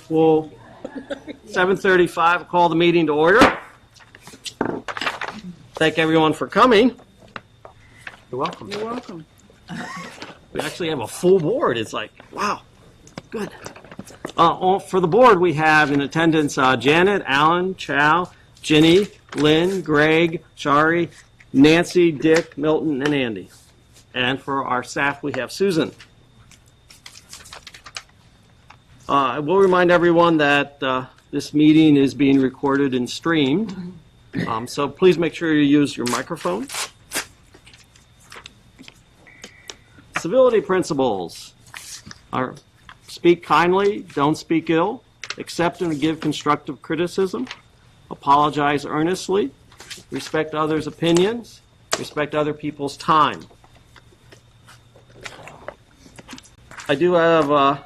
Well, 7:35, call the meeting to order. Thank everyone for coming. You're welcome. You're welcome. We actually have a full board. It's like, wow, good. For the board, we have in attendance Janet, Alan, Chow, Ginny, Lynn, Greg, Shari, Nancy, Dick, Milton, and Andy. And for our staff, we have Susan. I will remind everyone that this meeting is being recorded and streamed. So please make sure you use your microphone. Civility principles are speak kindly, don't speak ill, accept and give constructive criticism, apologize earnestly, respect others' opinions, respect other people's time. I do have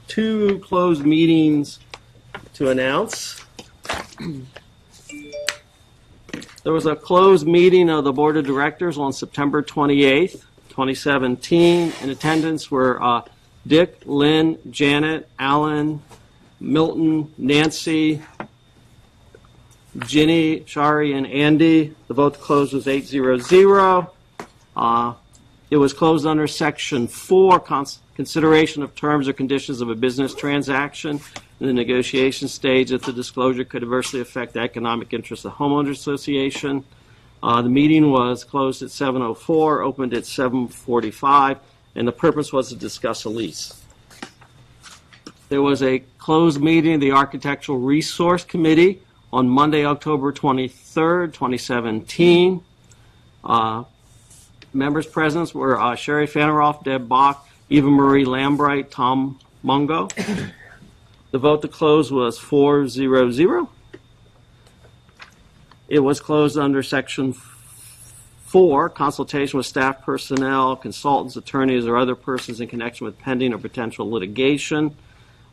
two closed meetings to announce. There was a closed meeting of the Board of Directors on September 28th, 2017. In attendance were Dick, Lynn, Janet, Alan, Milton, Nancy, Ginny, Shari, and Andy. The vote to close was 8-0. It was closed under Section 4, consideration of terms or conditions of a business transaction in the negotiation stage if the disclosure could adversely affect the economic interests of the homeowners association. The meeting was closed at 7:04, opened at 7:45, and the purpose was to discuss a lease. There was a closed meeting of the Architectural Resource Committee on Monday, October 23rd, 2017. Members present were Sherry Faneroff, Deb Bach, Eva Marie Lambright, Tom Mungo. The vote to close was 4-0. It was closed under Section 4, consultation with staff personnel, consultants, attorneys, or other persons in connection with pending or potential litigation.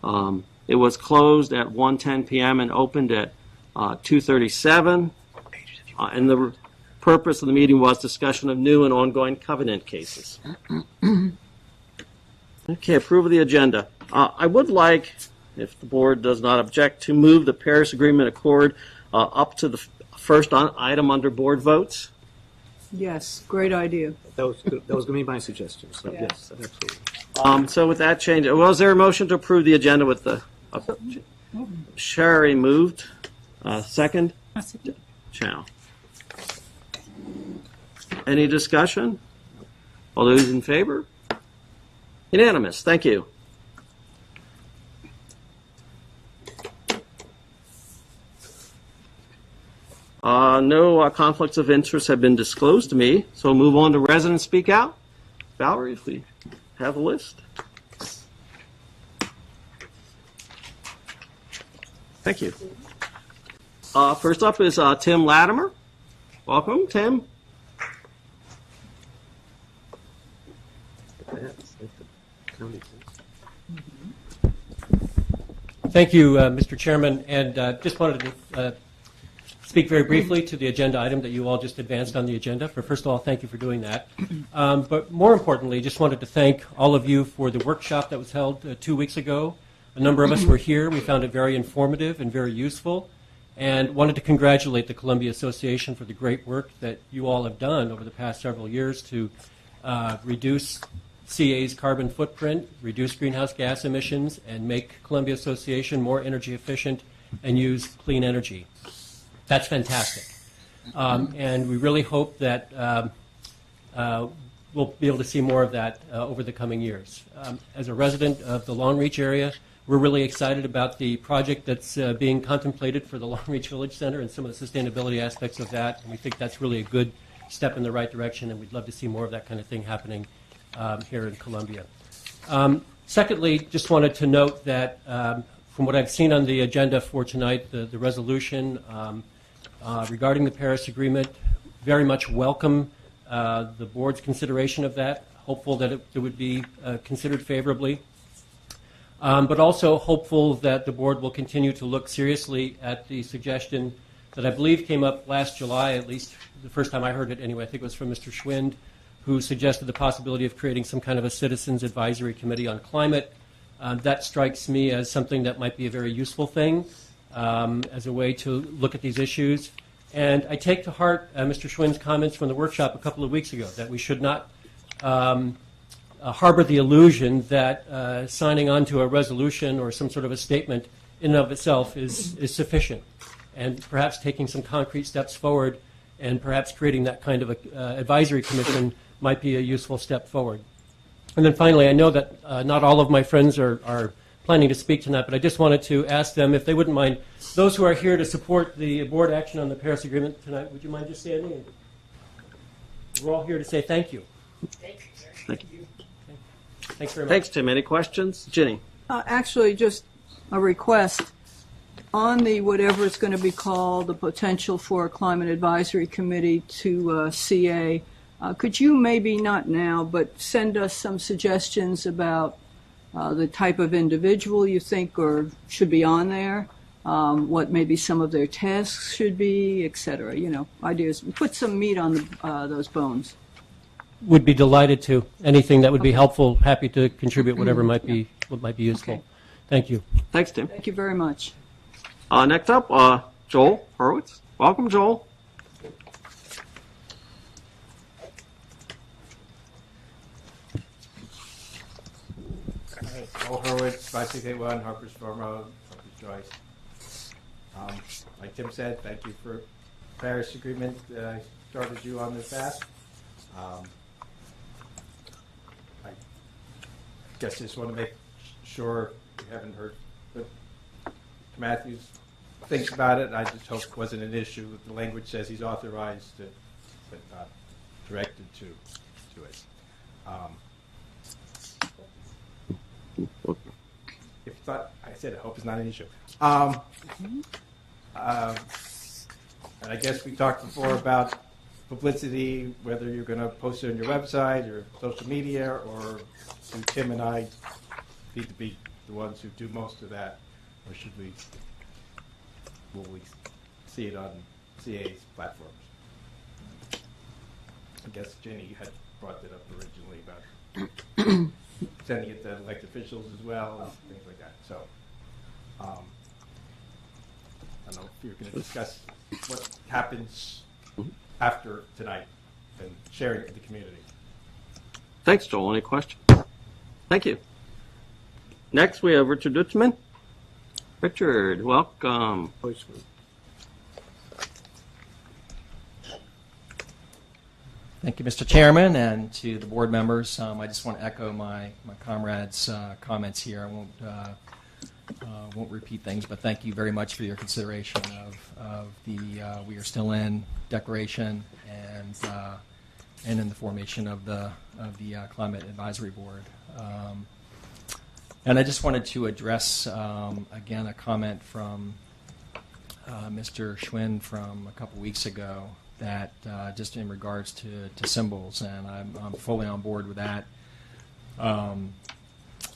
It was closed at 1:10 p.m. and opened at 2:37. And the purpose of the meeting was discussion of new and ongoing covenant cases. Okay, approval of the agenda. I would like, if the board does not object, to move the Paris Agreement Accord up to the first item under board votes. Yes, great idea. That was going to be my suggestion. So Yeah. yes, absolutely. So with that change, was there a motion to approve the agenda with the Sherry moved? Second? Chow. Any discussion? All those in favor? Unanimous. Thank you. No conflicts of interest have been disclosed to me, so we'll move on to residents speak out. Valerie, if we have a list. Thank you. First up is Tim Latimer. Welcome, Tim. Thank you, Mr. Chairman, and just wanted to speak very briefly to the agenda item that you all just advanced on the agenda. First of all, thank you for doing that. But more importantly, just wanted to thank all of you for the workshop that was held 2 weeks ago. A number of us were here. We found it very informative and very useful, and wanted to congratulate the Columbia Association for the great work that you all have done over the past several years to reduce CA's carbon footprint, reduce greenhouse gas emissions, and make Columbia Association more energy efficient and use clean energy. That's fantastic. And we really hope that we'll be able to see more of that over the coming years. As a resident of the Long Reach area, we're really excited about the project that's being contemplated for the Long Reach Village Center and some of the sustainability aspects of that. And we think that's really a good step in the right direction, and we'd love to see more of that kind of thing happening here in Columbia. Secondly, just wanted to note that from what I've seen on the agenda for tonight, the resolution regarding the Paris Agreement, very much welcome the board's consideration of that. Hopeful that it would be considered favorably. But also hopeful that the board will continue to look seriously at the suggestion that I believe came up last July, at least the first time I heard it anyway. I think it was from Mr. Schwind, who suggested the possibility of creating some kind of a citizens advisory committee on climate That strikes me as something that might be a very useful thing as a way to look at these issues. And I take to heart Mr. Schwinn's comments from the workshop a couple of weeks ago that we should not harbor the illusion that signing on to a resolution or some sort of a statement in and of itself is sufficient. And perhaps taking some concrete steps forward and perhaps creating that kind of advisory commission might be a useful step forward. And then finally, I know that not all of my friends are planning to speak tonight, but I just wanted to ask them if they wouldn't mind, those who are here to support the board action on the Paris Agreement tonight, would you mind just standing? We're all here to say thank you. Thank you. Thanks very much. Thanks, Tim. Any questions? Ginny? Actually, just a request. On the whatever it's going to be called, the potential for a climate advisory committee to CA, could you maybe not now, but send us some suggestions about the type of individual you think or should be on there, what maybe some of their tasks should be, et cetera, ideas. Put some meat on those bones. Would be delighted to. Anything that would be helpful, happy to contribute whatever might be useful. Okay. Thank you. Thanks, Tim. Thank you very much. Next up, Joel Hurwitz. Welcome, Joel. Joel Hurwitz, 5681 Harper's Farm Road, Harper's Joyce. Like Tim said, thank you for the Paris Agreement. I started you on this fast. I guess just want to make sure you haven't heard what Matthews thinks about it. I just hope it wasn't an issue. The language says he's authorized to, but not directed to it. If you thought I said, I hope it's not an issue. And I guess we talked before about publicity, whether you're going to post it on your website or social media, or do Tim and I need to be the ones who do most of that, or will we see it on CA's platforms? I guess Jenny had brought that up originally about sending it to elected officials as well and things like that. So I don't know if you're going to discuss what happens after tonight and sharing it with the community. Thanks, Joel. Any questions? Thank you. Next, we have Richard Dutzman. Richard, welcome. Thank you, Mr. Chairman, and to the board members. I just want to echo my comrades' comments here. I won't repeat things, but thank you very much for your consideration of the We Are Still In declaration and in the formation of the Climate Advisory Board. And I just wanted to address again a comment from Mr. Schwinn from a couple weeks ago that just in regards to symbols, and I'm fully on board with that.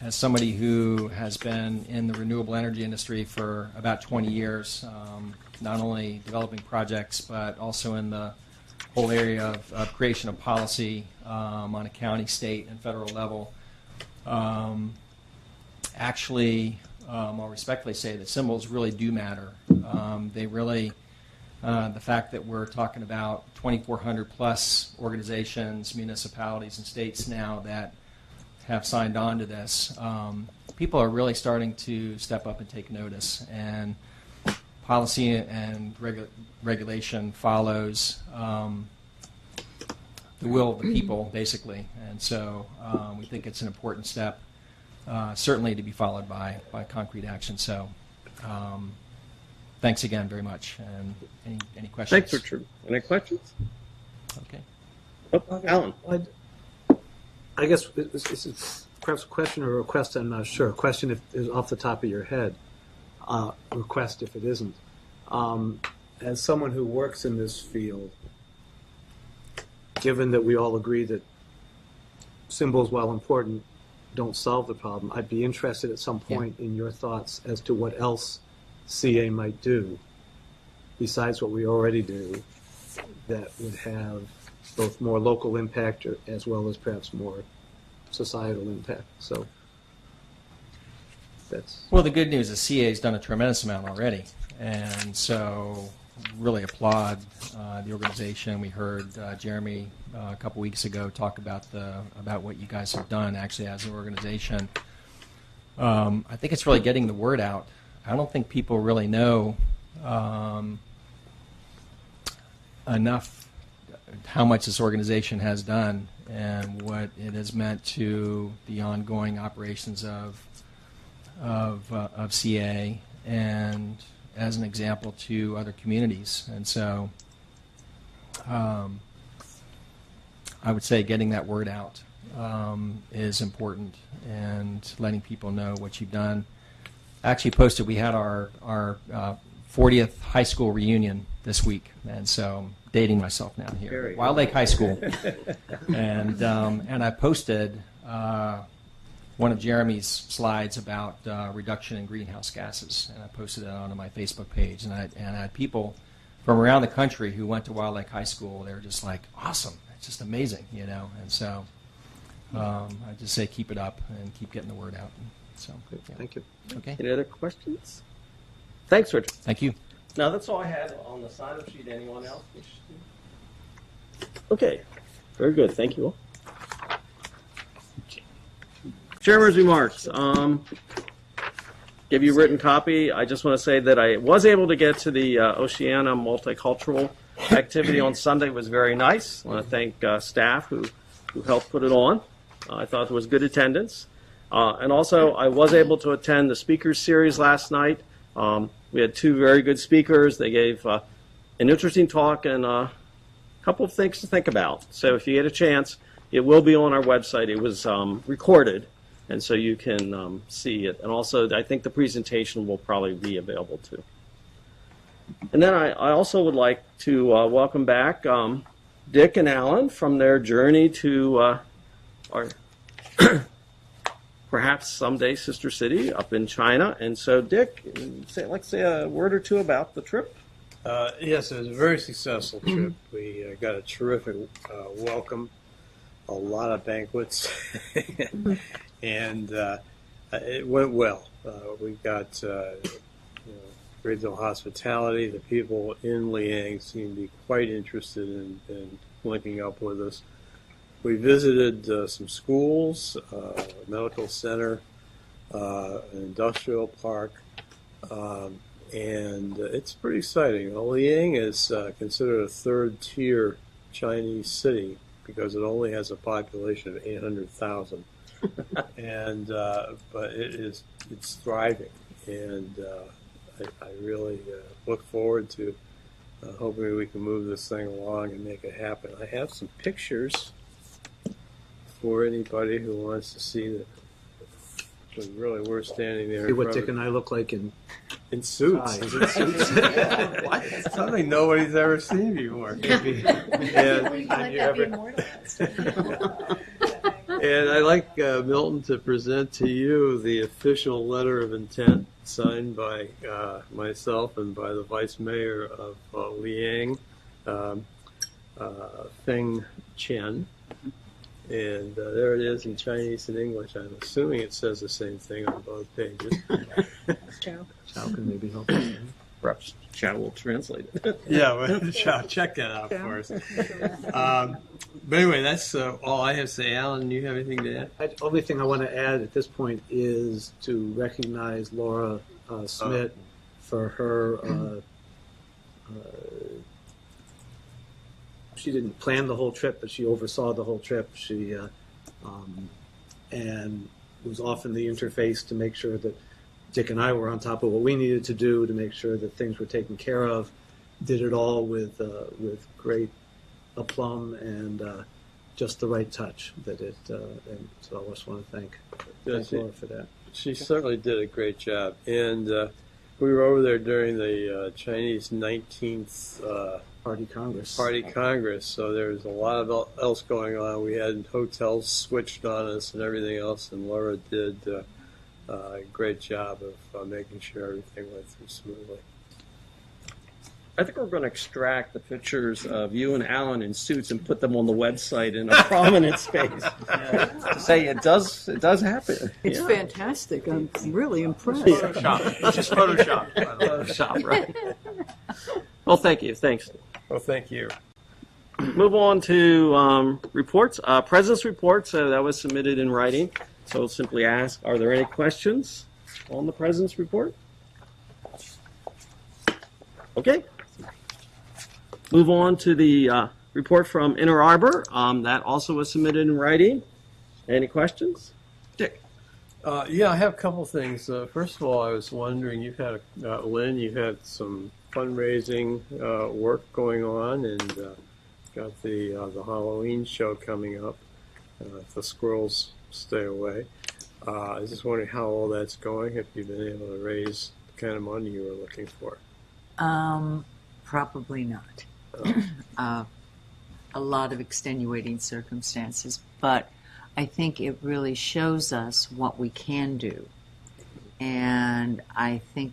As somebody who has been in the renewable energy industry for about 20 years, not only developing projects, but also in the whole area of creation of policy on a county, state, and federal level, actually, I'll respectfully say that symbols really do matter. They really, the fact that we're talking about 2,400 plus organizations, municipalities, and states now that have signed on to this, people are really starting to step up and take notice. And policy and regulation follows the will of the people, basically. And so we think it's an important step, certainly to be followed by concrete action. So thanks again very much. And any questions? Thanks, Richard. Any questions? Okay. Oh, Alan. I guess this is perhaps a question or a request, I'm not sure. A question if is off the top of your head. Request if it isn't. As someone who works in this field, given that we all agree that symbols, while important, don't solve the problem, I'd be interested at some point in your thoughts as to what else CA might do besides what we already do that would have both more local impact as well as perhaps more societal impact. So That's, Well, the good news is CA has done a tremendous amount already, and so really applaud the organization. We heard Jeremy a couple weeks ago talk about what you guys have done actually as an organization. I think it's really getting the word out. I don't think people really know enough how much this organization has done and what it has meant to the ongoing operations of CA and as an example to other communities. And so I would say getting that word out is important and letting people know what you've done. I actually posted, we had our 40th high school reunion this week, and so I'm dating myself now here. Wild Lake High School. and I posted one of Jeremy's slides about reduction in greenhouse gases, and I posted it onto my Facebook page. And I had people from around the country who went to Wild Lake High School. They were just like, awesome, it's just amazing, you know. And so I just say keep it up and keep getting the word out. So yeah. thank you. Okay, Any other questions? Thanks, Richard. thank you. Now, that's all I had on the sign-up sheet. Anyone else wish to? Okay, very good. Thank you all. Chairman's remarks. Give you a written copy. I just want to say that I was able to get to the Oceana multicultural activity on Sunday. It was very nice. I want to thank staff who helped put it on. I thought there was good attendance. And also, I was able to attend the speakers series last night. We had two very good speakers. They gave an interesting talk and a couple of things to think about. So if you get a chance, it will be on our website. It was recorded, and so you can see it. And also, I think the presentation will probably be available too. And then I also would like to welcome back Dick and Alan from their journey to our perhaps someday sister city up in China. And so, Dick, say a word or two about the trip. Yes, it was a very successful trip. We got a terrific welcome, a lot of banquets, and it went well. We got great deal of hospitality. The people in Liang seemed to be quite interested in linking up with us. We visited some schools, a medical center, an industrial park, and it's pretty exciting. Liang is considered a third-tier Chinese city because it only has a population of 800,000, and but it's thriving, and I really look forward to hoping we can move this thing along and make it happen. I have some pictures for anybody who wants to see that. Really, we're standing there. See what Dick and I look like in suits. Is it suits? It's something nobody's ever seen before. And I'd like Milton to present to you the official letter of intent signed by myself and by the Vice Mayor of Liang, Feng Chen. And there it is in Chinese and English. I'm assuming it says the same thing on both pages. Chow can maybe help us. Perhaps Chad will translate it. Yeah, well, check that out for us. But anyway, that's all I have to say. Alan, do you have anything to add? The only thing I want to add at this point is to recognize Laura Smith for her. She didn't plan the whole trip, but she oversaw the whole trip. She and was often the interface to make sure that Dick and I were on top of what we needed to do to make sure that things were taken care of. Did it all with great aplomb and just the right touch. And so I just want to thank Laura for that. She certainly did a great job. And we were over there during the Chinese 19th Party Congress. So there was a lot of else going on. We had hotels switched on us and everything else, and Laura did a great job of making sure everything went through smoothly. I think we're going to extract the pictures of you and Alan in suits and put them on the website in a prominent space to say it does happen. It's Yeah. fantastic. I'm really impressed. Just Photoshop. Photoshop, right? Well, thank you. Thanks. Well, thank you. Move on to reports. President's report, so that was submitted in writing. So I'll simply ask, are there any questions on the President's report? Okay. Move on to the report from Inner Arbor. That also was submitted in writing. Any questions? Dick? Yeah, I have a couple things. First of all, I was wondering, you've had, Lynn, you've had some fundraising work going on, and got the Halloween show coming up. If the squirrels stay away. I was just wondering how all that's going, if you've been able to raise the kind of money you were looking for. Probably not. A lot of extenuating circumstances, but I think it really shows us what we can do. And I think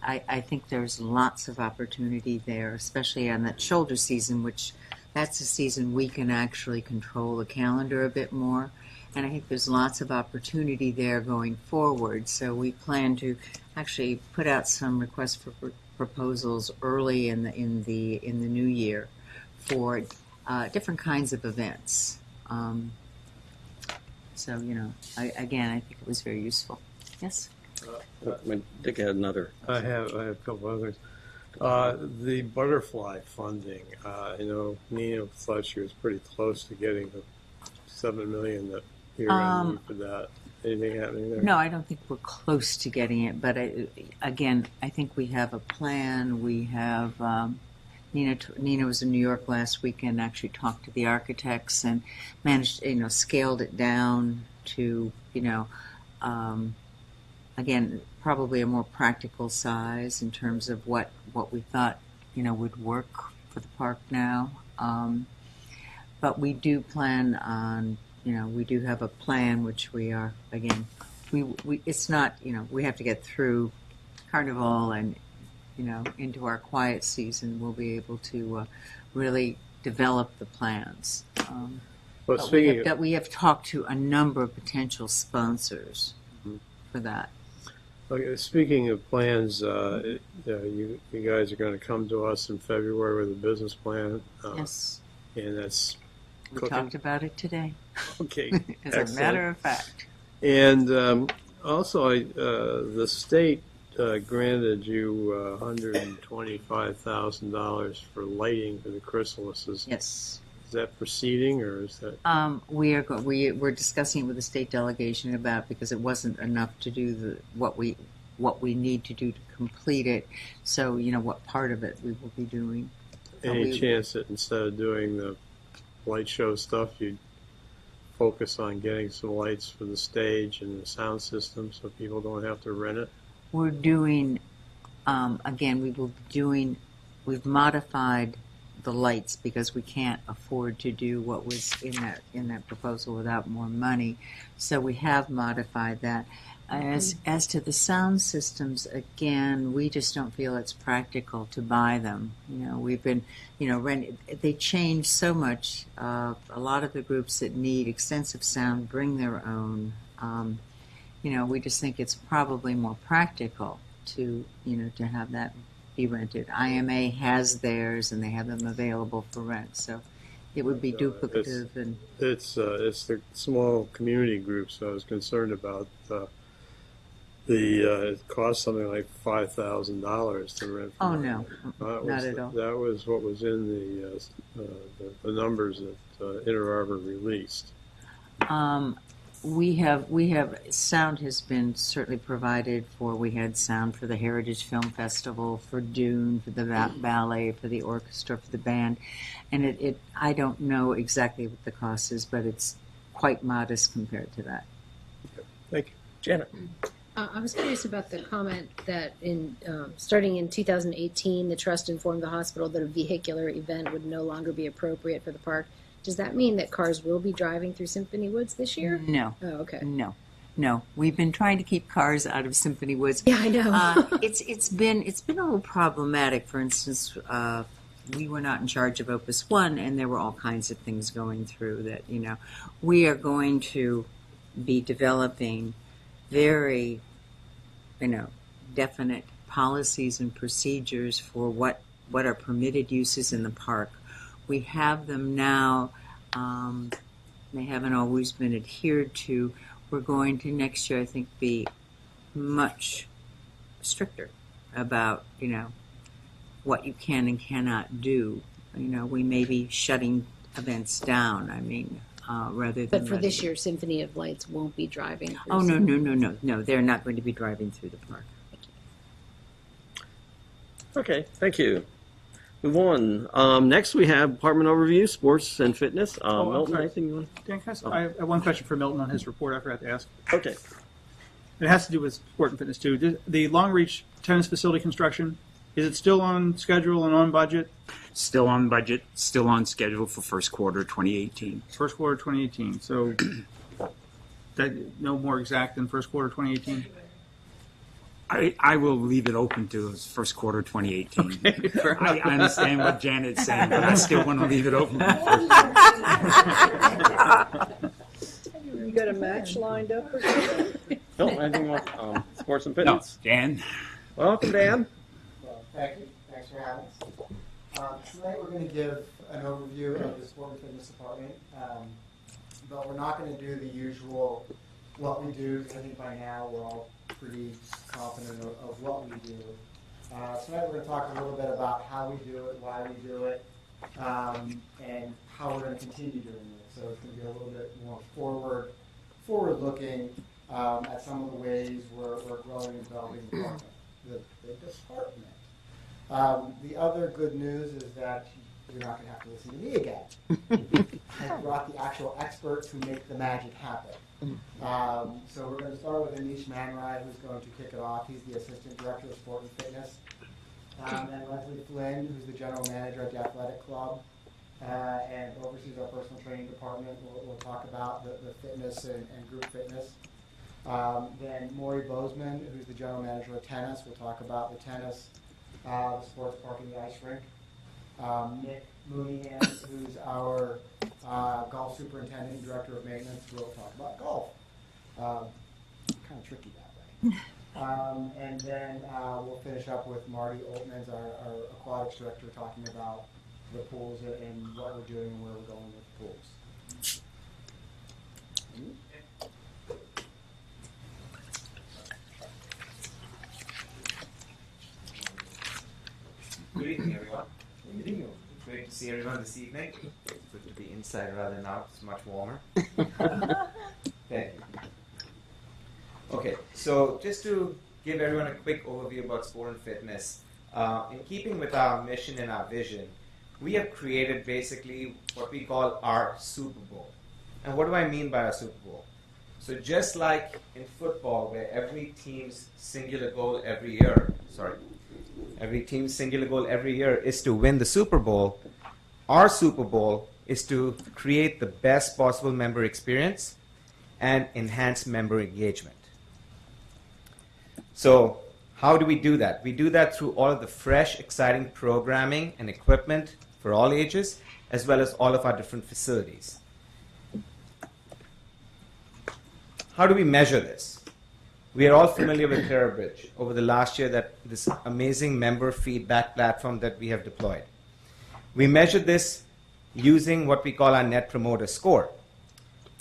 I think there's lots of opportunity there, especially on that shoulder season, which that's a season we can actually control the calendar a bit more. And I think there's lots of opportunity there going forward. So we plan to actually put out some requests for proposals early in the new year for different kinds of events. So I think it was very useful. Yes. Dick had another. I have a couple others. The butterfly funding. I know Nina thought she was pretty close to getting the $7 million that you're going to need for that. Anything happening there? No, I don't think we're close to getting it. But I think we have a plan. We have Nina was in New York last week and actually talked to the architects and managed, scaled it down to, again, probably a more practical size in terms of what we thought, would work for the park now. But we do plan on, we do have a plan which we are, again, it's not, we have to get through Carnival and, into our quiet season. We'll be able to really develop the plans. Well, But we have talked to a number of potential sponsors for that. Okay, speaking of plans, you guys are going to come to us in February with a business plan. Yes, And that's we cooking. talked about it today. Okay. As a Excellent. matter of fact. And also, the state granted you $125,000 for lighting for the chrysalises. Yes. Is that proceeding, or is that? We're discussing it with the state delegation about, because it wasn't enough to do what we need to do to complete it. So what part of it we will be doing. Any chance that instead of doing the light show stuff, you'd focus on getting some lights for the stage and the sound system so people don't have to rent it? We're doing, we've modified the lights because we can't afford to do what was in that proposal without more money. So we have modified that. As to the sound systems, again, we just don't feel it's practical to buy them. We've been, they change so much. A lot of the groups that need extensive sound bring their own. We just think it's probably more practical to have that be rented. IMA has theirs, and they have them available for rent. So it would be duplicative. It's the small community groups I was concerned about. It cost something like $5,000 to rent. Oh no, Not at all. That was what was in the numbers that Inner Arbor released. We have sound has been certainly provided for. We had sound for the Heritage Film Festival, for Dune, for the ballet, for the orchestra, for the band, and I don't know exactly what the cost is, but it's quite modest compared to that. Thank you. Janet? I was curious about the comment that starting in 2018, the trust informed the hospital that a vehicular event would no longer be appropriate for the park. Does that mean that cars will be driving through Symphony Woods this year? No. Oh, okay. No. No, we've been trying to keep cars out of Symphony Woods. Yeah, I know. It's been a little problematic. For instance, we were not in charge of Opus One, and there were all kinds of things going through that. We are going to be developing very, definite policies and procedures for what are permitted uses in the park. We have them now. They haven't always been adhered to. We're going to next year, I think, be much stricter about, what you can and cannot do. We may be shutting events down. Rather than. But for this year, Symphony of Lights won't be driving. through Oh, no, Symphony. no. They're not going to be driving through the park. Okay, thank you. Move on. Next, we have department overview, sports and fitness. I'm Milton, sorry. anything you want? Dan, I have one question for Milton on his report I forgot to ask. Okay. It has to do with sport and fitness too. The Long Reach tennis facility construction, is it still on schedule and on budget? Still on budget, still on schedule for first quarter 2018. First quarter 2018. So that no more exact than first quarter 2018? I will leave it open to first quarter 2018. Okay, fair I enough. understand what Janet's saying, but I still want to leave it open. You got a match lined up or something? No, anything else? Sports and No, fitness. Dan? Welcome, Dan. Well, thank you. Thanks for having us. Tonight we're going to give an overview of the sport and fitness department, but we're not going to do the usual what we do, because I think by now we're all pretty confident of what we do. Tonight we're going to talk a little bit about how we do it, why we do it, and how we're going to continue doing it. So it's going to be a little bit more forward-looking at some of the ways we're growing and developing the department. The other good news is that you're not going to have to listen to me again. I brought the actual experts who make the magic happen. So we're going to start with Anish Manrai, who's going to kick it off. He's the Assistant Director of Sport and Fitness. And Leslie Flynn, who's the General Manager at the Athletic Club and oversees our personal training department. We'll talk about the fitness and group fitness. Then Maury Bozeman, who's the General Manager of tennis. We'll talk about the tennis, the sports park, and the ice rink. Nick Mooneyham, who's our golf superintendent and director of maintenance. We'll talk about golf. Kind of tricky that way. And then we'll finish up with Marty Oltmans, our aquatics director, talking about the pools and what we're doing and where we're going with the pools. Good evening, everyone. Good evening. It's great to see everyone this evening. It's good to be inside rather than out. It's much warmer. Thank you. Okay, so just to give everyone a quick overview about sport and fitness, in keeping with our mission and our vision, we have created basically what we call our Super Bowl. And what do I mean by our Super Bowl? So just like in football, where every team's singular goal every year is to win the Super Bowl, our Super Bowl is to create the best possible member experience and enhance member engagement. So how do we do that? We do that through all of the fresh, exciting programming and equipment for all ages, as well as all of our different facilities. How do we measure this? We are all familiar with Clarabridge over the last year, that this amazing member feedback platform that we have deployed. We measured this using what we call our Net Promoter Score.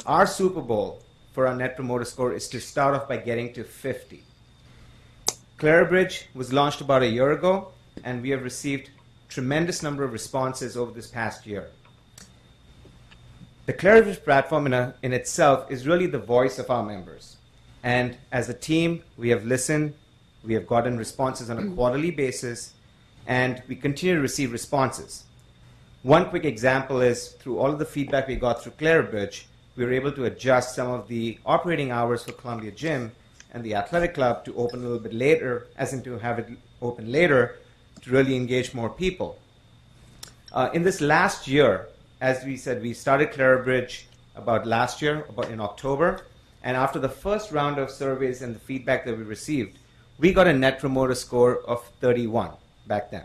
Our Super Bowl for our Net Promoter Score is to start off by getting to 50. Clarabridge was launched about a year ago, and we have received tremendous number of responses over this past year. The Clarabridge platform in itself is really the voice of our members. And as a team, we have listened, we have gotten responses on a quarterly basis, and we continue to receive responses. One quick example is, through all of the feedback we got through Clarabridge, we were able to adjust some of the operating hours for Columbia Gym and the Athletic Club to open a little bit later, as in to have it open later, to really engage more people. In this last year, as we said, we started Clarabridge about last year, about in October, And after the first round of surveys and the feedback that we received, we got a net promoter score of 31 back then.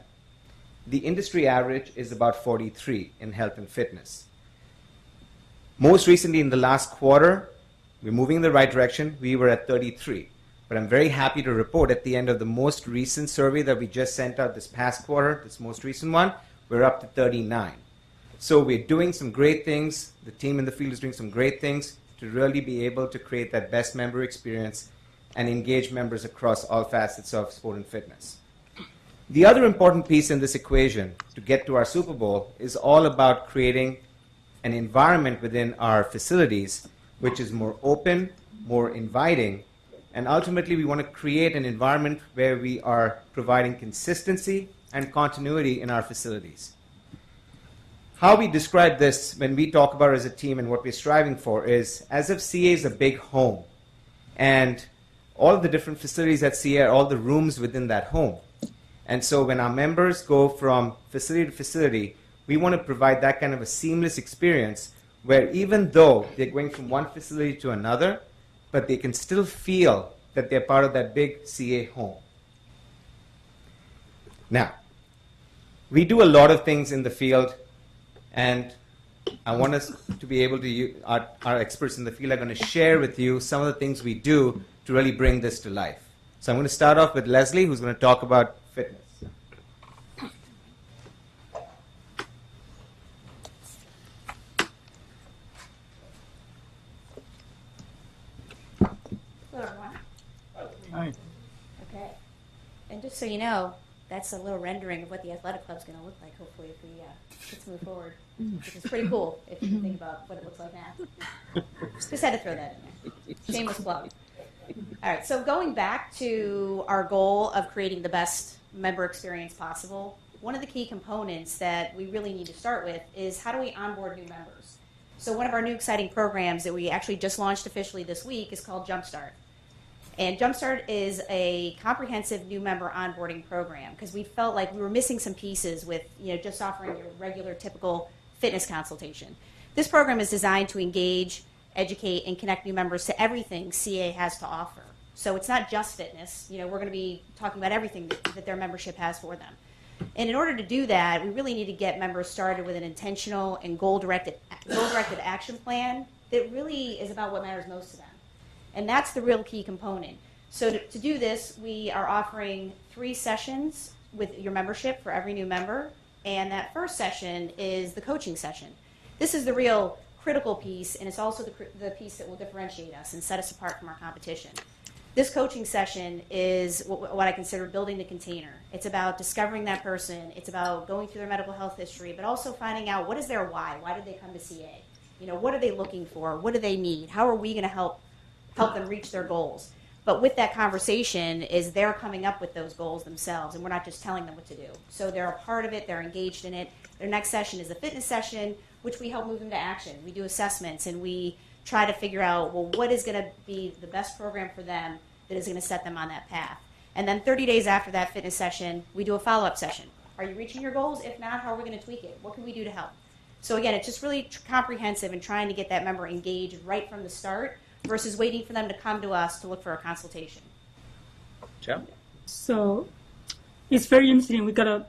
The industry average is about 43 in health and fitness. Most recently, in the last quarter, we're moving in the right direction. We were at 33. But I'm very happy to report at the end of the most recent survey that we just sent out this past quarter, this most recent one, we're up to 39. So we're doing some great things. The team in the field is doing some great things to really be able to create that best member experience and engage members across all facets of sport and fitness. The other important piece in this equation to get to our Super Bowl is all about creating an environment within our facilities which is more open, more inviting, and ultimately we want to create an environment where we are providing consistency and continuity in our facilities. How we describe this when we talk about it as a team and what we're striving for is as if CA is a big home, and all of the different facilities at CA are all the rooms within that home. And so when our members go from facility to facility, we want to provide that kind of a seamless experience where even though they're going from one facility to another, but they can still feel that they're part of that big CA home. Now, we do a lot of things in the field, and I want us to be able to, our experts in the field are going to share with you some of the things we do to really bring this to life. So I'm going to start off with Leslie, who's going to talk about fitness. Hello, everyone. Hi. Okay. And just so you know, that's a little rendering of what the athletic club's going to look like, hopefully, if we let's move forward. Which is pretty cool if you think about what it looks like now. Just had to throw that in there. Shameless plug. All right, so going back to our goal of creating the best member experience possible, one of the key components that we really need to start with is how do we onboard new members? So one of our new exciting programs that we actually just launched officially this week is called Jumpstart. And Jumpstart is a comprehensive new member onboarding program because we felt like we were missing some pieces with just offering your regular, typical fitness consultation. This program is designed to engage, educate, and connect new members to everything CA has to offer. So it's not just fitness. We're going to be talking about everything that their membership has for them. And in order to do that, we really need to get members started with an intentional and goal-directed action plan that really is about what matters most to them. And that's the real key component. So to do this, we are offering 3 sessions with your membership for every new member. And that first session is the coaching session. This is the real critical piece, and it's also the piece that will differentiate us and set us apart from our competition. This coaching session is what I consider building the container. It's about discovering that person. It's about going through their medical health history, but also finding out what is their why. Why did they come to CA? What are they looking for? What do they need? How are we going to help them reach their goals? But with that conversation is they're coming up with those goals themselves, and we're not just telling them what to do. So they're a part of it. They're engaged in it. Their next session is a fitness session, which we help move them to action. We do assessments, and we try to figure out, well, what is going to be the best program for them that is going to set them on that path. And then 30 days after that fitness session, we do a follow-up session. Are you reaching your goals? If not, how are we going to tweak it? What can we do to help? So again, it's just really comprehensive and trying to get that member engaged right from the start versus waiting for them to come to us to look for a consultation. Joe? So it's very interesting. We got a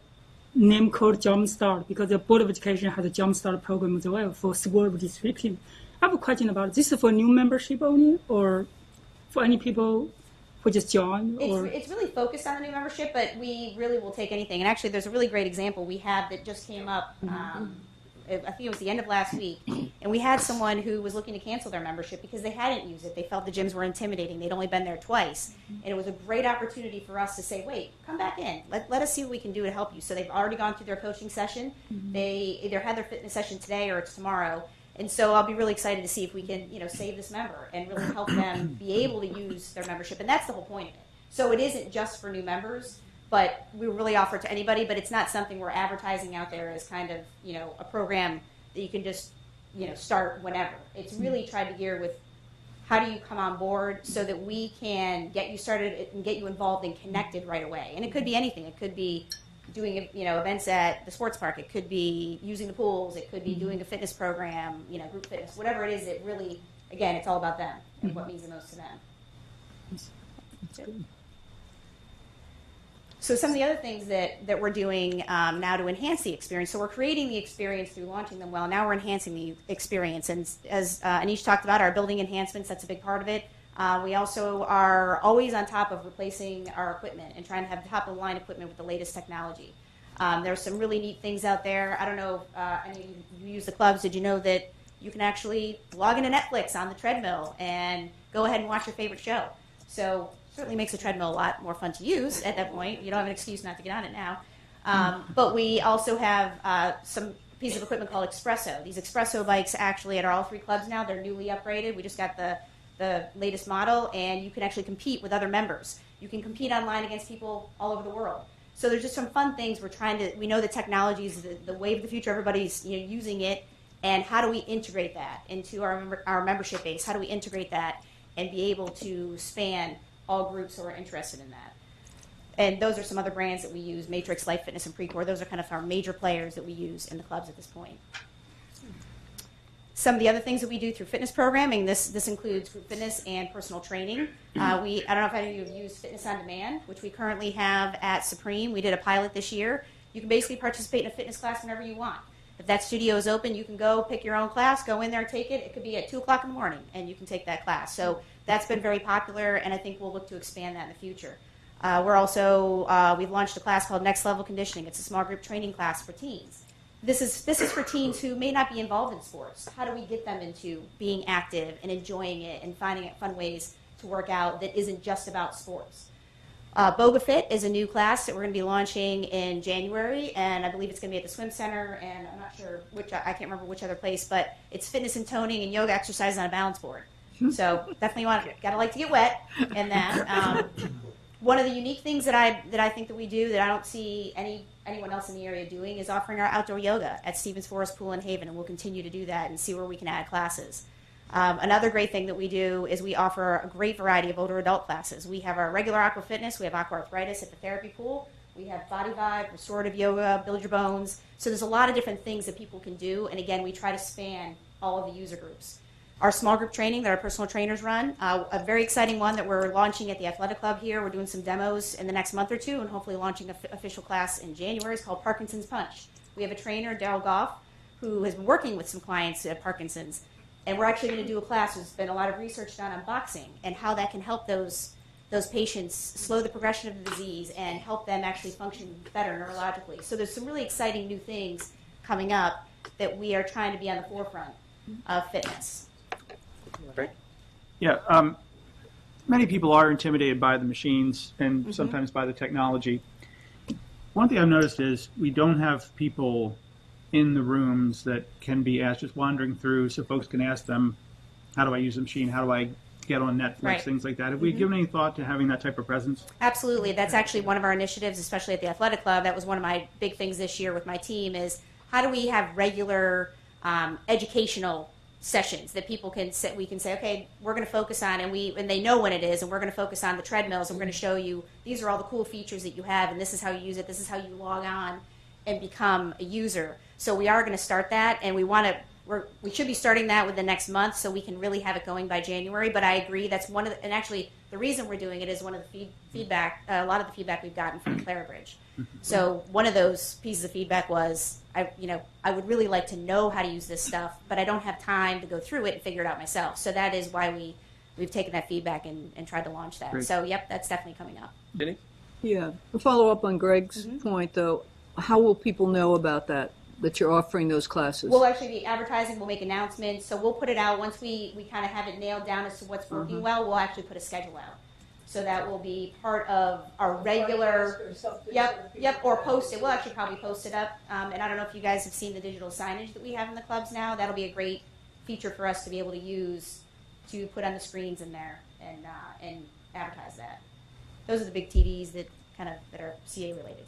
name called Jumpstart because the Board of Education has a Jumpstart program as well for sport redistricting. I have a question about this is for new membership only or for any people who just join? It's really focused on the new membership, but we really will take anything. And actually, there's a really great example we have that just came up. I think it was the end of last week, and we had someone who was looking to cancel their membership because they hadn't used it. They felt the gyms were intimidating. They'd only been there twice, and it was a great opportunity for us to say, wait, come back in. Let us see what we can do to help you. So they've already gone through their coaching session. They either had their fitness session today or it's tomorrow. And so I'll be really excited to see if we can, save this member and really help them be able to use their membership. And that's the whole point of it. So it isn't just for new members, but we really offer it to anybody, but it's not something we're advertising out there as kind of, a program that you can just, start whenever. It's really tried to gear with how do you come on board so that we can get you started and get you involved and connected right away. And it could be anything. It could be doing, events at the sports park. It could be using the pools. It could be doing a fitness program, group fitness, whatever it is that really again, it's all about them and what means the most to them. So some of the other things that we're doing now to enhance the experience. So we're creating the experience through launching them well. Now we're enhancing the experience. And as Anish talked about, our building enhancements, that's a big part of it. We also are always on top of replacing our equipment and trying to have top-of-the-line equipment with the latest technology. There's some really neat things out there. I don't know if any of you use the clubs. Did you know that you can actually log into Netflix on the treadmill and go ahead and watch your favorite show? So certainly makes the treadmill a lot more fun to use at that point. You don't have an excuse not to get on it now. But we also have some piece of equipment called Espresso. These Espresso bikes actually at all 3 clubs now, they're newly upgraded. We just got the latest model, and you can actually compete with other members. You can compete online against people all over the world. So there's just some fun things we know that technology is the wave of the future. Everybody's using it, and how do we integrate that into our membership base? How do we integrate that and be able to span all groups who are interested in that? And those are some other brands that we use, Matrix, Life Fitness, and Precor. Those are kind of our major players that we use in the clubs at this point. Some of the other things that we do through fitness programming, this includes group fitness and personal training. I don't know if any of you have used Fitness on Demand, which we currently have at Supreme. We did a pilot this year. You can basically participate in a fitness class whenever you want. If that studio is open, you can go pick your own class, go in there, take it. It could be at 2 o'clock in the morning, and you can take that class. So that's been very popular, and I think we'll look to expand that in the future. We've launched a class called Next Level Conditioning. It's a small group training class for teens. This is for teens who may not be involved in sports. How do we get them into being active and enjoying it and finding fun ways to work out that isn't just about sports? Boga Fit is a new class that we're going to be launching in January, and I believe it's going to be at the Swim Center, and I'm not sure I can't remember which other place, but it's fitness and toning and yoga exercises on a balance board. So definitely gotta like to get wet in that. One of the unique things that I think that we do that I don't see anyone else in the area doing is offering our outdoor yoga at Stevens Forest Pool in Haven, and we'll continue to do that and see where we can add classes. Another great thing that we do is we offer a great variety of older adult classes. We have our regular aqua fitness, we have aqua arthritis at the therapy pool, we have body vibe, restorative yoga, build your bones. So there's a lot of different things that people can do, and again, we try to span all of the user groups. Our small group training that our personal trainers run, a very exciting one that we're launching at the athletic club here. We're doing some demos in the next month or two and hopefully launching an official class in January. It's called Parkinson's Punch. We have a trainer, Daryl Goff, who has been working with some clients at Parkinson's. And we're actually going to do a class. There's been a lot of research done on boxing and how that can help those patients slow the progression of the disease and help them actually function better neurologically. So there's some really exciting new things coming up that we are trying to be on the forefront of fitness. Great. Yeah, many people are intimidated by the machines and sometimes by the technology. One thing I've noticed is we don't have people in the rooms that can be asked, just wandering through, so folks can ask them, how do I use the machine? How do I get on Netflix? Right. Things like that. Have we given any thought to having that type of presence? Absolutely. That's actually one of our initiatives, especially at the athletic club. That was one of my big things this year with my team is how do we have regular educational sessions that people can sit, we can say, okay, we're going to focus on, and they know when it is, and we're going to focus on the treadmills, and we're going to show you, these are all the cool features that you have, and this is how you use it, this is how you log on and become a user. So we are going to start that, and we should be starting that within the next month so we can really have it going by January, but I agree, that's one of the, and actually the reason we're doing it is one of the feedback, a lot of the feedback we've gotten from Clarabridge. So one of those pieces of feedback was, I would really like to know how to use this stuff, but I don't have time to go through it and figure it out myself. So that is why we've taken that feedback and tried to launch that. Great. So yep, that's definitely coming up. Jenny? Yeah. To follow up on Greg's point, though, how will people know about that you're offering those classes? We'll actually be advertising, we'll make announcements, so we'll put it out once we kind of have it nailed down as to what's working well, we'll actually put a schedule out. So that will be part of our regular, or post it. We'll actually probably post it up. And I don't know if you guys have seen the digital signage that we have in the clubs now. That'll be a great feature for us to be able to use to put on the screens in there and advertise that. Those are the big TVs that are CA related.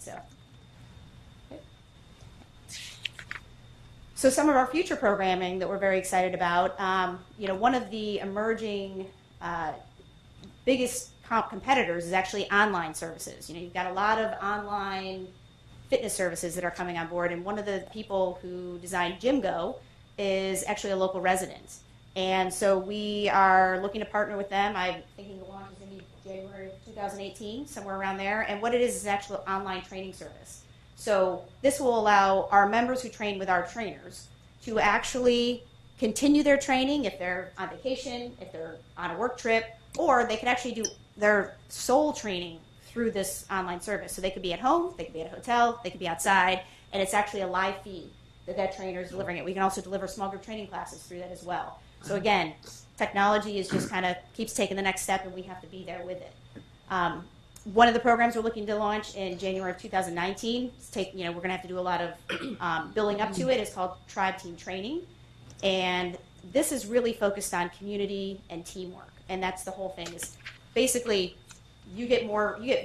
So some of our future programming that we're very excited about, one of the emerging biggest competitors is actually online services. You've got a lot of online fitness services that are coming on board, and one of the people who designed GymGo is actually a local resident. And so we are looking to partner with them. I'm thinking the launch is going to be January of 2018, somewhere around there. And what it is actually an online training service. So this will allow our members who train with our trainers to actually continue their training if they're on vacation, if they're on a work trip, or they could actually do their sole training through this online service. So they could be at home, they could be at a hotel, they could be outside, and it's actually a live feed that trainer is delivering it. We can also deliver small group training classes through that as well. So again, technology is just kind of keeps taking the next step, and we have to be there with it. One of the programs we're looking to launch in January of 2019, we're going to have to do a lot of building up to it. It's called Tribe Team Training. And this is really focused on community and teamwork. And that's the whole thing is basically you get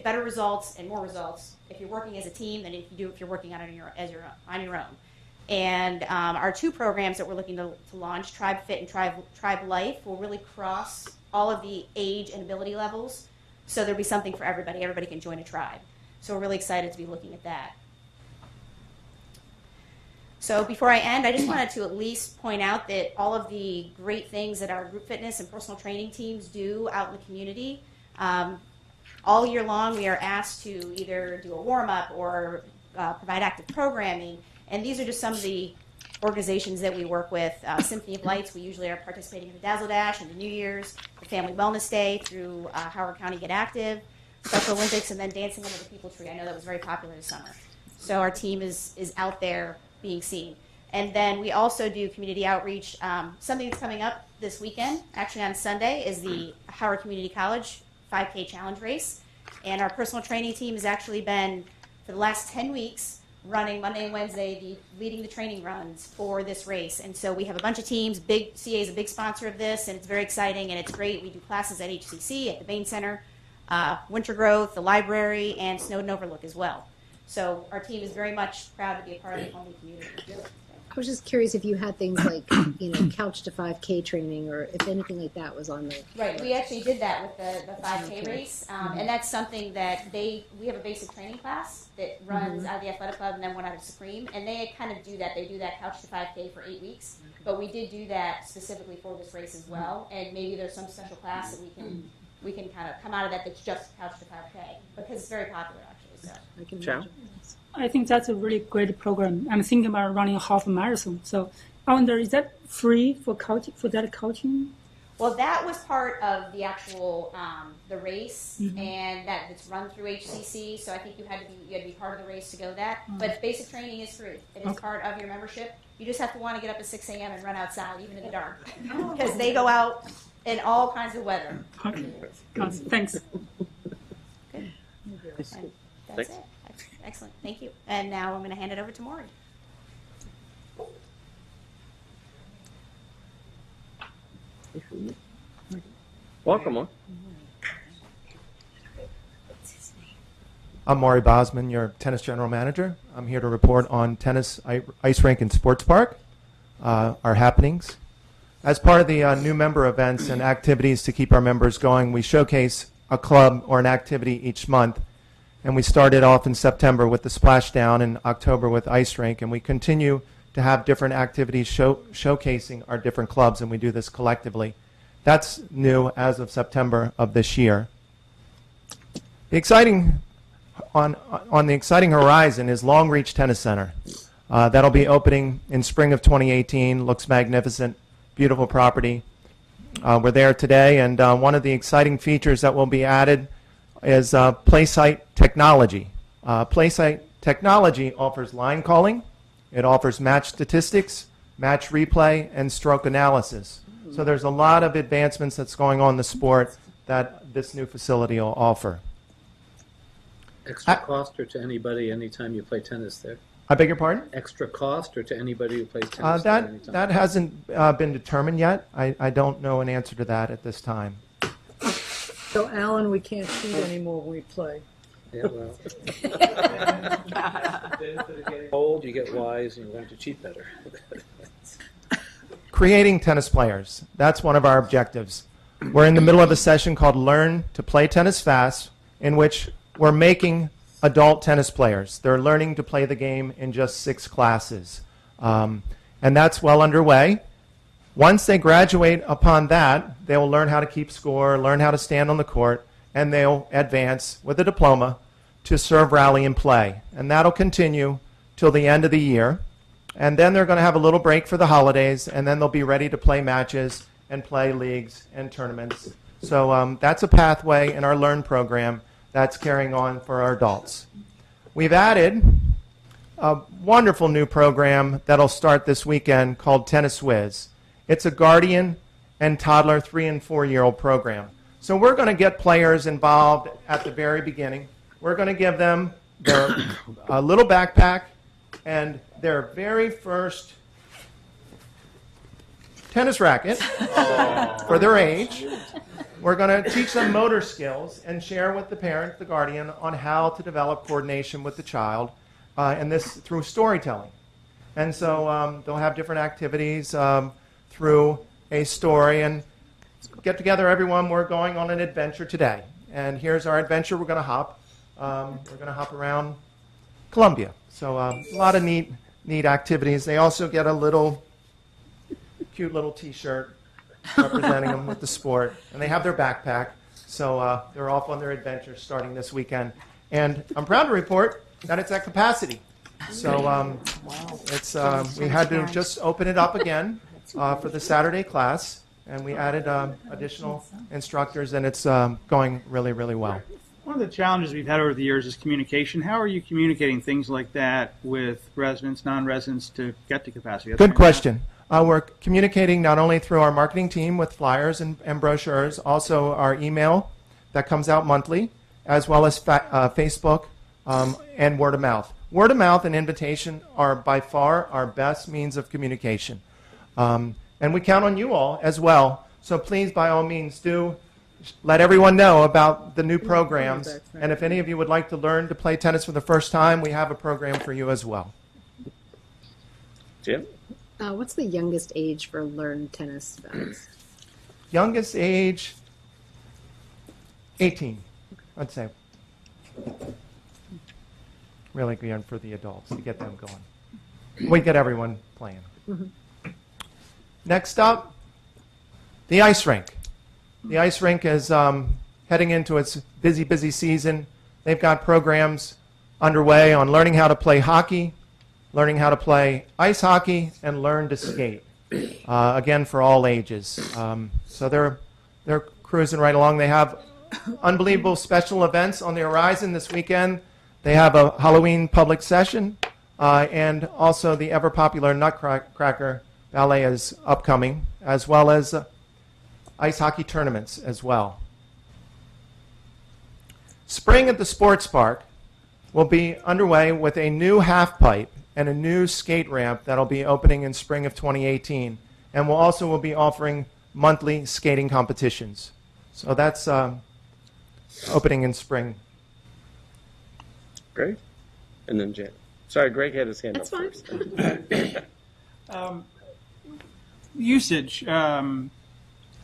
better results and more results if you're working as a team than if you're working on your own. And our two programs that we're looking to launch, Tribe Fit and Tribe Life, will really cross all of the age and ability levels. So there'll be something for everybody. Everybody can join a tribe. So we're really excited to be looking at that. So before I end, I just wanted to at least point out that all of the great things that our group fitness and personal training teams do out in the community, all year long we are asked to either do a warm-up or provide active programming. And these are just some of the organizations that we work with. Symphony of Lights, we usually are participating in the Dazzle Dash and the New Year's, the Family Wellness Day through Howard County Get Active, Special Olympics, and then Dancing Under the People Tree. I know that was very popular this summer. So our team is out there being seen. And then we also do community outreach. Something that's coming up this weekend, actually on Sunday, is the Howard Community College 5K Challenge Race. And our personal training team has actually been, for the last 10 weeks, running Monday and Wednesday, leading the training runs for this race. And so we have a bunch of teams. CA is a big sponsor of this, and it's very exciting, and it's great. We do classes at HCC, at the Bain Center, Winter Growth, the library, and Snowden Overlook as well. So our team is very much proud to be a part of the Coney community. I was just curious if you had things like, Couch to 5K training, or if anything like that was on the... Right, we actually did that with the 5K race, and that's something that we have a basic training class that runs out of the athletic club and then one out of Supreme, and they kind of do that. They do that Couch to 5K for 8 weeks, but we did do that specifically for this race as well, and maybe there's some special class that we can kind of come out of that's just Couch to 5K, because it's very popular actually. So. I can Ciao. imagine. I think that's a really great program. I'm thinking about running a half marathon. So I wonder, is that free for that coaching? Well, that was part of the actual the race, and it's run through HCC. So I think you had to be part of the race to go that. But basic training is free. It is part of your membership. You just have to want to get up at 6 a.m. and run outside, even in the dark, because they go out in all kinds of weather. Okay. Thanks. Good. And that's it. Excellent. Thank you. And now I'm going to hand it over to Maury. Welcome, Mark. I'm Maury Bosman, your tennis general manager. I'm here to report on tennis ice rink and sports park, our happenings. As part of the new member events and activities to keep our members going, we showcase a club or an activity each month. And we started off in September with the Splashdown, in October with Ice Rink, and we continue to have different activities showcasing our different clubs, and we do this collectively. That's new as of September of this year. The exciting on the exciting horizon is Long Reach Tennis Center. That'll be opening in spring of 2018. Looks magnificent, beautiful property. We're there today, and one of the exciting features that will be added is PlaySight technology. PlaySight technology offers line calling, it offers match statistics, match replay, and stroke analysis. So there's a lot of advancements that's going on in the sport that this new facility will offer. Extra cost or to anybody anytime you play tennis there? I beg your pardon? Extra cost or to anybody who plays tennis there anytime? That hasn't been determined yet. I don't know an answer to that at this time. So, Alan, we can't cheat anymore when we play. Yeah, well. Old, you get wise, and you learn to cheat better. Creating tennis players. That's one of our objectives. We're in the middle of a session called Learn to Play Tennis Fast, in which we're making adult tennis players. They're learning to play the game in just 6 classes. And that's well underway. Once they graduate upon that, they will learn how to keep score, learn how to stand on the court, and they'll advance with a diploma to serve, rally, and play. And that'll continue till the end of the year. And then they're going to have a little break for the holidays, and then they'll be ready to play matches and play leagues and tournaments. So that's a pathway in our Learn program that's carrying on for our adults. We've added a wonderful new program that'll start this weekend called Tennis Whiz. It's a guardian and toddler 3 and 4-year-old program. So we're going to get players involved at the very beginning. We're going to give them their little backpack and their very first tennis racket for their age. We're going to teach them motor skills and share with the parent, the guardian, on how to develop coordination with the child, and this through storytelling. And so they'll have different activities through a story. And get together, everyone. We're going on an adventure today. And here's our adventure. We're going to hop. We're going to hop around Columbia. So a lot of neat activities. They also get a little cute little T-shirt representing them with the sport, and they have their backpack. So they're off on their adventure starting this weekend. And I'm proud to report that it's at capacity. So it's we had to just open it up again for the Saturday class, and we added additional instructors, and it's going really, really well. One of the challenges we've had over the years is communication. How are you communicating things like that with residents, non-residents to get to capacity? Good question. We're communicating not only through our marketing team with flyers and brochures, also our email that comes out monthly, as well as Facebook and word of mouth. Word of mouth and invitation are by far our best means of communication. And we count on you all as well. So please, by all means, do let everyone know about the new programs. And if any of you would like to learn to play tennis for the first time, we have a program for you as well. Jim? What's the youngest age for Learn Tennis Vets? Youngest age, 18, I'd say. Really good for the adults to get them going. We get everyone playing. Mm-hmm. Next up, the ice rink. The ice rink is heading into its busy season. They've got programs underway on learning how to play hockey, learning how to play ice hockey, and learn to skate. Again, for all ages. So they're cruising right along. They have unbelievable special events on the horizon this weekend. They have a Halloween public session, and also the ever-popular Nutcracker Ballet is upcoming, as well as ice hockey tournaments as well. Spring at the Sports Park will be underway with a new half pipe and a new skate ramp that'll be opening in spring of 2018. And we'll also be offering monthly skating competitions. So that's opening in spring. Great. And then Jan. Sorry, Greg had his hand That's up fine. first. Usage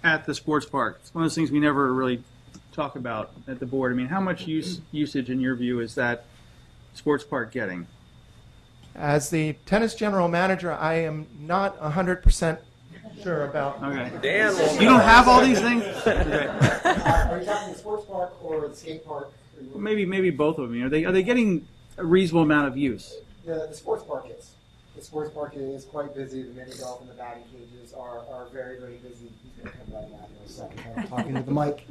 at the sports park. It's one of those things we never really talk about at the board. I mean, how much usage, in your view, is that sports park getting? As the tennis general manager, I am not 100% sure about. Okay. Dan will You don't have all these things? Okay. Are you talking the sports park or the skate park? Maybe both of them. Are they getting a reasonable amount of use? The sports park is. The sports park is quite busy. The mini golf and the batting cages are very, very busy. He's going to come running out here in a second. I'm talking to the mic.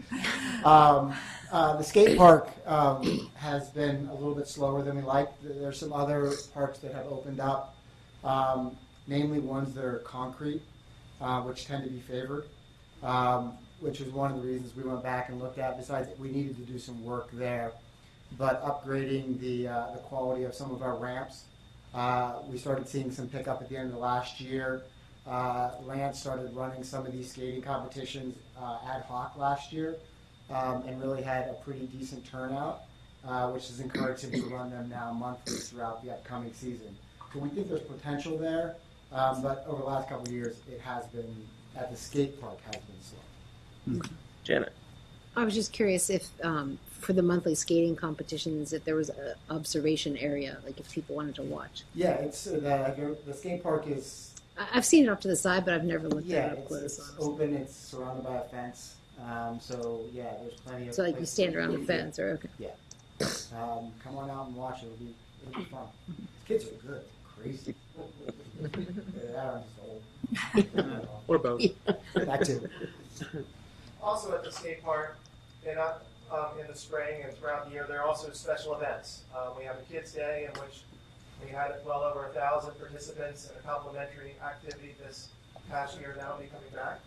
The skate park has been a little bit slower than we like. There's some other parks that have opened up, namely ones that are concrete, which tend to be favored, which is one of the reasons we went back and looked at. Besides, we needed to do some work there, but upgrading the quality of some of our ramps. We started seeing some pickup at the end of the last year. Lance started running some of these skating competitions ad hoc last year and really had a pretty decent turnout, which has encouraged him to run them now monthly throughout the upcoming season. So we think there's potential there, but over the last couple of years, it has been, at the skate park, has been slow. Janet. I was just curious if, for the monthly skating competitions, if there was an observation area, like if people wanted to watch. Yeah, it's the skate park is I've seen it off to the side, but I've never looked Yeah, at it up close. it's open, it's surrounded by a fence, so yeah, there's plenty of. So like you places stand to around the eat. fence, or okay. Yeah. Come on out and watch it, it'll be fun. Kids are good, crazy. I'm just old. Or both. That too. Also at the skate park, in the spring and throughout the year, there are also special events. We have a Kids Day in which we had well over 1,000 participants in a complimentary activity this past year. That'll be coming back.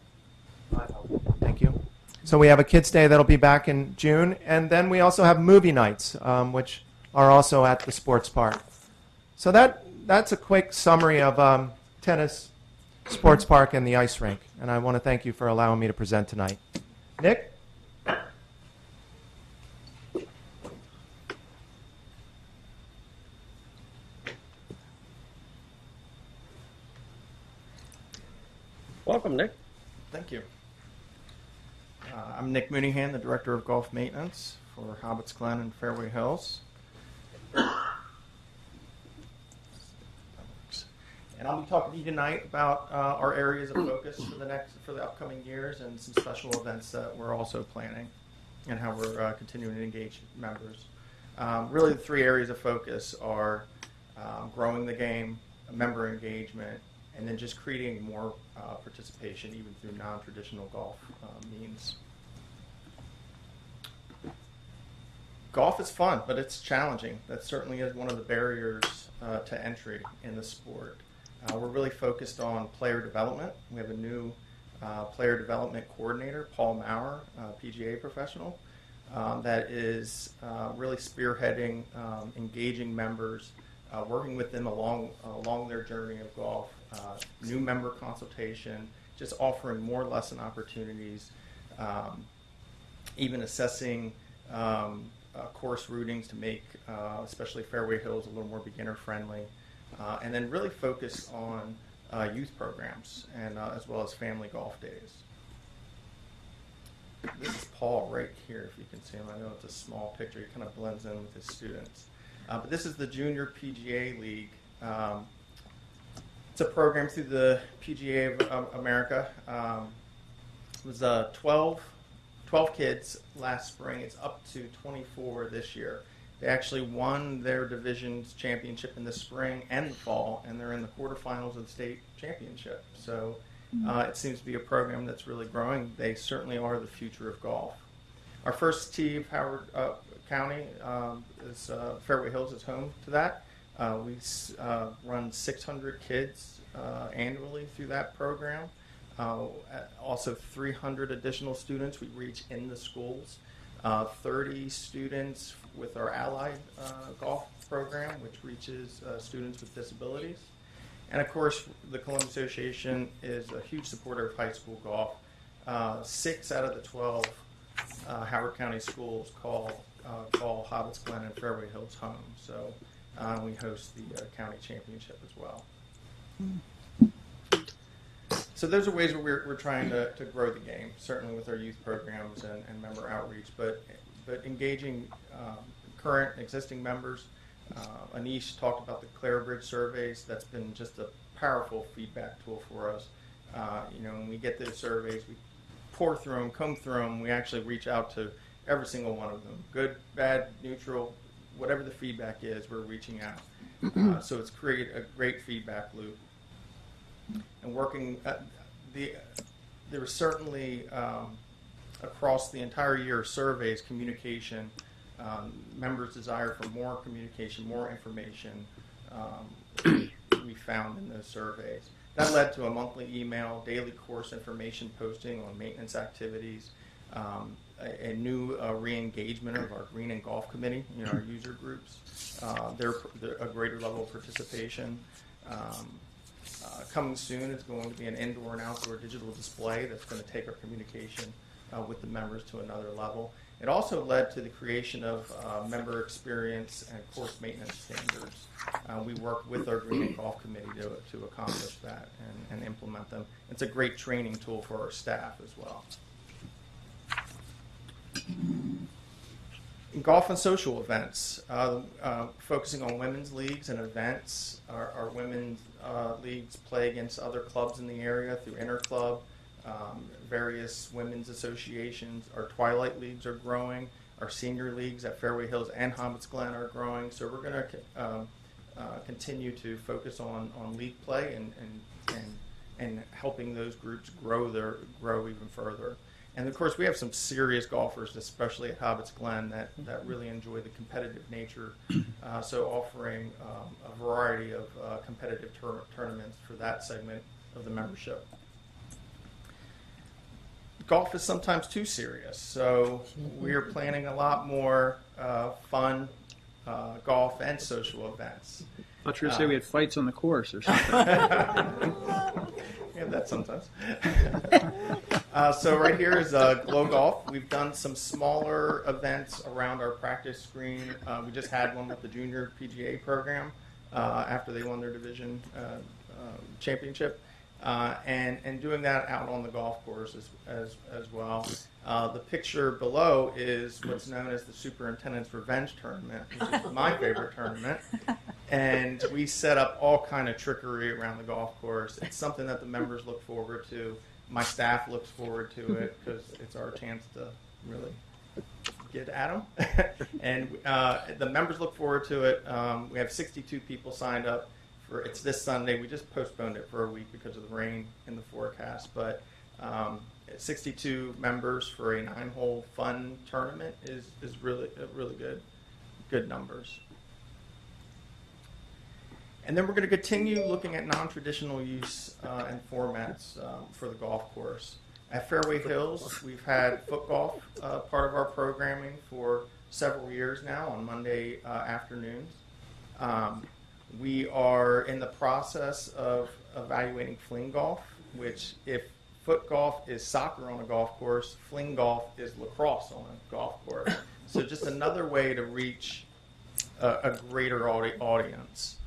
Thank you. So we have a Kids Day that'll be back in June, and then we also have movie nights, which are also at the sports park. So that's a quick summary of tennis, sports park, and the ice rink. And I want to thank you for allowing me to present tonight. Nick? Welcome, Nick. Thank you. I'm Nick Mooneyhan, the Director of Golf Maintenance for Hobbits Glen and Fairway Hills. And I'll be talking to you tonight about our areas of focus for the upcoming years and some special events that we're also planning and how we're continuing to engage members. Really, the three areas of focus are growing the game, member engagement, and then just creating more participation even through non-traditional golf means. Golf is fun, but it's challenging. That certainly is one of the barriers to entry in the sport. We're really focused on player development. We have a new player development coordinator, Paul Maurer, PGA professional, that is really spearheading, engaging members, working with them along their journey of golf, new member consultation, just offering more lesson opportunities, even assessing course routings to make especially Fairway Hills a little more beginner friendly, and then really focus on youth programs and as well as family golf days. This is Paul right here, if you can see him. I know it's a small picture. He kind of blends in with his students. But this is the Junior PGA League. It's a program through the PGA of America. It was 12 kids last spring. It's up to 24 this year. They actually won their division's championship in the spring and the fall, and they're in the quarterfinals of the state championship. So it seems to be a program that's really growing. They certainly are the future of golf. Our first tee of Howard County is Fairway Hills is home to that. We run 600 kids annually through that program. Also 300 additional students we reach in the schools. 30 students with our allied golf program, which reaches students with disabilities. And of course, the Columbus Association is a huge supporter of high school golf. 6 out of the 12 Howard County schools call Hobbits Glen and Fairway Hills home. So we host the county championship as well. So those are ways where we're trying to grow the game, certainly with our youth programs and member outreach, but engaging current existing members. Anish talked about the Clare Bridge surveys. That's been just a powerful feedback tool for us. When we get those surveys, we pour through them, comb through them. We actually reach out to every single one of them, good, bad, neutral, whatever the feedback is, we're reaching out. So it's created a great feedback loop. And working, there was certainly across the entire year of surveys, communication, members' desire for more communication, more information, we found in those surveys. That led to a monthly email, daily course information posting on maintenance activities, a new re-engagement of our Green and Golf Committee, our user groups, they're a greater level of participation. Coming soon is going to be an indoor and outdoor digital display that's going to take our communication with the members to another level. It also led to the creation of member experience and course maintenance standards. We work with our Green and Golf Committee to accomplish that and implement them. It's a great training tool for our staff as well. Golf and social events, focusing on women's leagues and events. Our women's leagues play against other clubs in the area through Interclub, various women's associations. Our Twilight leagues are growing. Our senior leagues at Fairway Hills and Hobbits Glen are growing. So we're going to continue to focus on league play and helping those groups grow even further. And of course, we have some serious golfers, especially at Hobbits Glen, that really enjoy the competitive nature. So offering a variety of competitive tournaments for that segment of the membership. Golf is sometimes too serious, so we are planning a lot more fun golf and social events. I thought you were going to say we had fights on the course or something. We have that sometimes. So right here is Glow Golf. We've done some smaller events around our practice green. We just had one with the junior PGA program after they won their division championship. And doing that out on the golf course as well. The picture below is what's known as the Superintendent's Revenge Tournament, which is my favorite tournament. And we set up all kind of trickery around the golf course. It's something that the members look forward to. My staff looks forward to it because it's our chance to really get at them. And the members look forward to it. We have 62 people signed up. It's this Sunday. We just postponed it for a week because of the rain in the forecast. But 62 members for a 9-hole fun tournament is really good numbers. And then we're going to continue looking at non-traditional use and formats for the golf course. At Fairway Hills, we've had foot golf part of our programming for several years now on Monday afternoons. We are in the process of evaluating fling golf, which if foot golf is soccer on a golf course, fling golf is lacrosse on a golf course. So just another way to reach a greater audience.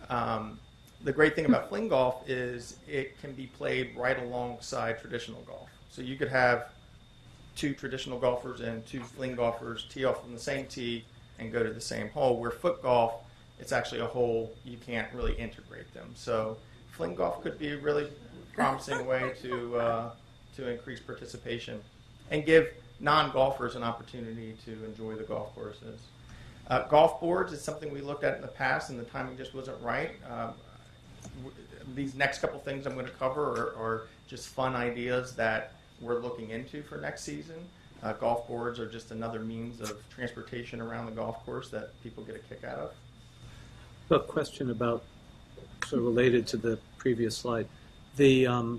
The great thing about fling golf is it can be played right alongside traditional golf. So you could have 2 traditional golfers and 2 fling golfers tee off from the same tee and go to the same hole, where foot golf, it's actually a hole, you can't really integrate them. So fling golf could be a really promising way to increase participation and give non-golfers an opportunity to enjoy the golf courses. Golf boards is something we looked at in the past, and the timing just wasn't right. These next couple things I'm going to cover are just fun ideas that we're looking into for next season. Golf boards are just another means of transportation around the golf course that people get a kick out of. A question about, sort of related to the previous slide. I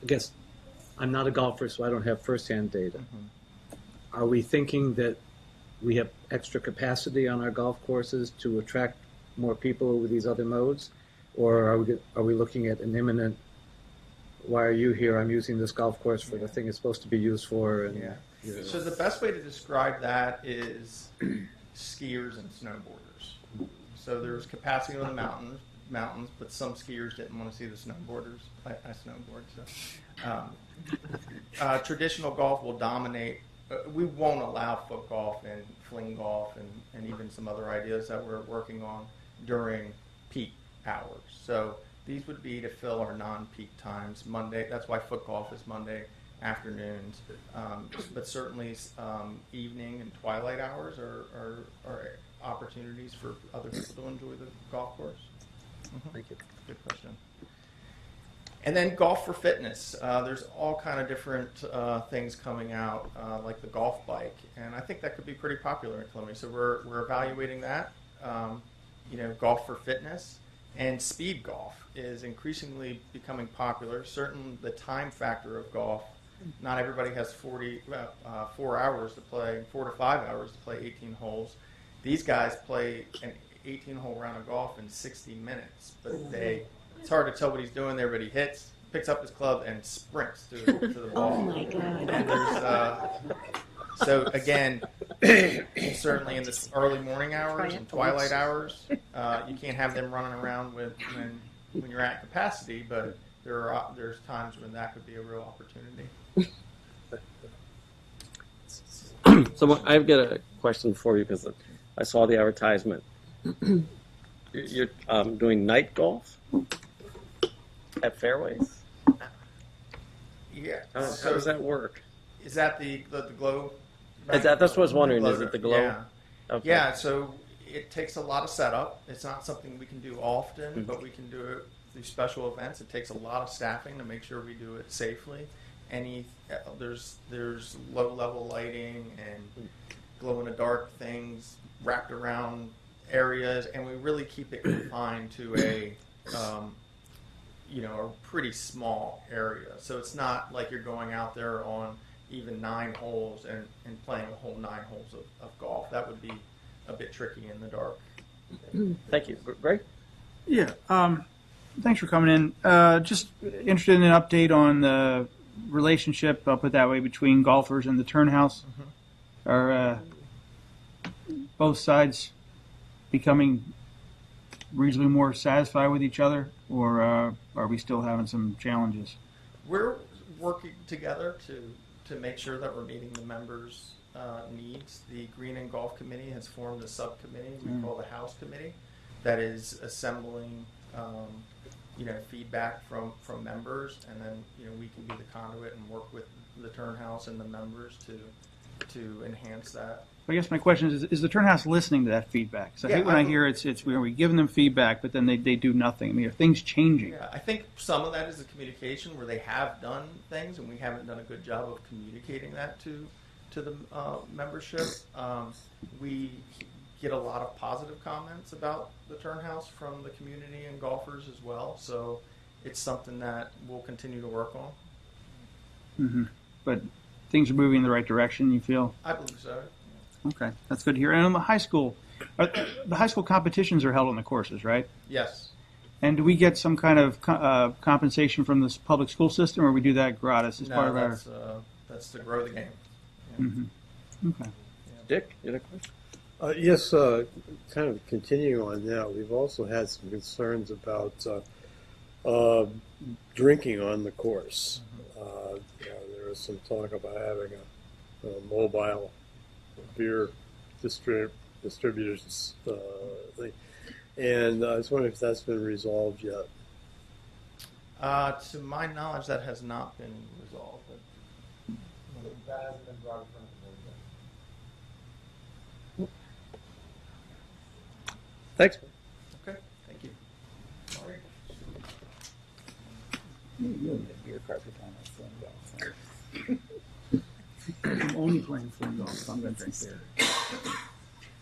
guess I'm not a golfer, so I don't have firsthand data. Are we thinking that we have extra capacity on our golf courses to attract more people with these other modes? Or are we looking at an imminent, why are you here? I'm using this golf course for the thing it's supposed to be used for. And, So the best way to describe that is skiers and snowboarders. So there's capacity on the mountains, but some skiers didn't want to see the snowboarders. I snowboard, so traditional golf will dominate. We won't allow foot golf and fling golf and even some other ideas that we're working on during peak hours. So these would be to fill our non-peak times. Monday, that's why foot golf is Monday afternoons. But certainly evening and twilight hours are opportunities for other people to enjoy the golf course. Thank you. Good question. And then golf for fitness. There's all kind of different things coming out, like the golf bike, and I think that could be pretty popular in Columbia. So we're evaluating that. Golf for fitness and speed golf is increasingly becoming popular. Certainly, the time factor of golf. Not everybody has 4 hours to play, 4 to 5 hours to play 18 holes. These guys play an 18-hole round of golf in 60 minutes, but it's hard to tell what he's doing there, but he picks up his club and sprints to the ball. Oh my God. And so again, certainly in the early morning hours and twilight hours, you can't have them running around when you're at capacity, but there's times when that could be a real opportunity. So I've got a question for you because I saw the advertisement. You're doing night golf at fairways? Yeah. How does that work? Is that the glow? That's what I was wondering. Is it the glow? Yeah. Okay. Yeah. So it takes a lot of setup. It's not something we can do often, Mhm. but we can do it through special events. It takes a lot of staffing to make sure we do it safely. There's low level lighting and glow in the dark things wrapped around areas, and we really keep it confined to a a pretty small area. So it's not like you're going out there on even 9 holes and playing a whole 9 holes of golf. That would be a bit tricky in the dark. Thank you. Greg? Yeah. Thanks for coming in. Just interested in an update on the relationship, I'll put that way, between golfers and the Turnhouse. Are both sides becoming reasonably more satisfied with each other, or are we still having some challenges? We're working together to make sure that we're meeting the members' needs. The Green and Golf Committee has formed a subcommittee we call the House Committee that is assembling feedback from members, and then we can be the conduit and work with the Turnhouse and the members to enhance that. I guess my question is the Turnhouse listening to that feedback? So I hate when I hear it's we giving them feedback, but then they do nothing. I mean, are things changing? Yeah, I think some of that is the communication where they have done things, and we haven't done a good job of communicating that to the membership. We get a lot of positive comments about the Turnhouse from the community and golfers as well. So it's something that we'll continue to work on. Mm-hmm. But things are moving in the right direction, you feel? I believe so. Okay, that's good to hear. And on the high school, the high school competitions are held on the courses, right? Yes. And do we get some kind of compensation from the public school system, or we do that gratis as part of our? That's to grow the game. Yeah. Mm-hmm. Okay. Dick, you had a question? Yes, kind of continuing on that, we've also had some concerns about drinking on the course. There was some talk about having a mobile beer distributors thing, and I was wondering if that's been resolved yet. To my knowledge, that has not been resolved. But that hasn't been brought in front of the board yet. Thanks. Okay, thank you. Sorry. I'm only playing phone golf, so I'm going to drink beer.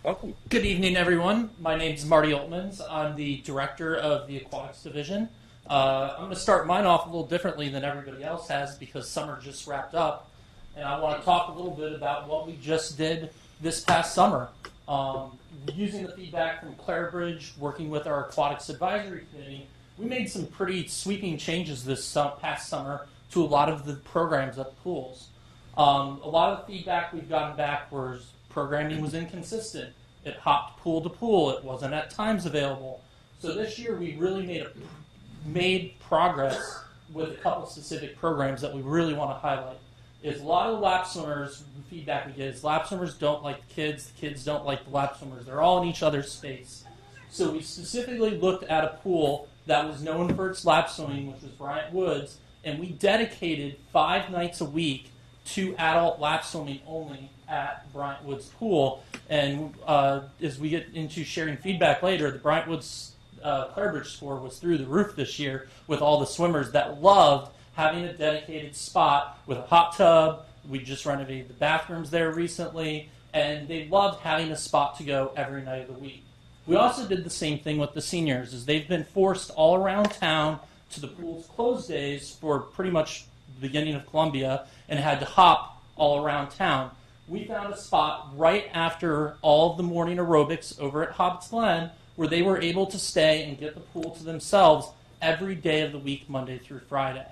Welcome. Good evening, everyone. My name is Marty Oltmans. I'm the director of the Aquatics Division. I'm going to start mine off a little differently than everybody else has because summer just wrapped up. And I want to talk a little bit about what we just did this past summer. Using the feedback from Clare Bridge, working with our Aquatics Advisory Committee, we made some pretty sweeping changes this past summer to a lot of the programs at the pools. A lot of the feedback we've gotten back was programming was inconsistent. It hopped pool to pool. It wasn't at times available. So this year we really made progress with a couple specific programs that we really want to highlight. Is a lot of the lap swimmers, the feedback we get is lap swimmers don't like the kids don't like the lap swimmers. They're all in each other's space. So we specifically looked at a pool that was known for its lap swimming, which was Bryant Woods, and we dedicated 5 nights a week to adult lap swimming only at Bryant Woods Pool. And as we get into sharing feedback later, the Bryant Woods Clare Bridge score was through the roof this year with all the swimmers that loved having a dedicated spot with a hot tub. We just renovated the bathrooms there recently, and they loved having a spot to go every night of the week. We also did the same thing with the seniors, as they've been forced all around town to the pool's closed days for pretty much the beginning of Columbia and had to hop all around town. We found a spot right after all of the morning aerobics over at Hobbits Glen where they were able to stay and get the pool to themselves every day of the week, Monday through Friday.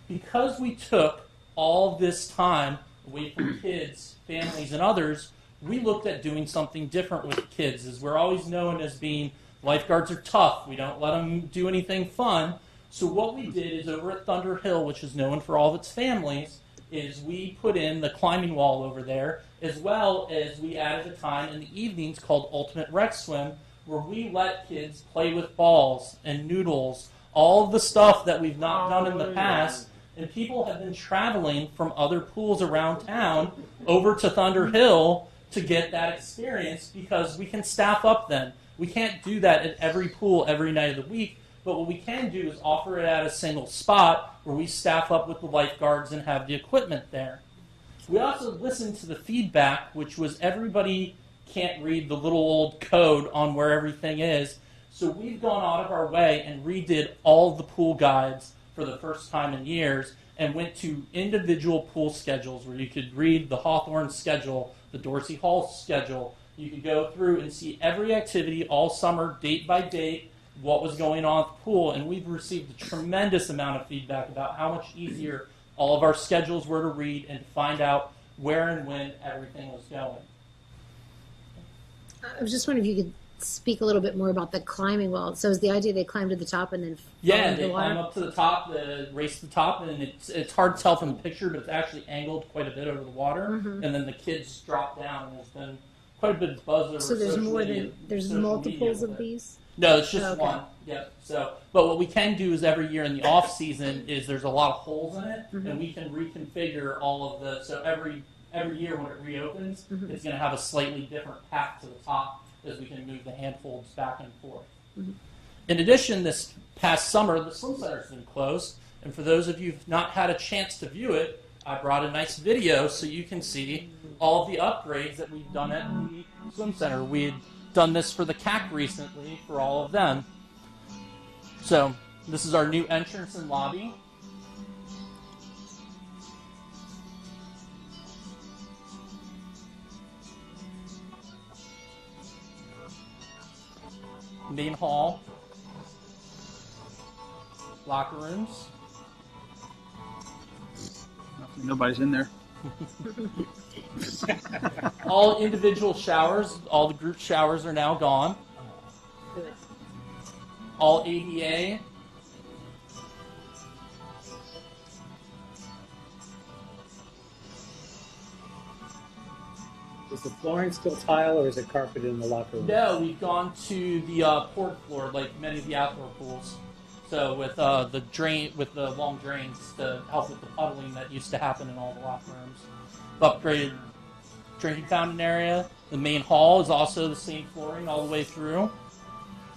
Because we took all this time away from kids, families, and others, we looked at doing something different with kids, as we're always known as being lifeguards are tough. We don't let them do anything fun. So what we did is over at Thunder Hill, which is known for all of its families, is we put in the climbing wall over there, as well as we added a time in the evenings called Ultimate Rec Swim, where we let kids play with balls and noodles, all of the stuff that we've not done in the past. And people have been traveling from other pools around town over to Thunder Hill to get that experience because we can staff up then. We can't do that at every pool every night of the week, but what we can do is offer it at a single spot where we staff up with the lifeguards and have the equipment there. We also listened to the feedback, which was everybody can't read the little old code on where everything is. So we've gone out of our way and redid all the pool guides for the first time in years and went to individual pool schedules where you could read the Hawthorne schedule, the Dorsey Hall schedule. You could go through and see every activity all summer, date by date, what was going on at the pool. And we've received a tremendous amount of feedback about how much easier all of our schedules were to read and to find out where and when everything was going. I was just wondering if you could speak a little bit more about the climbing wall. So is the idea they climb to the top and then fall Yeah, into they the water? climb up to the top, race to the top, and it's hard to tell from the picture, but it's actually angled quite a bit over the water, Mhm. and then the kids drop down, and there's been quite a bit of buzz over So there's social more media- than there's social media multiples with of it. these? No, it's just Okay. one. Yeah. So, but what we can do is every year in the off season is there's a lot of holes in it, Mhm. and we can reconfigure all of the. So every year when it reopens, Mhm. it's going to have a slightly different path to the top as we can move the handholds back and forth. Mhm. In addition, this past summer the swim center's been closed, and for those of you who've not had a chance to view it, I brought a nice video so you can see all of the upgrades that we've done at the swim center. We had done this for the CAC recently for all of them. So this is our new entrance and lobby. Main hall. Locker rooms. Nobody's in there. All individual showers, all the group showers are now gone. Good. All ADA. Is the flooring still tile or is it carpeted in the locker room? No, we've gone to the port floor like many of the outdoor pools. So with the drain, with the long drains to help with the puddling that used to happen in all the locker rooms. Upgraded drinking fountain area. The main hall is also the same flooring all the way through,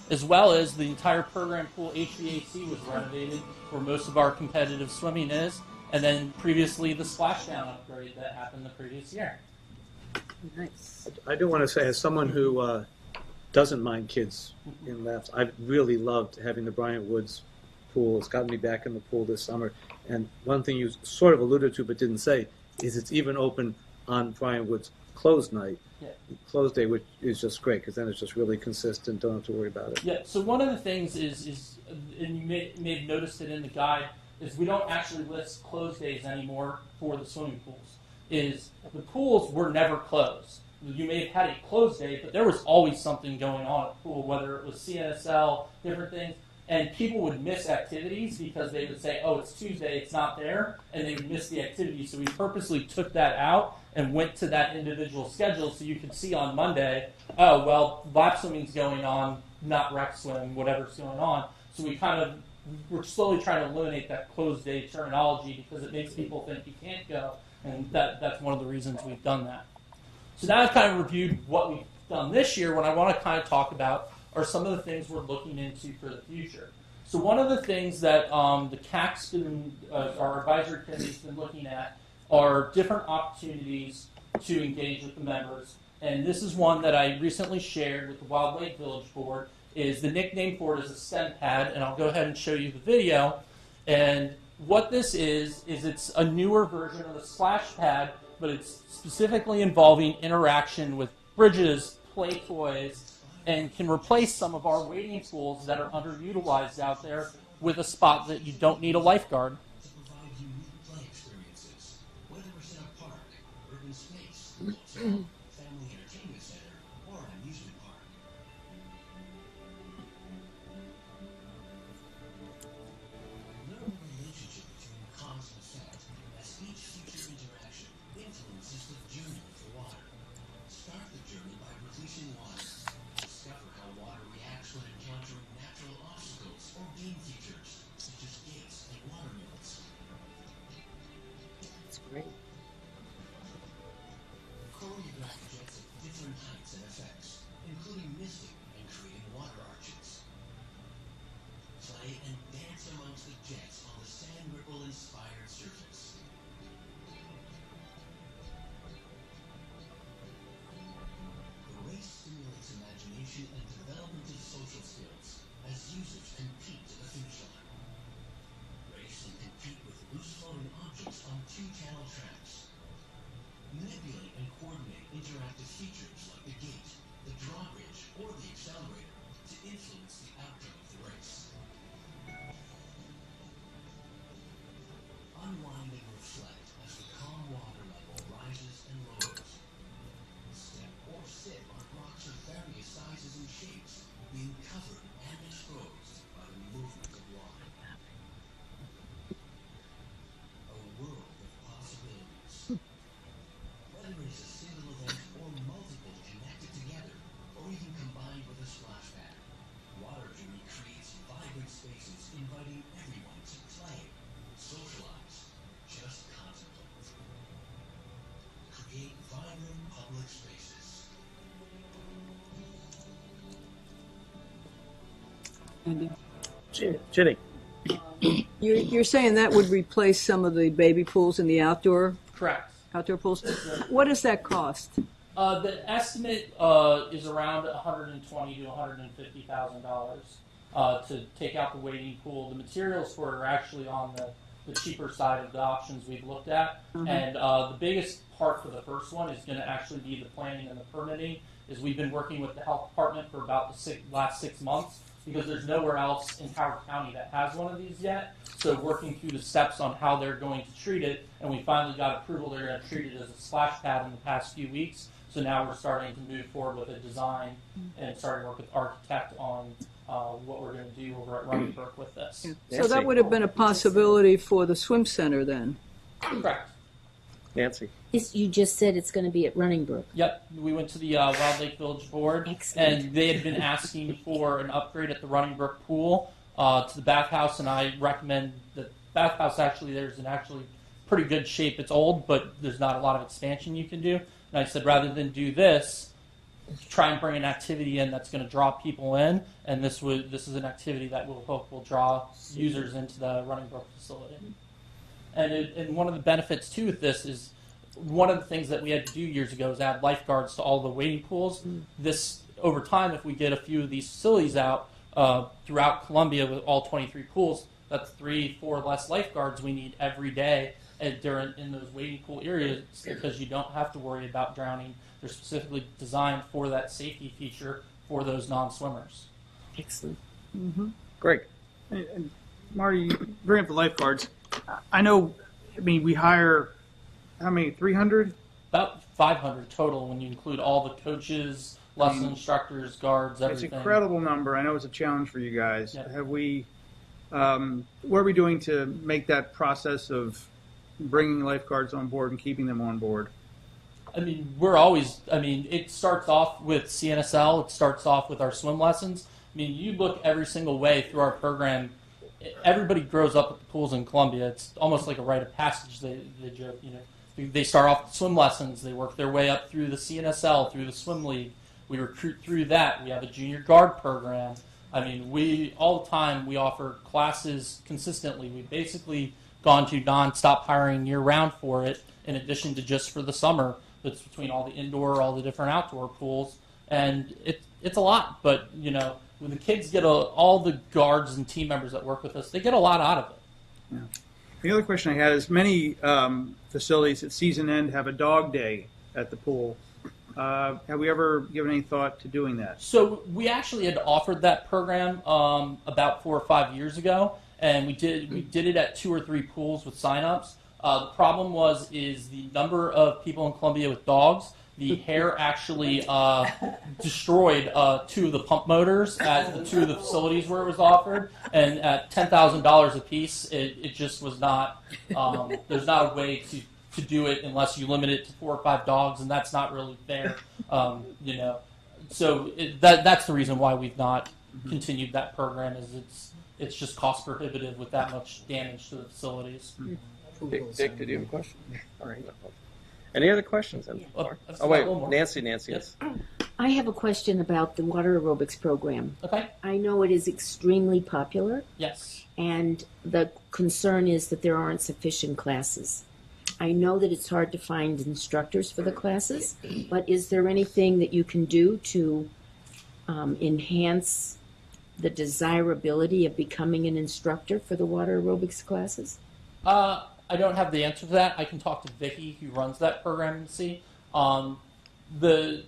as well as the entire program pool HVAC was renovated, where most of our competitive swimming is, and then previously the splashdown upgrade that happened the previous year. Nice. I do want to say, as someone who doesn't mind kids in laps, I've really loved having the Bryant Woods pool. It's gotten me back in the pool this summer. And one thing you sort of alluded to but didn't say is it's even open on Bryant Woods closed night, Yeah. closed day, which is just great because then it's just really consistent. Don't have to worry about it. Yeah, so one of the things is and you may have noticed it in the guide, is we don't actually list closed days anymore for the swimming pools. Is the pools were never closed. You may have had a closed day, but there was always something going on at the pool, whether it was CNSL, different things, and people would miss activities because they would say, oh, it's Tuesday, it's not there, and they would miss the activity. So we purposely took that out and went to that individual schedule so you could see on Monday, oh, well, lap swimming's going on, not rec swim, whatever's going on. So we're slowly trying to eliminate that closed day terminology because it makes people think you can't go, and that's one of the reasons we've done that. So now I've kind of reviewed what we've done this year. What I want to kind of talk about are some of the things we're looking into for the future. So one of the things that the CAC's been, our advisory committee's been looking at are different opportunities to engage with the members. And this is one that I recently shared with the Wild Lake Village Board. Is the nickname for it is a STEM pad, and I'll go ahead and show you the video. And what this is it's a newer version of the splash pad, but it's specifically involving interaction with bridges, play toys, and can replace some of our wading pools that are underutilized out there with a spot that you don't need a lifeguard. Andy? Ginny. You're saying that would replace some of the baby pools in the outdoor Correct. pools? What does that cost? The estimate is around $120,000 to $150,000 to take out the wading pool. The materials for it are actually on the cheaper side of the options we've looked at. Mhm. And the biggest part for the first one is going to actually be the planning and the permitting. Is we've been working with the health department for about the last 6 months because there's nowhere else in Howard County that has one of these yet. So working through the steps on how they're going to treat it, and we finally got approval they're going to treat it as a splash pad in the past few weeks. So now we're starting to move forward with a design and starting to work with architect on what we're going to do over at Running Brook with this. So that would have been a possibility for the swim center then? Correct. Nancy. You just said it's going to be at Running Brook. Yep, we went to the Wild Lake Village Board, and they had been asking for an upgrade at the Running Brook pool to the bathhouse, and I recommend the bathhouse. Actually, there's in actually pretty good shape. It's old, but there's not a lot of expansion you can do. And I said rather than do this, try and bring an activity in that's going to draw people in, and this is an activity that we'll hope will draw users into the Running Brook facility. And one of the benefits too with this is one of the things that we had to do years ago is add lifeguards to all the wading pools. This over time, if we get a few of these facilities out throughout Columbia with all 23 pools, that's 3-4 less lifeguards we need every day in those wading pool areas because you don't have to worry about drowning. They're specifically designed for that safety feature for those non-swimmers. Excellent. Mm-hmm. Greg. And Marty, you bring up the lifeguards. I know, we hire, how many, 300? About 500 total when you include all the coaches, lesson instructors, guards, everything. It's an incredible number. I know it's a challenge for you guys. Yeah. Have we, what are we doing to make that process of bringing lifeguards on board and keeping them on board? It starts off with CNSL. It starts off with our swim lessons. You look every single way through our program. Everybody grows up at the pools in Columbia. It's almost like a rite of passage. They joke, they start off with swim lessons. They work their way up through the CNSL, through the swim league. We recruit through that. We have a junior guard program. We all the time we offer classes consistently. We've basically gone to nonstop hiring year round for it, in addition to just for the summer. It's between all the indoor, all the different outdoor pools, and it's a lot. But when the kids get all the guards and team members that work with us, they get a lot out of it. Yeah. The other question I had is many facilities at season end have a dog day at the pool. Have we ever given any thought to doing that? So we actually had offered that program about 4 or 5 years ago, and we did it at 2 or 3 pools with signups. The problem is the number of people in Columbia with dogs. The hair actually destroyed 2 of the pump motors at the 2 of the facilities where it was offered, and at $10,000 a piece, it just was not. There's not a way to do it unless you limit it to 4 or 5 dogs, and that's not really fair. So that's the reason why we've not continued that program. Is it's just cost prohibitive with that much damage to the facilities. Dick, did you have a question? All right. Any other questions? Oh, wait, Nancy. Yes. I have a question about the water aerobics program. Okay. I know it is extremely popular. Yes. And the concern is that there aren't sufficient classes. I know that it's hard to find instructors for the classes, but is there anything that you can do to enhance the desirability of becoming an instructor for the water aerobics classes? I don't have the answer to that. I can talk to Vicki, who runs that program, and see. The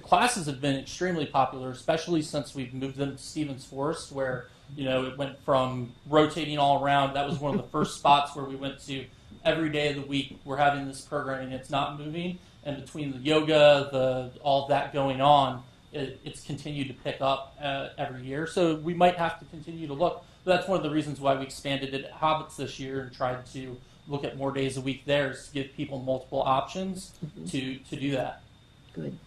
classes have been extremely popular, especially since we've moved them to Stevens Forest, where it went from rotating all around. That was one of the first spots where we went to every day of the week. We're having this programming; it's not moving. And between the yoga, all of that going on, it's continued to pick up every year. So we might have to continue to look. But that's one of the reasons why we expanded it at Hobbits this year and tried to look at more days a week there, is to give people multiple options to do that. Good.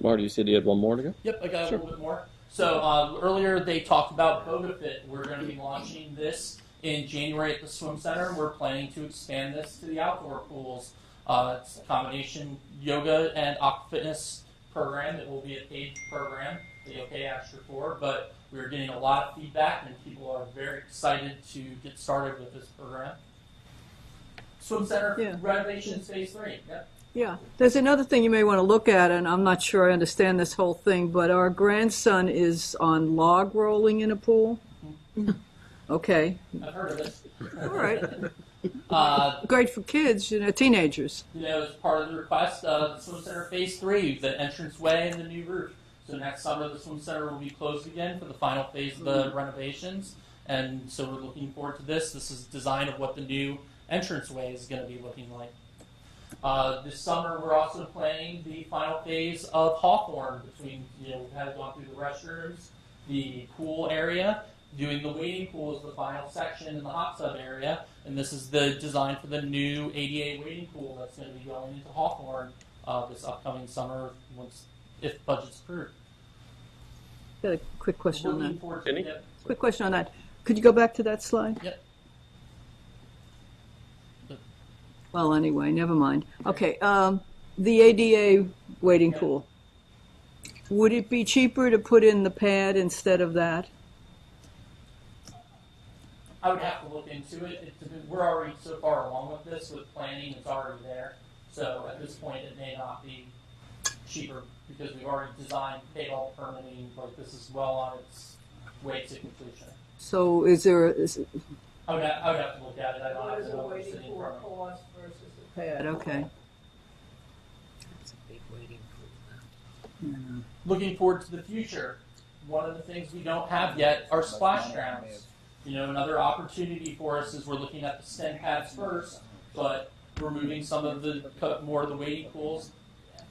Marty, you said you had one more to go? Yep, I got a little bit more. So earlier they talked about BogaFit. We're going to be launching this in January at the Swim Center. We're planning to expand this to the outdoor pools. It's a combination yoga and aqua fitness program. It will be a paid program that you'll pay extra for, but We are getting a lot of feedback, and people are very excited to get started with this program. Swim center renovations phase 3. Yep. Yeah, there's another thing you may want to look at, and I'm not sure I understand this whole thing, but our grandson is on log rolling in a pool. Okay. I've heard of this. All right. Great for kids, teenagers. As part of the request, the swim center phase 3, the entranceway and the new roof. So next summer, the swim center will be closed again for the final phase of the renovations, and so we're looking forward to this. This is design of what the new entranceway is going to be looking like. This summer, we're also planning the final phase of Hawthorne between, we've had gone through the restrooms, the pool area, doing the wading pool is the final section in the hot tub area, and this is the design for the new ADA wading pool that's going to be going into Hawthorne this upcoming summer if budget's approved. Got a quick question on Looking that. forward to it. Yep. Quick question on that. Could you go back to that slide? Yep. Well, anyway, never mind. Okay, the ADA wading pool. Would it be cheaper to put in the pad instead of that? I would have to look into it. We're already so far along with this, with planning, it's already there. So at this point, it may not be cheaper because we've already designed, paid all the permitting, but this is well on its way to completion. So is there... I would have to look at it. I don't have to know what's sitting in front of me. cost versus the pad? Okay. That's a big waiting pool. Looking forward to the future, one of the things we don't have yet are splash grounds. Another opportunity for us is we're looking at the stem pads first, but removing some of more of the wading pools,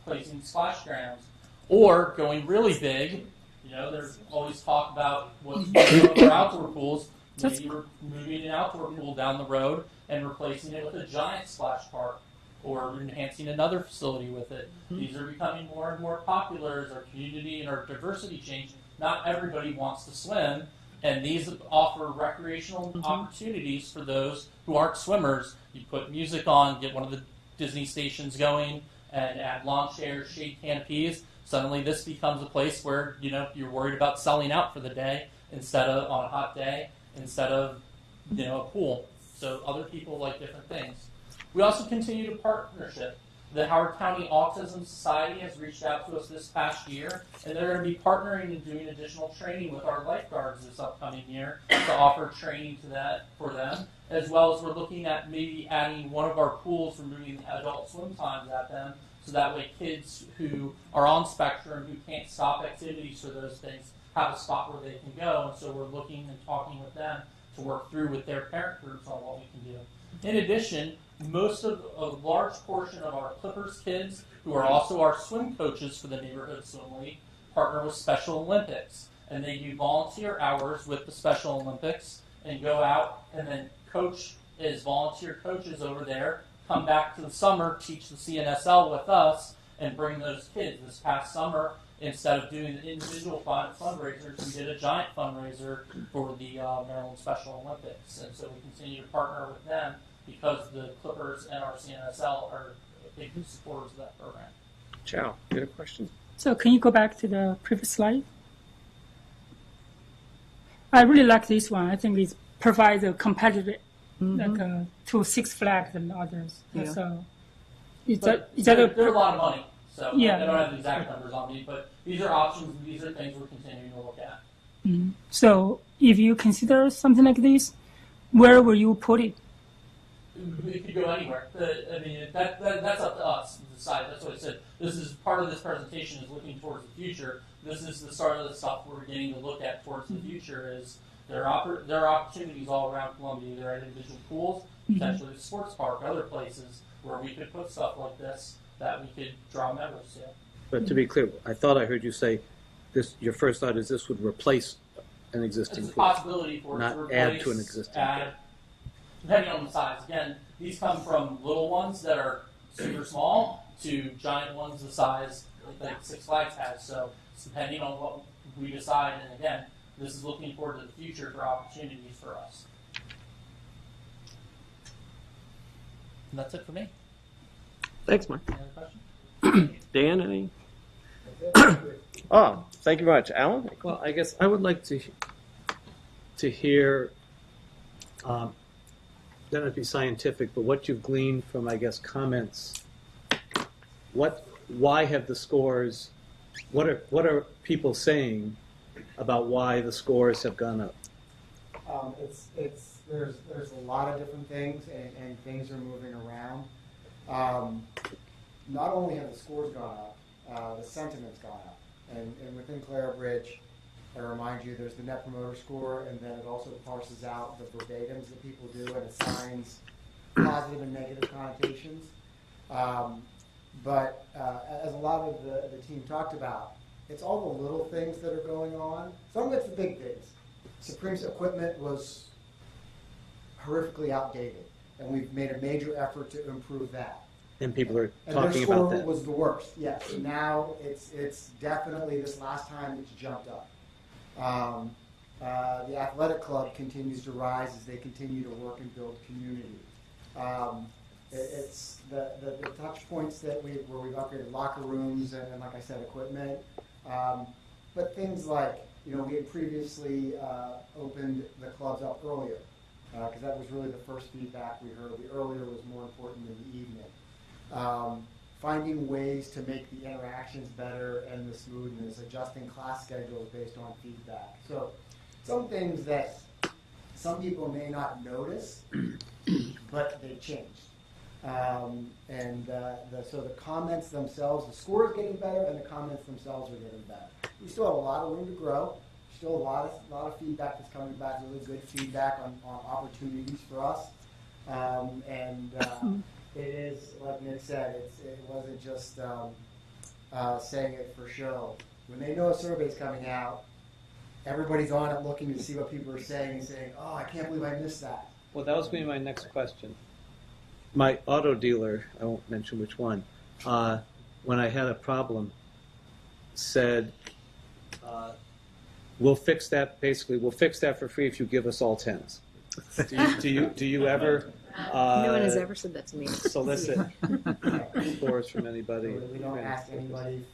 placing splash grounds, or going really big. There's always talk about what's going on for outdoor pools. Maybe we're moving an outdoor pool down the road and replacing it with a giant splash park, or enhancing another facility with it. These are becoming more and more popular as our community and our diversity change. Not everybody wants to swim, and these offer recreational opportunities for those who aren't swimmers. You put music on, get one of the Disney stations going, and add lawn chairs, shade canopies. Suddenly this becomes a place where you're worried about selling out for the day instead of on a hot day, instead of a pool. So other people like different things. We also continue to partnership. The Howard County Autism Society has reached out to us this past year, and they're going to be partnering and doing additional training with our lifeguards this upcoming year to offer training to that for them, as well as we're looking at maybe adding one of our pools, removing adult swim times at them, so that way kids who are on spectrum, who can't stop activities for those things, have a spot where they can go. And so we're looking and talking with them to work through with their parent groups on what we can do. In addition, a large portion of our Clippers kids, who are also our swim coaches for the Neighborhood Swim League, partner with Special Olympics. And they do volunteer hours with the Special Olympics and go out and then coach as volunteer coaches over there, come back to the summer, teach the CNSL with us, and bring those kids. This past summer, instead of doing the individual fundraisers, we did a giant fundraiser for the Maryland Special Olympics. And so we continue to partner with them because the Clippers and our CNSL are big supporters of that program. Ciao, you had a question? So can you go back to the previous slide? I really like this one. I think it provides a competitive to Six Flags and others. Yeah. So they're a lot of money, so Yeah. I don't have the exact numbers on me, but these are options and these are things we're continuing to look at. So if you consider something like this, where will you put it? It could go anywhere. That's up to us to decide. That's what I said. This is part of this presentation is looking towards the future. This is the start of the stuff we're beginning to look at towards the future. Is there are opportunities all around Columbia. There are individual pools, potentially the sports park, other places where we could put stuff like this that we could draw members to. But to be clear, I thought I heard you say this. Your first thought is this would replace an existing It's a pool, possibility for it not to replace, add to an existing pool. Depending on the size. Again, these come from little ones that are super small to giant ones the size like Six Flags has. So it's depending on what we decide. And again, this is looking forward to the future for opportunities for us. And that's it for me. Thanks, Mark. Any other questions? Dan, any? Oh, thank you very much. Alan? Well, I guess I would like to hear, then it'd be scientific, but what you've gleaned from, I guess, comments. Why have the scores? What are people saying about why the scores have gone up? There's a lot of different things, and things are moving around. Not only have the scores gone up, the sentiment's gone up. And within Clare Bridge, I remind you, there's the Net Promoter Score, and then it also parses out the verbatims that people do and assigns positive and negative connotations. But as a lot of the team talked about, it's all the little things that are going on. Some of it's the big things. Supreme's equipment was horrifically outdated, and we've made a major effort to improve that. And people are And talking their score about that. was the worst, yes. Now it's definitely, this last time it's jumped up. The athletic club continues to rise as they continue to work and build community. It's the touch points that where we've upgraded locker rooms and like I said, equipment. But things like, we had previously opened the clubs up earlier, because that was really the first feedback we heard. The earlier was more important than the evening. Finding ways to make the interactions better and the smoothness, adjusting class schedules based on feedback. So some things that some people may not notice, but they changed. So the comments themselves, the score is getting better, and the comments themselves are getting better. We still have a lot of room to grow. Still a lot of feedback that's coming back, really good feedback on opportunities for us. It is, like Nick said, it wasn't just saying it for show. When they know a survey's coming out, everybody's on it looking to see what people are saying and saying, oh, I can't believe I missed that. Well, that was going to be my next question. My auto dealer, I won't mention which one, when I had a problem, said, we'll fix that for free if you give us all 10s. Do you ever No one has ever said that to me. solicit scores from anybody? We don't ask anybody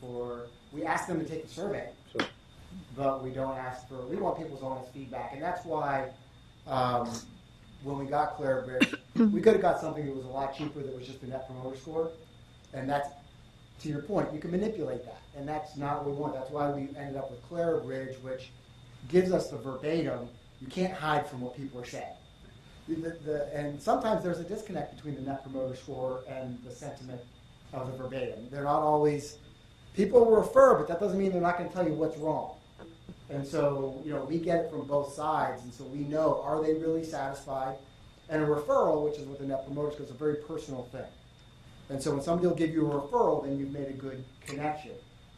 we ask them to take the survey, Sure. but we want people's honest feedback. And that's why when we got Clare Bridge, we could have got something that was a lot cheaper that was just a Net Promoter Score. And that's, to your point, you can manipulate that. And that's not what we want. That's why we ended up with Clare Bridge, which gives us the verbatim. You can't hide from what people are saying. And sometimes there's a disconnect between the Net Promoter Score and the sentiment of the verbatim. They're not always, people will refer, but that doesn't mean they're not going to tell you what's wrong. And so, we get it from both sides, and so we know, are they really satisfied? And a referral, which is what the Net Promoter Score is, a very personal thing. And so when somebody will give you a referral, then you've made a good connection.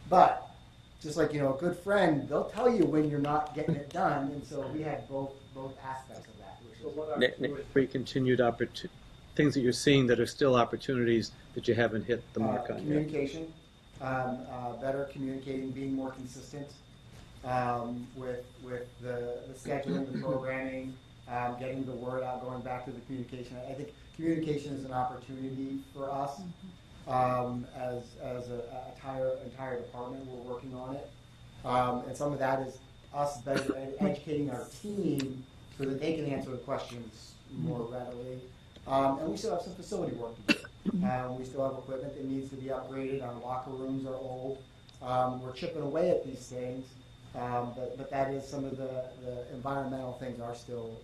But just like, a good friend, they'll tell you when you're not getting it done, and so we had both aspects of that. For your continued things that you're seeing that are still opportunities that you haven't hit the mark on yet. Communication, better communicating, being more consistent with the scheduling, the programming, getting the word out, going back to the communication. I think communication is an opportunity for us as an entire department. We're working on it, and some of that is us better educating our team so that they can answer the questions more readily. And we still have some facility work to do. We still have equipment that needs to be upgraded. Our locker rooms are old. We're chipping away at these things, but that is some of the environmental things are still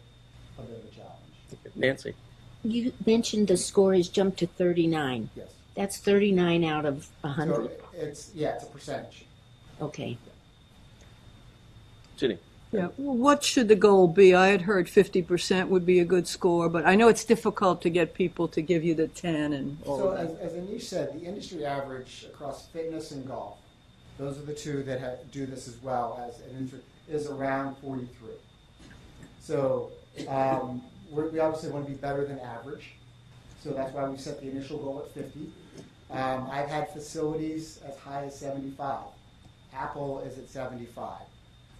a bit of a challenge. Nancy. You mentioned the score has jumped to 39. Yes. That's 39 out of 100. So it's a percentage. Okay. Ginny. Yeah. Well, what should the goal be? I had heard 50% would be a good score, but I know it's difficult to get people to give you the 10 and all So of that. as Anish said, the industry average across fitness and golf, those are the two that do this as well as an industry, is around 43. So we obviously want to be better than average. So that's why we set the initial goal at 50. I've had facilities as high as 75. Apple is at 75.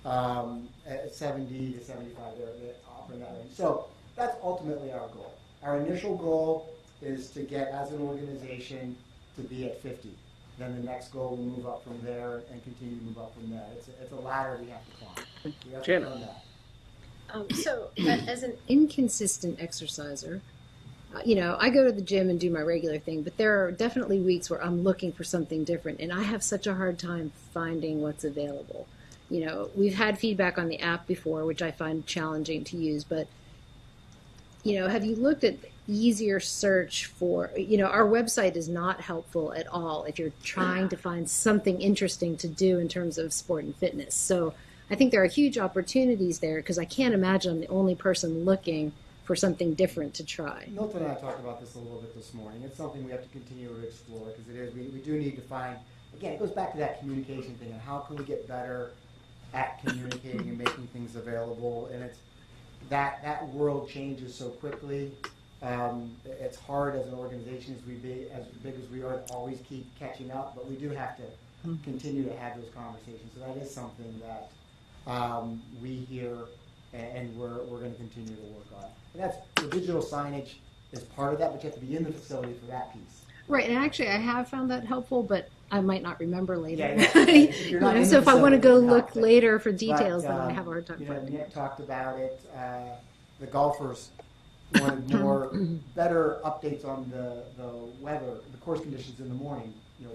At 70 to 75, they're offering that range. So that's ultimately our goal. Our initial goal is to get, as an organization, to be at 50. then the next goal will move up from there and continue to move up from there. It's a ladder we have to climb. We have Janet. to climb that. So, as an inconsistent exerciser, I go to the gym and do my regular thing, but there are definitely weeks where I'm looking for something different, and I have such a hard time finding what's available. We've had feedback on the app before, which I find challenging to use, but, have you looked at easier search for, our website is not helpful at all if you're trying to find something interesting to do in terms of sport and fitness. So I think there are huge opportunities there because I can't imagine I'm the only person looking for something different to try. Milton and I talked about this a little bit this morning. It's something we have to continue to explore because it is. We do need to find, again, it goes back to that communication thing and how can we get better at communicating and making things available. And it's that world changes so quickly. It's hard as an organization as big as we are to always keep catching up, but we do have to continue to have those conversations. So that is something that we hear and we're going to continue to work on. And that's the digital signage is part of that, but you have to be in the facility for that piece. Right, and actually I have found that helpful, but I might not remember later. If you're not in So the if I want to go facility, look it's not. later for details, But, then I have a hard time finding Nick it. talked about it. The golfers wanted better updates on the weather, the course conditions in the morning,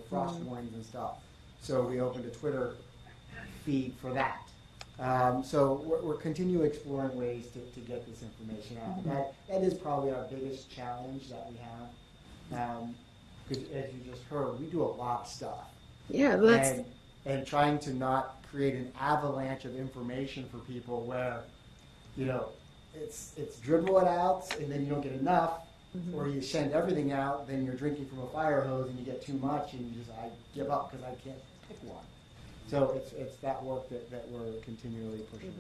frost warnings and stuff. So we opened a Twitter feed for that. So we're continuing exploring ways to get this information out. That is probably our biggest challenge that we have. Because as you just heard, we do a lot of stuff. Yeah, well, that's... And trying to not create an avalanche of information for people where, it's dribble it out and then you don't get enough, or you send everything out, then you're drinking from a fire hose and you get too much and I give up because I can't pick one. So it's that work that we're continually pushing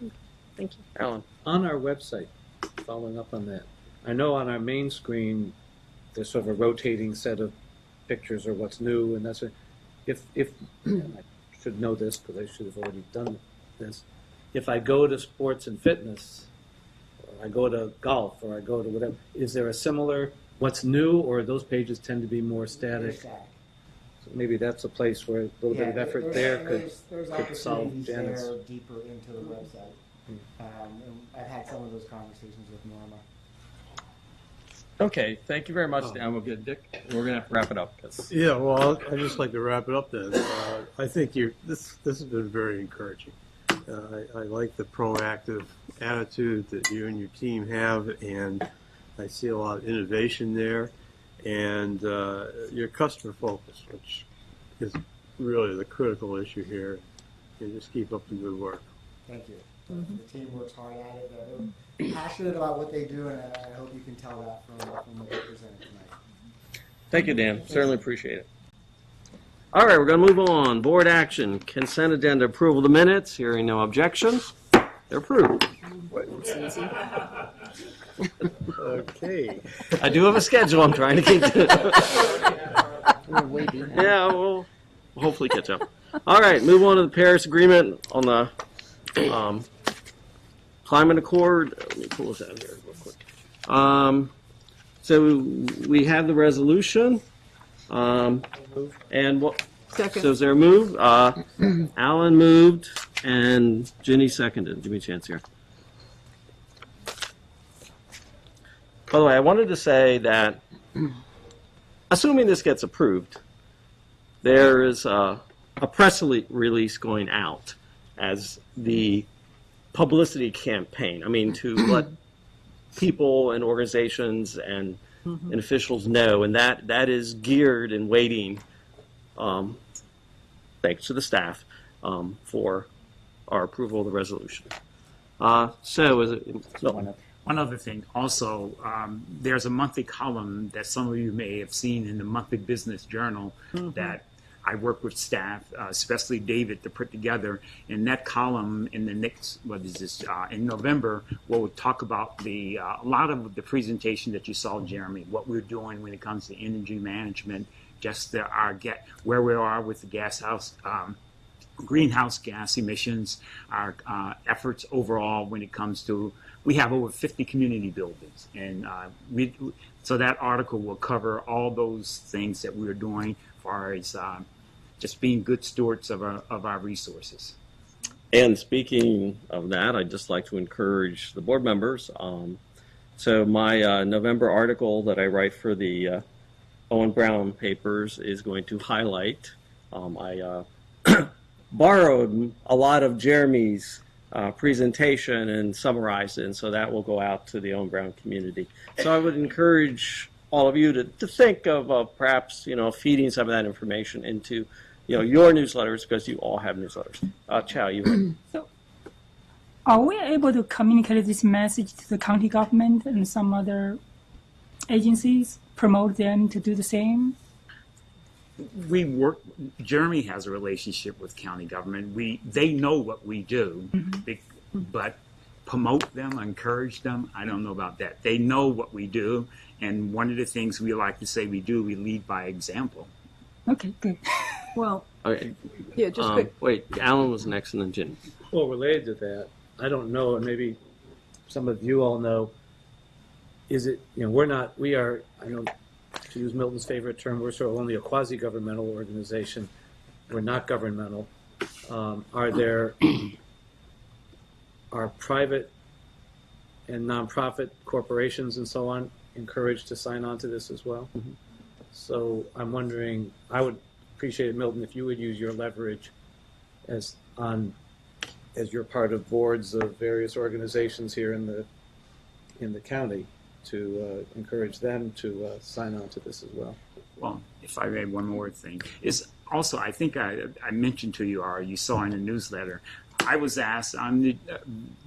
against. Thank you. Alan. On our website, following up on that, I know on our main screen, there's sort of a rotating set of pictures or what's new, and that's if and I should know this because I should have already done this. If I go to sports and fitness, or I go to golf, or I go to whatever, is there a similar what's new, or those pages tend to be more static? So maybe that's a place where a little bit of effort there could solve opportunities Janet's. there deeper into the website. And I've had some of those conversations with Norma. Okay, thank you very much, Dan. We'll get Dick. We're gonna have to wrap it up. Yeah, well, I'd just like to wrap it up then. I think this has been very encouraging. I like the proactive attitude that you and your team have, and I see a lot of innovation there, and your customer focus, which is really the critical issue here. And just keep up the good work. Thank you. The team works hard at it. They're passionate about what they do, and I hope you can tell that from what they presented tonight. Thank you, Dan. Certainly appreciate it. All right, we're going to move on. Board action, consent agenda approval of the minutes. Hearing no objections, they're approved. Okay. I do have a schedule I'm trying to keep to. We're way behind. Yeah, we'll hopefully catch up. All right, move on to the Paris Agreement on the Climate Accord. Let me pull this out here real quick. So we have the resolution. And what? Second. So is there a move? Alan moved and Ginny seconded. Give me a chance here. By the way, I wanted to say that, assuming this gets approved, there is a press release going out as the publicity campaign. I mean, to let people and organizations and officials know, and that is geared and waiting, thanks to the staff, for our approval of the resolution. So is it? No. One other thing, also, there's a monthly column that some of you may have seen in the Monthly Business Journal that I work with staff, especially David, to put together. In that column, in the next, in November, we'll talk about a lot of the presentation that you saw, Jeremy, what we're doing when it comes to energy management, just where we are with the greenhouse gas emissions, our efforts overall when it comes to, we have over 50 community buildings, and so that article will cover all those things that we're doing for far as just being good stewards of our resources. And speaking of that, I'd just like to encourage the board members. So my November article that I write for the Owen Brown papers is going to highlight. I borrowed a lot of Jeremy's presentation and summarized it, and so that will go out to the Owen Brown community. So I would encourage all of you to think of perhaps feeding some of that information into your newsletters, because you all have newsletters. Chow, you. So, are we able to communicate this message to the county government and some other agencies, promote them to do the same? We work. Jeremy has a relationship with county government. They know what we do, but promote them, encourage them. I don't know about that. They know what we do, and one of the things we like to say we do, we lead by example. Okay, good. Well, Okay. yeah, just quick. Wait, Alan was next, and then Jim. Well, related to that, I don't know, and maybe some of you all know, is it, we are, I know, to use Milton's favorite term, we're sort of only a quasi-governmental organization. We're not governmental. Are private and nonprofit corporations and so on encouraged to sign on to this as well? Mm-hmm. So I'm wondering, I would appreciate it, Milton, if you would use your leverage as you're part of boards of various organizations here in the county to encourage them to sign on to this as well. Well, if I add one more thing, is also, I think I mentioned to you, or you saw in the newsletter, I was asked,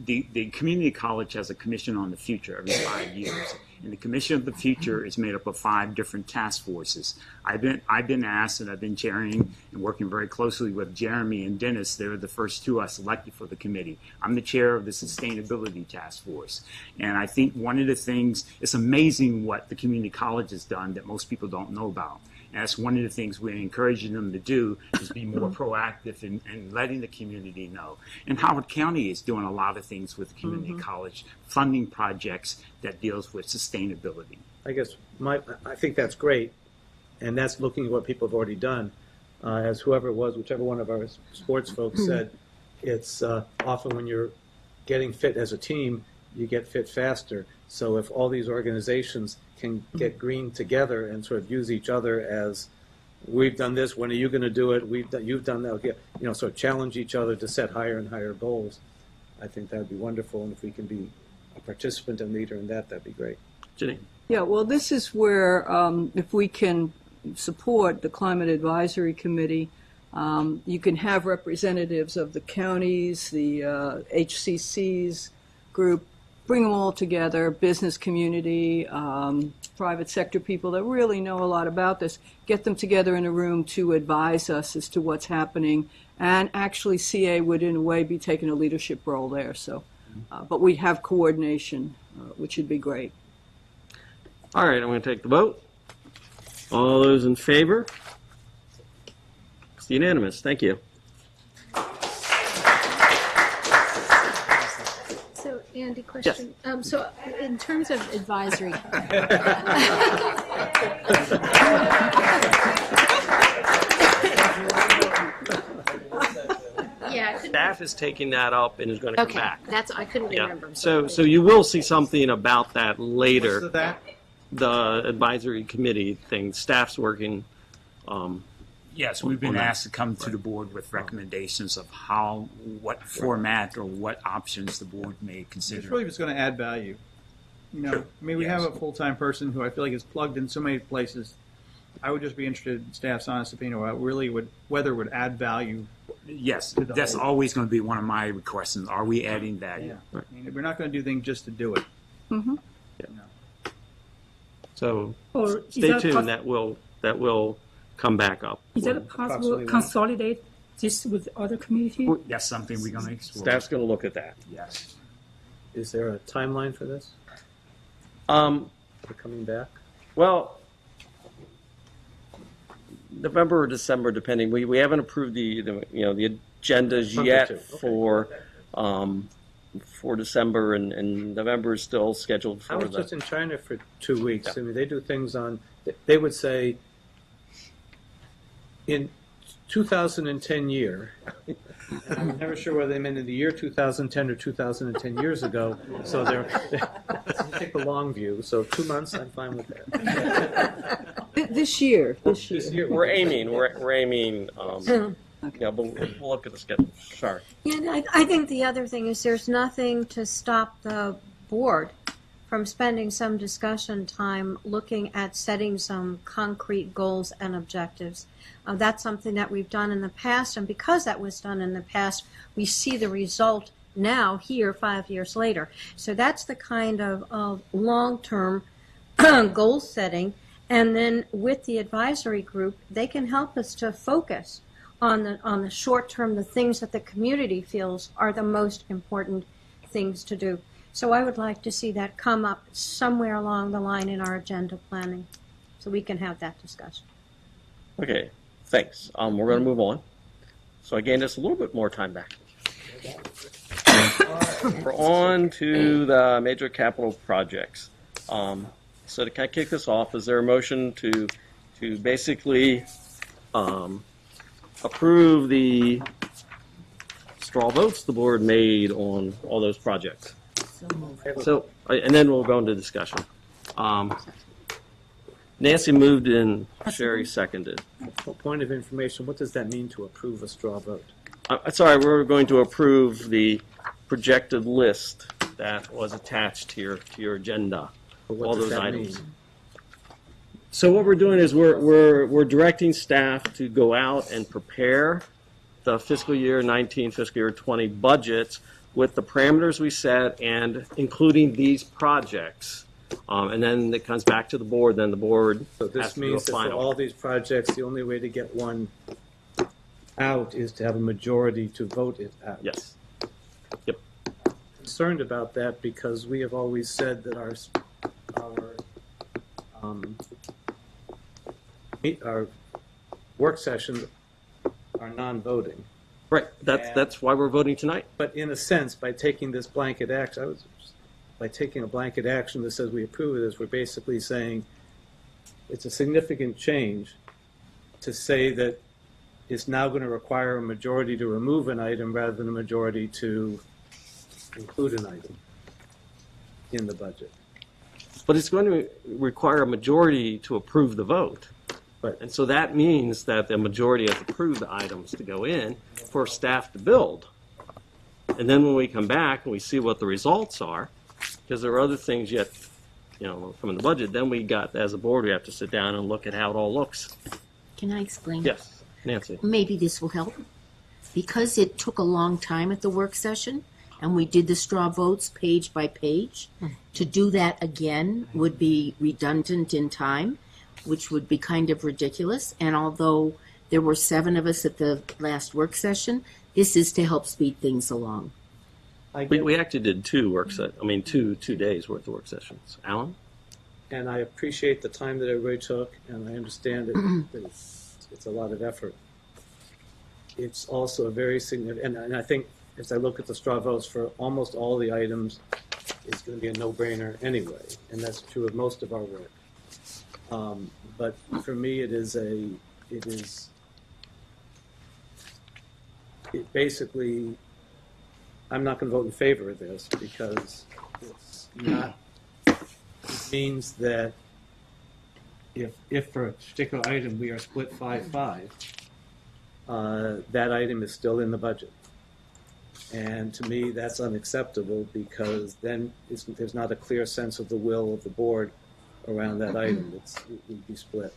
the community college has a commission on the future every 5 years. And the Commission of the Future is made up of 5 different task forces. I've been asked, and I've been chairing and working very closely with Jeremy and Dennis. They're the first 2 I selected for the committee. I'm the chair of the Sustainability Task Force. And I think one of the things, it's amazing what the community college has done that most people don't know about. And that's one of the things we're encouraging them to do, is be more proactive in letting the community know. And Howard County is doing a lot of things with the community college, funding projects that deals with sustainability. I guess I think that's great, and that's looking at what people have already done. As whichever one of our sports folks said, it's often when you're getting fit as a team, you get fit faster. So if all these organizations can get green together and sort of use each other as, we've done this, when are you going to do it? You've done that. Sort of challenge each other to set higher and higher goals. I think that would be wonderful, and if we can be a participant and leader in that, that'd be great. Jenny. Yeah, well, this is where, if we can support the Climate Advisory Committee, you can have representatives of the counties, the HCC's group, bring them all together, business community, private sector people that really know a lot about this, get them together in a room to advise us as to what's happening. And actually, CA would, in a way, be taking a leadership role there. So, but we'd have coordination, which would be great. All right, I'm going to take the vote. All those in favor? It's unanimous. Thank you. So, Andy, question. So, in terms of advisory. Yeah. Staff is taking that up and is going to come Okay, back. I couldn't remember. So you will see something about that later. What's that? The advisory committee thing. Staff's working. Yes, we've been asked to come to the board with recommendations of what format or what options the board may consider. It's really just going to add value. We have a full-time person who I feel like is plugged in so many places. I would just be interested in staff's honest opinion about whether it would add value. Yes, that's always going to be one of my questions. Are we adding value? Yeah. I mean, we're not going to do things just to do it. Mm-hmm. So Or is stay that tuned. That will come back up. Is that possible to consolidate this with other communities? That's something we're going to explore. Staff's going to look at that. Yes. Is there a timeline for this? For coming back? Well, November or December, depending. We haven't approved the agendas yet for December, and November is still scheduled for I was just in China for 2 weeks. I mean, they do things they would say, in 2010 year, and I'm never sure whether they meant in the year 2010 or 2010 years ago, so they're take the long view, so 2 months, I'm fine with that. This year. We're aiming, yeah, but we'll look at the schedule. Sorry. Yeah, and I think the other thing is there's nothing to stop the board from spending some discussion time looking at setting some concrete goals and objectives. That's something that we've done in the past, and because that was done in the past, we see the result now here 5 years later. So that's the kind of long-term goal setting, and then with the advisory group, they can help us to focus on the short term, the things that the community feels are the most important things to do. So I would like to see that come up somewhere along the line in our agenda planning, so we can have that discussion. Okay, thanks. We're going to move on. So I gained us a little bit more time back. We're on to the major capital projects. So to kind of kick this off, is there a motion to basically approve the straw votes the board made on all those projects? So, and then we'll go into discussion. Nancy moved and Sherry seconded. Point of information, what does that mean to approve a straw vote? Sorry, we're going to approve the projected list that was attached here to your agenda. What All does those that items. mean? So what we're doing is we're directing staff to go out and prepare the fiscal year 19, fiscal year 20 budgets with the parameters we set and including these projects. And then it comes back to the board, then the board So has this to do a means that for final. all these projects, the only way to get one out is to have a majority to vote it out. Yes. Yep. Concerned about that because we have always said that our work sessions are non-voting. Right. That's why we're voting tonight. But in a sense, by taking this blanket action, by taking a blanket action that says we approve of this, we're basically saying it's a significant change to say that it's now going to require a majority to remove an item rather than a majority to include an item in the budget. But it's going to require a majority to approve the vote. Right. And so that means that the majority has approved the items to go in for staff to build. And then when we come back and we see what the results are, because there are other things yet, from in the budget, then we got, as a board, we have to sit down and look at how it all looks. Can I explain? Yes, Nancy. Maybe this will help. Because it took a long time at the work session, and we did the straw votes page by page, to do that again would be redundant in time, which would be kind of ridiculous. And although there were 7 of us at the last work session, this is to help speed things along. We actually did 2 days worth of work sessions. Alan? And I appreciate the time that everybody took, and I understand that it's a lot of effort. It's also a very significant, and I think as I look at the straw votes for almost all the items, it's going to be a no-brainer anyway, and that's true of most of our work. But for me, it basically, I'm not going to vote in favor of this because it's not. It means that if for a particular item we are split 5-5, that item is still in the budget. And to me, that's unacceptable because then there's not a clear sense of the will of the board around that item. It would be split.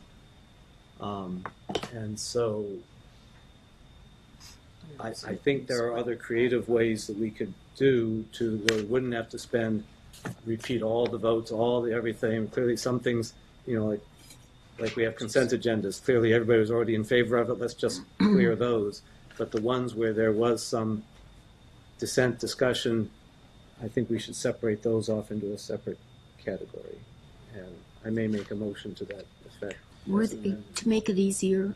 And so I think there are other creative ways that we could do to where we wouldn't have to repeat all the votes, everything. Clearly some things, like we have consent agendas. Clearly everybody was already in favor of it. Let's just clear those. But the ones where there was some dissent discussion, I think we should separate those off into a separate category. And I may make a motion to that effect. To make it easier,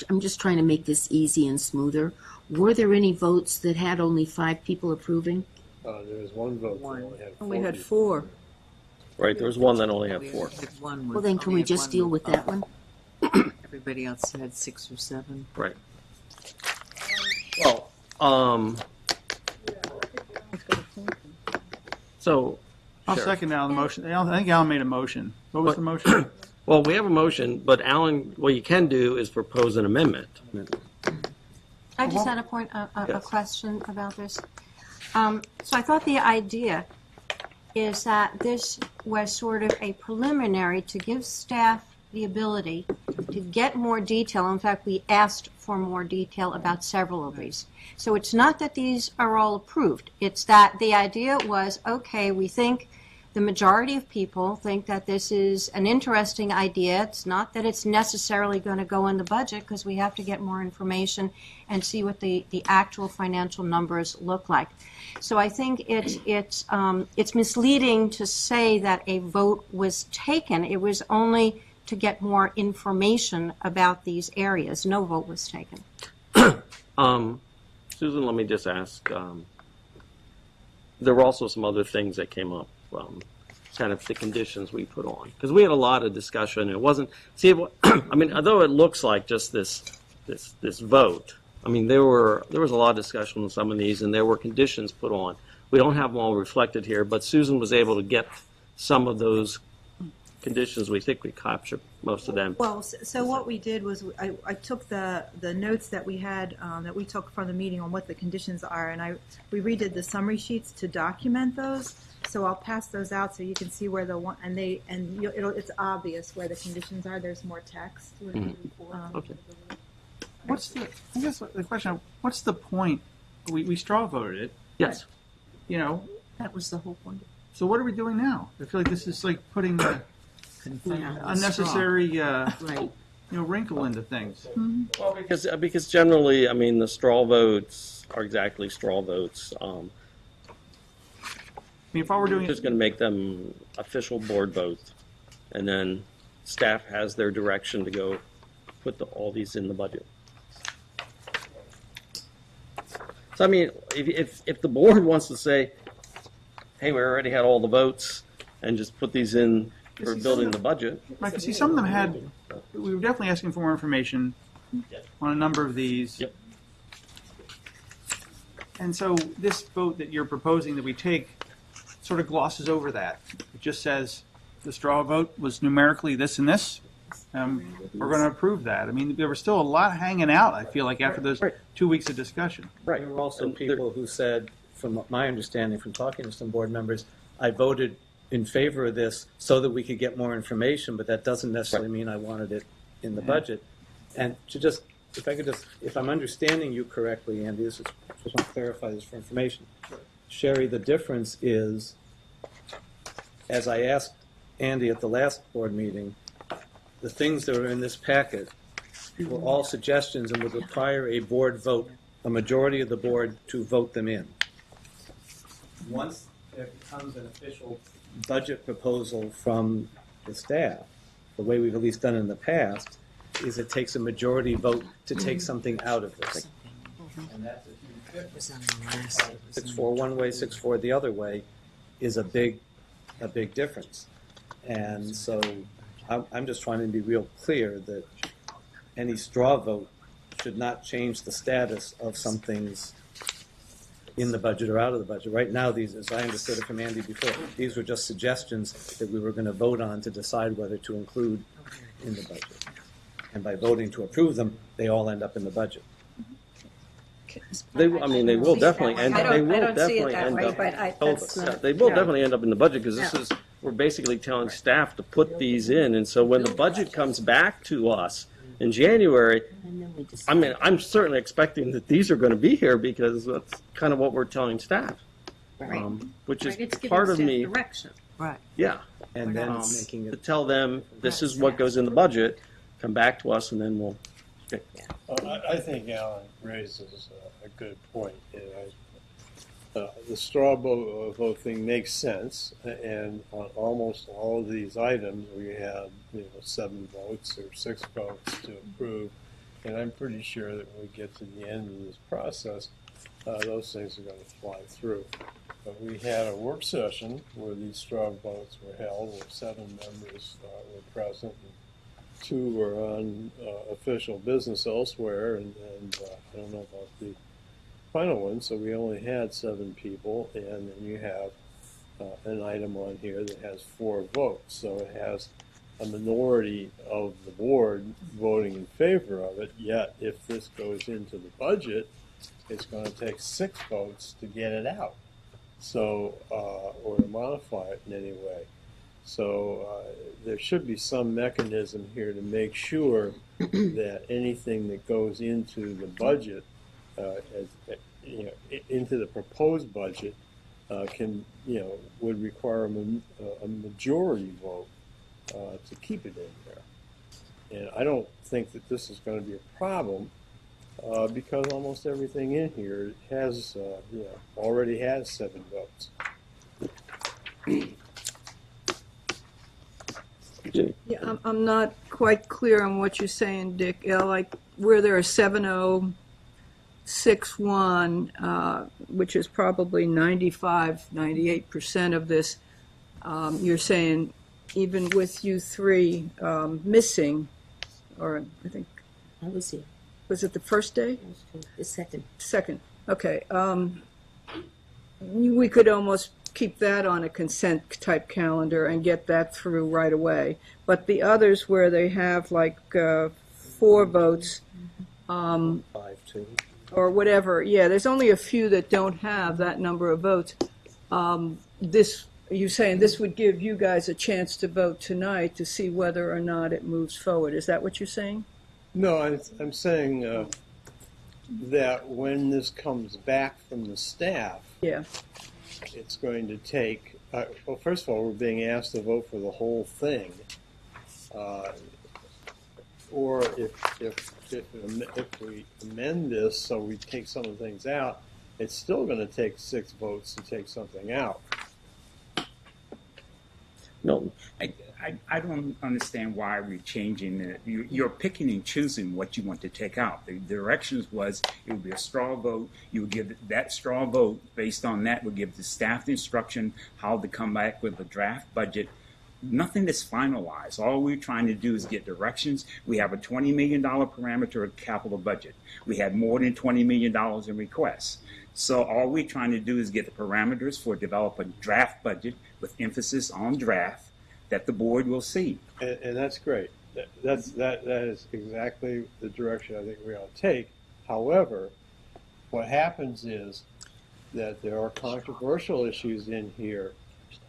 I'm just trying to make this easy and smoother. Were there any votes that had only 5 people approving? There was one vote. We had 4. Right, there was one that only had 4. Well, then can we just deal with that one? Everybody else said 6 or 7. Right. Well, so. I'll Sure. second Alan's motion. I think Alan made a motion. What was the motion? Well, we have a motion, but Alan, what you can do is propose an amendment. I just had a point, a Yes. question about this. So I thought the idea is that this was sort of a preliminary to give staff the ability to get more detail. In fact, we asked for more detail about several of these. So it's not that these are all approved. It's that the idea was, okay, we think the majority of people think that this is an interesting idea. It's not that it's necessarily going to go in the budget because we have to get more information and see what the actual financial numbers look like. So I think it's misleading to say that a vote was taken. It was only to get more information about these areas. No vote was taken. Susan, let me just ask. There were also some other things that came up. Kind of the conditions we put on, because we had a lot of discussion. It wasn't. See, I mean, although it looks like just this vote, I mean, there was a lot of discussion on some of these, and there were conditions put on. We don't have them all reflected here, but Susan was able to get some of those conditions. We think we captured most of them. Well, so what we did was I took the notes that we had that we took from the meeting on what the conditions are, and we redid the summary sheets to document those. So I'll pass those out so you can see where it's obvious where the conditions are. There's more text. Okay. I guess the question, what's the point? We straw voted it. Yes. You know. That was the whole point. So what are we doing now? I feel like this is like putting unnecessary wrinkle into things. Mm-hmm. Well, because generally, I mean, the straw votes are exactly straw votes. If I were doing just going to make them official board votes, and then staff has their direction to go put all these in the budget. So I mean, if the board wants to say, "Hey, we already had all the votes," and just put these in for building the budget. Right, because see, some of them we were definitely asking for more information on a number of these. Yep. And so this vote that you're proposing that we take sort of glosses over that. It just says the straw vote was numerically this and this. We're going to approve that. I mean, there was still a lot hanging out, I feel like, after those 2 weeks of discussion. Right. There were also people who said, from my understanding from talking to some board members, I voted in favor of this so that we could get more information, but that doesn't necessarily mean I wanted it in the budget. And to just, if I'm understanding you correctly, Andy, just want to clarify this for information. Sherry, the difference is, as I asked Andy at the last board meeting, the things that are in this packet were all suggestions and would require a board vote, a majority of the board to vote them in. Once there becomes an official budget proposal from the staff, the way we've at least done in the past, is it takes a majority vote to take something out of this. And that's a huge difference. 6-4 one way, 6-4 the other way is a big difference. And so I'm just trying to be real clear that any straw vote should not change the status of some things in the budget or out of the budget. Right now, these, as I understood it from Andy before, these were just suggestions that we were going to vote on to decide whether to include in the budget. And by voting to approve them, they all end up in the budget. They will definitely end up. They will definitely end up. They will definitely end up in the budget because this is we're basically telling staff to put these in, and so when the budget comes back to us in January, I mean, I'm certainly expecting that these are going to be here because that's kind of what we're telling staff, which is part of me. Direction. Right. Yeah, and then making it to tell them this is what goes in the budget. Come back to us, and then we'll. I think Alan raises a good point. The straw vote thing makes sense, and on almost all of these items, we had 7 votes or 6 votes to approve, and I'm pretty sure that when we get to the end of this process, those things are going to fly through. But we had a work session where these straw votes were held, where 7 members were present. two were on official business elsewhere, and I don't know about the final one, so we only had 7 people, and then you have an item on here that has 4 votes, so it has a minority of the board voting in favor of it, yet if this goes into the budget, it's going to take 6 votes to get it out, so or to modify it in any way. So there should be some mechanism here to make sure that anything that goes into the budget, into the proposed budget, would require a majority vote to keep it in there. And I don't think that this is going to be a problem because almost everything in here has, already has 7 votes. Yeah, I'm not quite clear on what you're saying, Dick. Like where there are 7-0, 6-1, which is probably 98% of this, you're saying even with you 3 missing, or I think I was here. Was it the first day? The second. Second. Okay. We could almost keep that on a consent type calendar and get that through right away. But the others where they have like 4 votes, 5, 2. or whatever, yeah, there's only a few that don't have that number of votes. You're saying this would give you guys a chance to vote tonight to see whether or not it moves forward. Is that what you're saying? No, I'm saying that when this comes back from the staff, yeah, it's going to take, well, first of all, we're being asked to vote for the whole thing. Or if we amend this so we take some of the things out, it's still going to take 6 votes to take something out. No, I don't understand why we're changing it. You're picking and choosing what you want to take out. The directions was it would be a straw vote. You would give that straw vote, based on that, would give the staff the instruction how to come back with a draft budget. Nothing is finalized. All we're trying to do is get directions. We have a $20 million parameter capital budget. We had more than $20 million in requests. So all we're trying to do is get the parameters for develop a draft budget with emphasis on draft that the board will see. And that's great. That is exactly the direction I think we ought to take. However, what happens is that there are controversial issues in here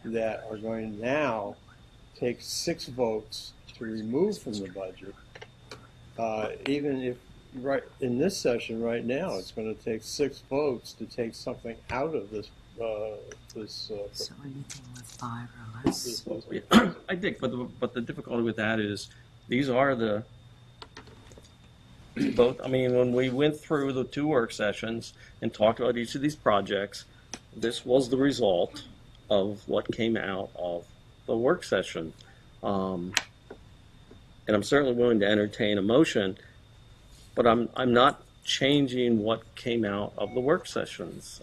that are going to now take 6 votes to remove from the budget. Even if right in this session right now, it's going to take 6 votes to take something out of this. So anything with 5 or less. I think, but the difficulty with that is these are the both. I mean, when we went through the 2 work sessions and talked about each of these projects, this was the result of what came out of the work session. And I'm certainly willing to entertain a motion, but I'm not changing what came out of the work sessions.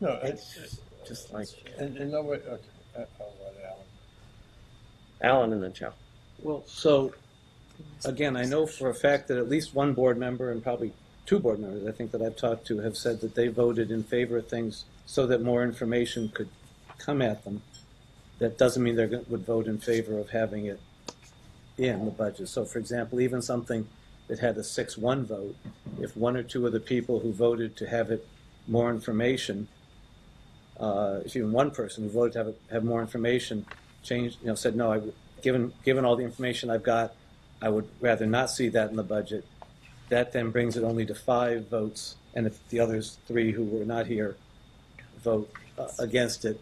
No, it's just like and no way. Okay, I'll let Alan and then Chow. Well, so again, I know for a fact that at least one board member and probably 2 board members, I think that I've talked to, have said that they voted in favor of things so that more information could come at them. That doesn't mean they would vote in favor of having it in the budget. So, for example, even something that had a 6-1 vote, if 1 or 2 of the people who voted to have it more information, if even one person who voted to have more information changed, said no, given all the information I've got, I would rather not see that in the budget. That then brings it only to 5 votes, and if the others 3 who were not here vote against it,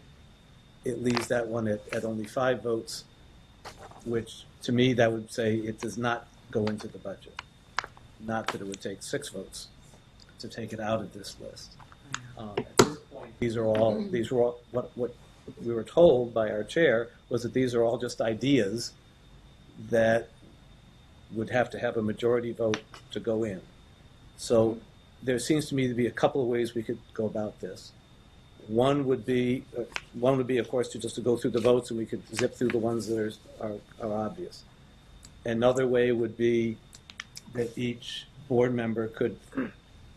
it leaves that one at only 5 votes, which to me that would say it does not go into the budget. Not that it would take 6 votes to take it out of this list. At this point, these were all what we were told by our chair was that these are all just ideas that would have to have a majority vote to go in. So there seems to me to be a couple of ways we could go about this. One would be, of course, to go through the votes and we could zip through the ones that are obvious. Another way would be that each board member could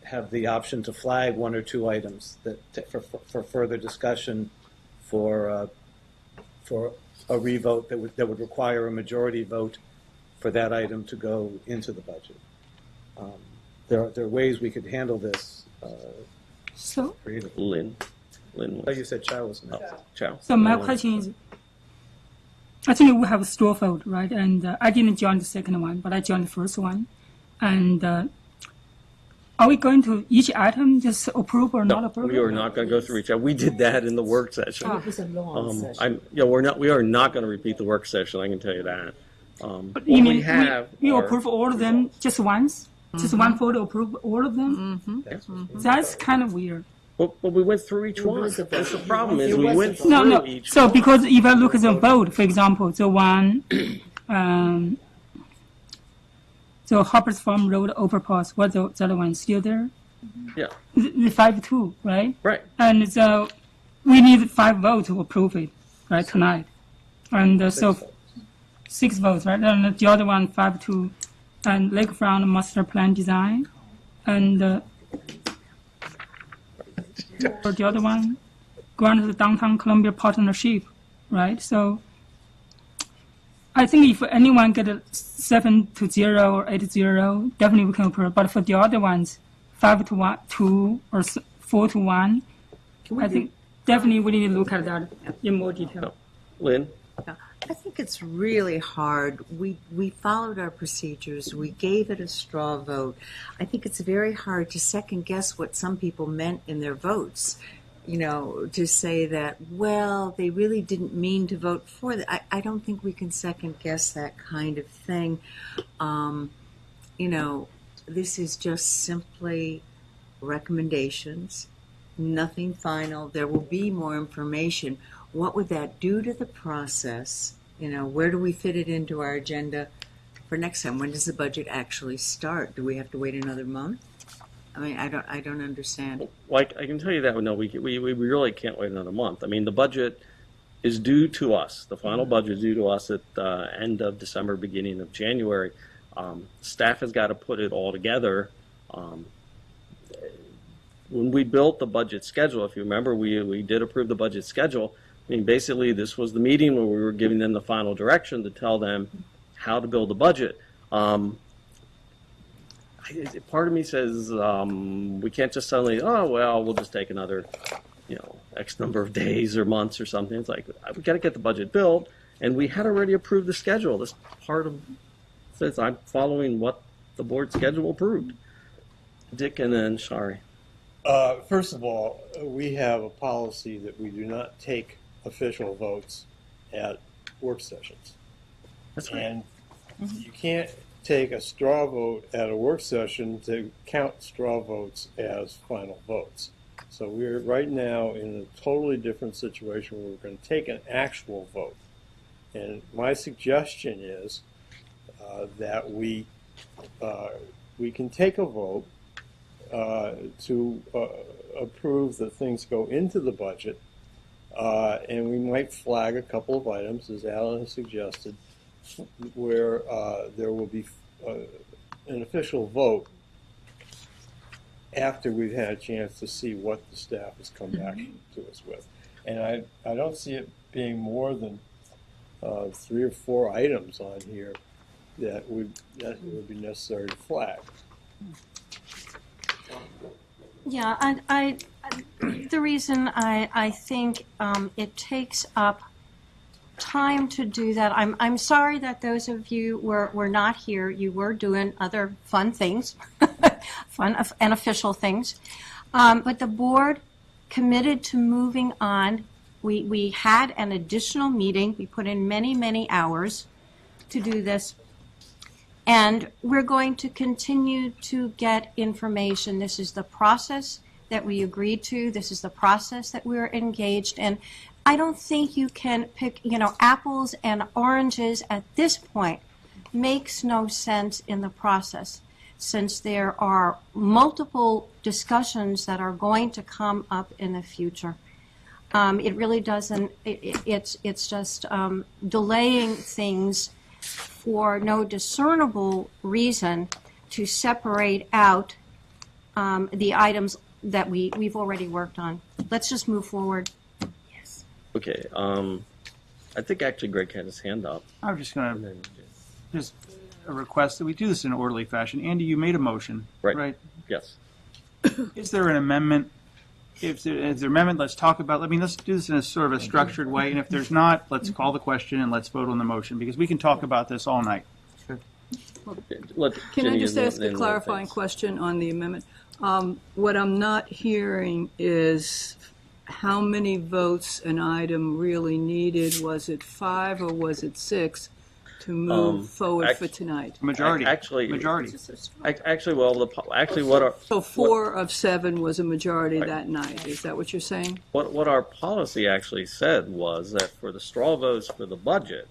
have the option to flag one or two items that for further discussion for a revote that would require a majority vote for that item to go into the budget. There are ways we could handle this So, creatively. Lynn. Oh, you said Chow was next. Chow. so my question is, actually we have a straw vote, right? And I didn't join the second one, but I joined the first one. And are we going to each item just approve or not approve? We are not going to go through each. We did that in the work session. Oh, it was a long session. We are not going to repeat the work session. I can tell you that. But you mean we are- approve all of them just once? Just one vote to approve all of them? That's kind of weird. But we went through each one. That's the problem is we went through No. each So one. because if I look at the vote, for example, the one, so Harper's Farm Road overpass, what's the other one still there? Yeah. The 5-2, right? Right. And so we need 5 votes to approve it, right, tonight. And so 6 votes, right? And the other one, 5-2, and Lakefront Master Plan Design. And for the other one, grant the Downtown Columbia Partnership, right? So I think if anyone get a 7-0 or 8-0, definitely we can approve. But for the other ones, 5-2 or 4-1, I think definitely we need to look at that in more detail. Lynn? I think it's really hard. We followed our procedures. We gave it a straw vote. I think it's very hard to second guess what some people meant in their votes. You know, to say that, well, they really didn't mean to vote for that. I don't think we can second guess that kind of thing. You know, this is just simply recommendations, nothing final. There will be more information. What would that do to the process? You know, where do we fit it into our agenda for next time? When does the budget actually start? Do we have to wait another month? I mean, I don't understand. Like, I can tell you that, no, we really can't wait another month. I mean, the budget is due to us. The final budget is due to us at the end of December, beginning of January. Staff has got to put it all together. When we built the budget schedule, if you remember, we did approve the budget schedule. I mean, basically, this was the meeting where we were giving them the final direction to tell them how to build the budget. Part of me says we can't just suddenly, oh, well, we'll just take another, X number of days or months or something. It's like, we got to get the budget built, and we had already approved the schedule. This part of says I'm following what the board schedule approved. Dick and then Shari. First of all, we have a policy that we do not take official votes at work sessions. That's right. And you can't take a straw vote at a work session to count straw votes as final votes. So we're right now in a totally different situation where we're going to take an actual vote. And my suggestion is that we can take a vote to approve that things go into the budget, and we might flag a couple of items, as Alan has suggested, where there will be an official vote after we've had a chance to see what the staff has come back to us with. And I don't see it being more than 3 or 4 items on here that would be necessary to flag. Yeah, I the reason I think it takes up time to do that. I'm sorry that those of you were not here. You were doing other fun things, fun and official things, but the board committed to moving on. We had an additional meeting. We put in many hours to do this. And we're going to continue to get information. This is the process that we agreed to. This is the process that we're engaged in. I don't think you can pick, apples and oranges at this point. Makes no sense in the process, since there are multiple discussions that are going to come up in the future. It really doesn't, it's just delaying things for no discernible reason to separate out the items that we've already worked on. Let's just move forward. Okay, I think actually Greg had his hand up. I'm just going to, just a request that we do this in an orderly fashion. Andy, you made a motion, right? Yes. Is there an amendment? If there is an amendment, let's talk about, I mean, let's do this in a sort of a structured way, and if there's not, let's call the question and let's vote on the motion, because we can talk about this all night. Can I just ask a clarifying question on the amendment? What I'm not hearing is how many votes an item really needed. Was it 5 or was it 6 to move forward for tonight? Majority. Actually, majority. Actually, well, actually, what our So 4 of 7 was a majority that night. Is that what you're saying? what our policy actually said was that for the straw votes for the budget,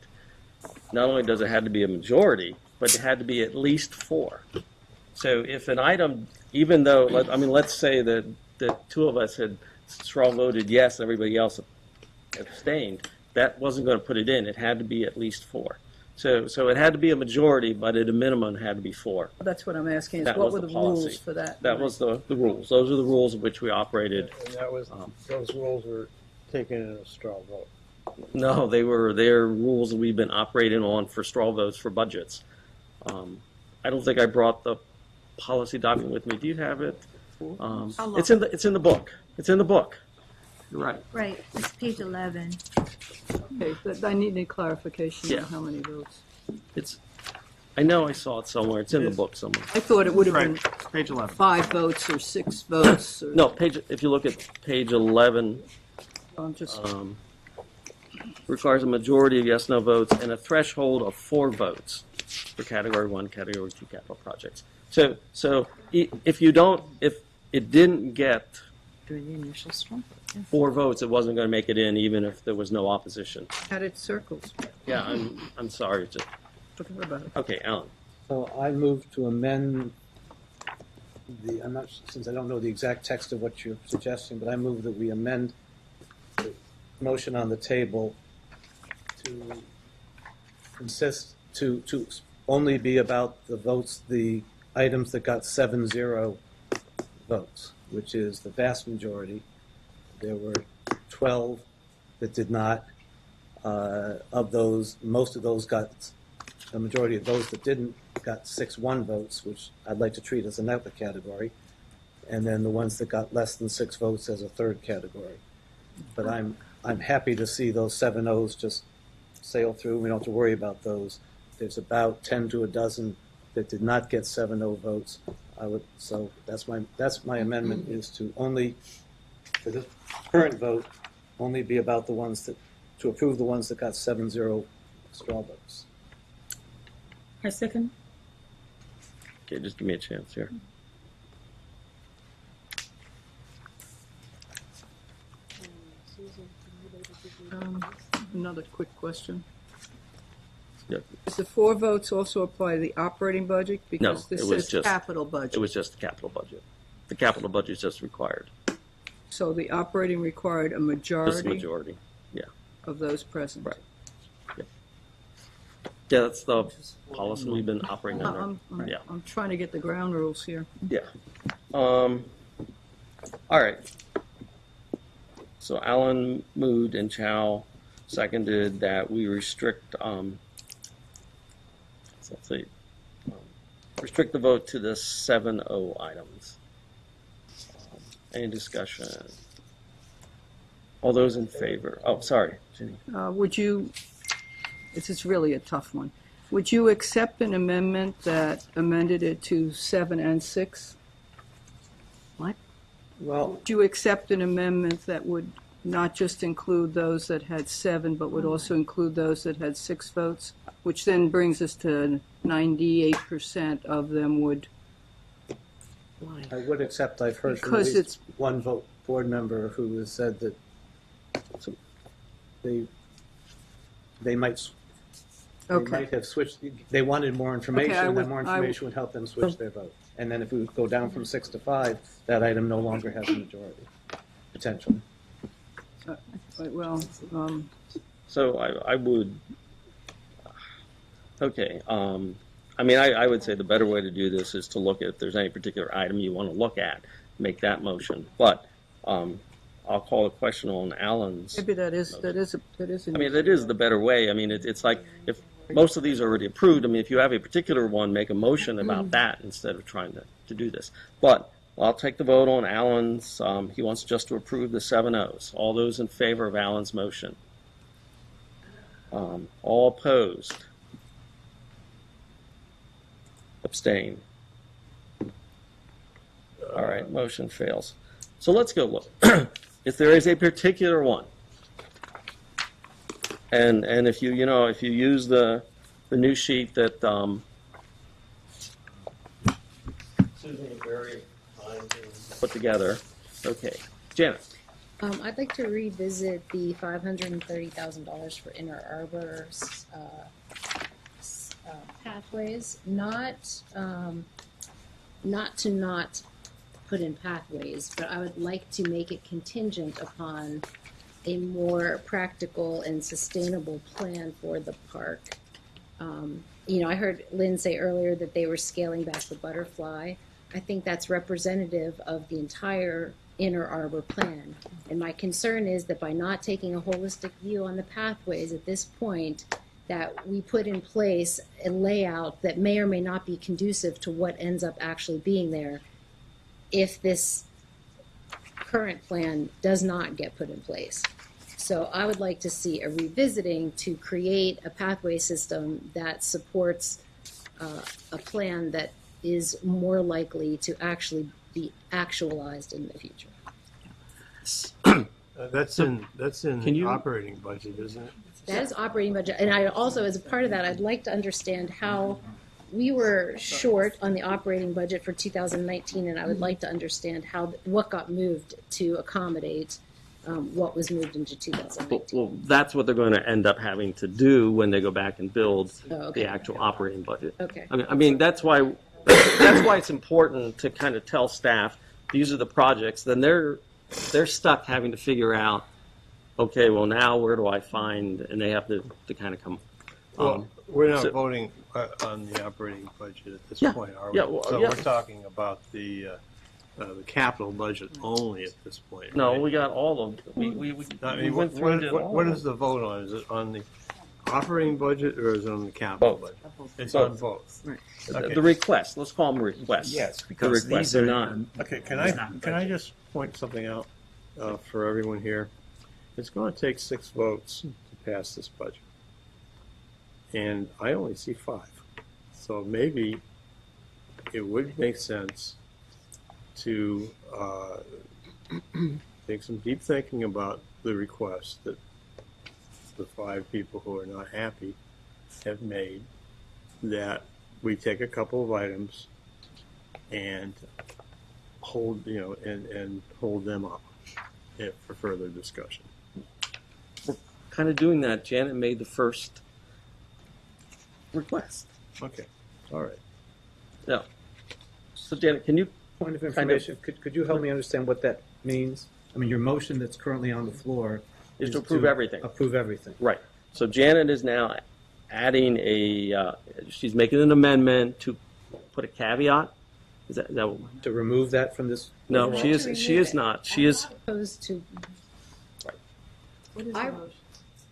not only does it have to be a majority, but it had to be at least 4. So if an item, even though, let's say that the 2 of us had straw voted yes, everybody else abstained, that wasn't going to put it in. It had to be at least 4. So it had to be a majority, but at a minimum it had to be 4. That's what I'm asking. Is That what was were the the policy. rules for that? That was the rules. Those are the rules of which we operated. And that was, those rules were taken in a straw vote. No, they're rules that we've been operating on for straw votes for budgets. I don't think I brought the policy document with me. Do you have it? It's in the book. It's in the book. You're right. Right, it's page 11. Okay, but I need a clarification Yeah. on how many votes. I know I saw it somewhere. It's in the book somewhere. I thought it would have been page 11. 5 votes or 6 votes. Or, No, if you look at page 11, I'm just requires a majority of yes/no votes and a threshold of 4 votes for Category 1, Category 2 capital projects. So if it didn't get During the initial straw vote. 4 votes, it wasn't going to make it in, even if there was no opposition. had it circles. Yeah, I'm sorry. Forget about it. Okay, Alan. So I move to amend since I don't know the exact text of what you're suggesting, but I move that we amend the motion on the table to consist, to only be about the votes, the items that got 7-0 votes, which is the vast majority. There were 12 that did not. Of those, most of those got, the majority of those that didn't got 6-1 votes, which I'd like to treat as another category. And then the ones that got less than 6 votes as a third category. But I'm happy to see those 7-0s just sail through. We don't have to worry about those. There's about 10 to a dozen that did not get 7-0 votes. So that's my amendment, is to only, for this current vote, only be about the ones that, to approve the ones that got 7-0 straw votes. I second. Okay, just give me a chance here. Another quick question. Yep. Does the 4 votes also apply to the operating budget? No, Because this it was says just capital budget. It was just the capital budget. The capital budget is just required. So the operating required a Just majority, majority. Yeah. of those present. Right. Yeah, that's the policy we've been operating under. Yeah. I'm trying to get the ground rules here. Yeah. All right. So Alan moved and Chow seconded that we restrict, let's see, restrict the vote to the 7-0 items. Any discussion? All those in favor? Oh, sorry, Ginny. Would you, this is really a tough one, would you accept an amendment that amended it to 7 and 6? What? Well, Would you accept an amendment that would not just include those that had 7, but would also include those that had 6 votes, which then brings us to 98% of them would? I would accept, I've heard from at Because least one board member who has said that they might have switched, they wanted more information, and that more information would help them switch their vote. And then if we go down from 6 to 5, that item no longer has a majority, potentially. Well, So I would, Okay, I mean, I would say the better way to do this is to look at if there's any particular item you want to look at, make that motion. But I'll call a question on Alan's. Maybe that is. I mean, that is the better way. I mean, it's like if most of these are already approved. I mean, if you have a particular one, make a motion about that instead of trying to do this. But I'll take the vote on Alan's. He wants just to approve the 7 O's. All those in favor of Alan's motion? All opposed? Abstain. All right, motion fails. So let's go look. If there is a particular one, and if you use the new sheet that Susan and Barry put together, okay, Janet. I'd like to revisit the $530,000 for Inner Arbor pathways, not to put in pathways, but I would like to make it contingent upon a more practical and sustainable plan for the park. I heard Lynn say earlier that they were scaling back the butterfly. I think that's representative of the entire Inner Arbor plan. And my concern is that by not taking a holistic view on the pathways at this point, that we put in place a layout that may or may not be conducive to what ends up actually being there if this current plan does not get put in place. So I would like to see a revisiting to create a pathway system that supports a plan that is more likely to actually be actualized in the future. That's in Can you- operating budget, isn't it? That is operating budget. And I also, as a part of that, I'd like to understand how we were short on the operating budget for 2019, and I would like to understand what got moved to accommodate what was moved into 2019. Well, that's what they're going to end up having to do when they go back and build okay. the actual operating budget. Okay. I mean that's why it's important to kind of tell staff these are the projects. Then they're stuck having to figure out, okay, well now where do I find, and they have to kind of come. Well, we're not voting on the operating budget at this point, are we? So we're talking about the capital budget only at this point. No, right? we got all of them. We went through and did all what of is the vote on? Is it on the operating budget or is it on the capital budget? It's on both. Right. Okay. The requests, let's call them requests. Yes, the because requests these are are not. Okay, can I just point something out for everyone here? It's going to take 6 votes to pass this budget, and I only see 5. So maybe it would make sense to take some deep thinking about the request that the 5 people who are not happy have made, that we take a couple of items and hold them up for further discussion. We're kind of doing that. Janet made the first request. Okay, all right. Yeah. So Janet, can you Point of information, could you help me understand what that means? I mean, your motion that's currently on the floor is to approve everything. Approve everything. Right. So Janet is now adding she's making an amendment to put a caveat. Is that to remove that from this? No, she is not. She is. Opposed to. What is I- the motion?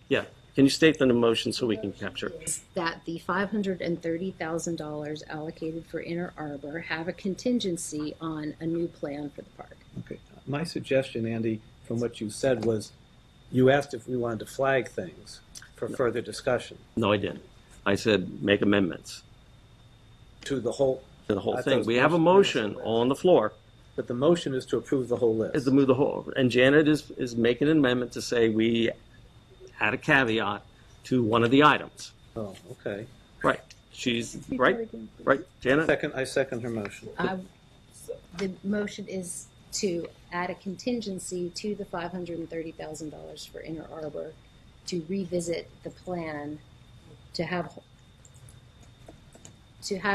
Yeah. Can you state the motion so we can capture it? That the $530,000 allocated for Inner Arbor have a contingency on a new plan for the park. Okay. My suggestion, Andy, from what you said was, you asked if we wanted to flag things for further discussion. No, I didn't. I said make amendments To the whole. to the whole I thought it thing. was We have a motion on the floor. But the motion is to approve the whole list. Is to move the whole, and Janet is making an amendment to say we add a caveat to one of the items. Oh, okay. Right. She's right. Right, Janet. I second her motion. The motion is to add a contingency to the $530,000 for Inner Arbor to revisit the plan to have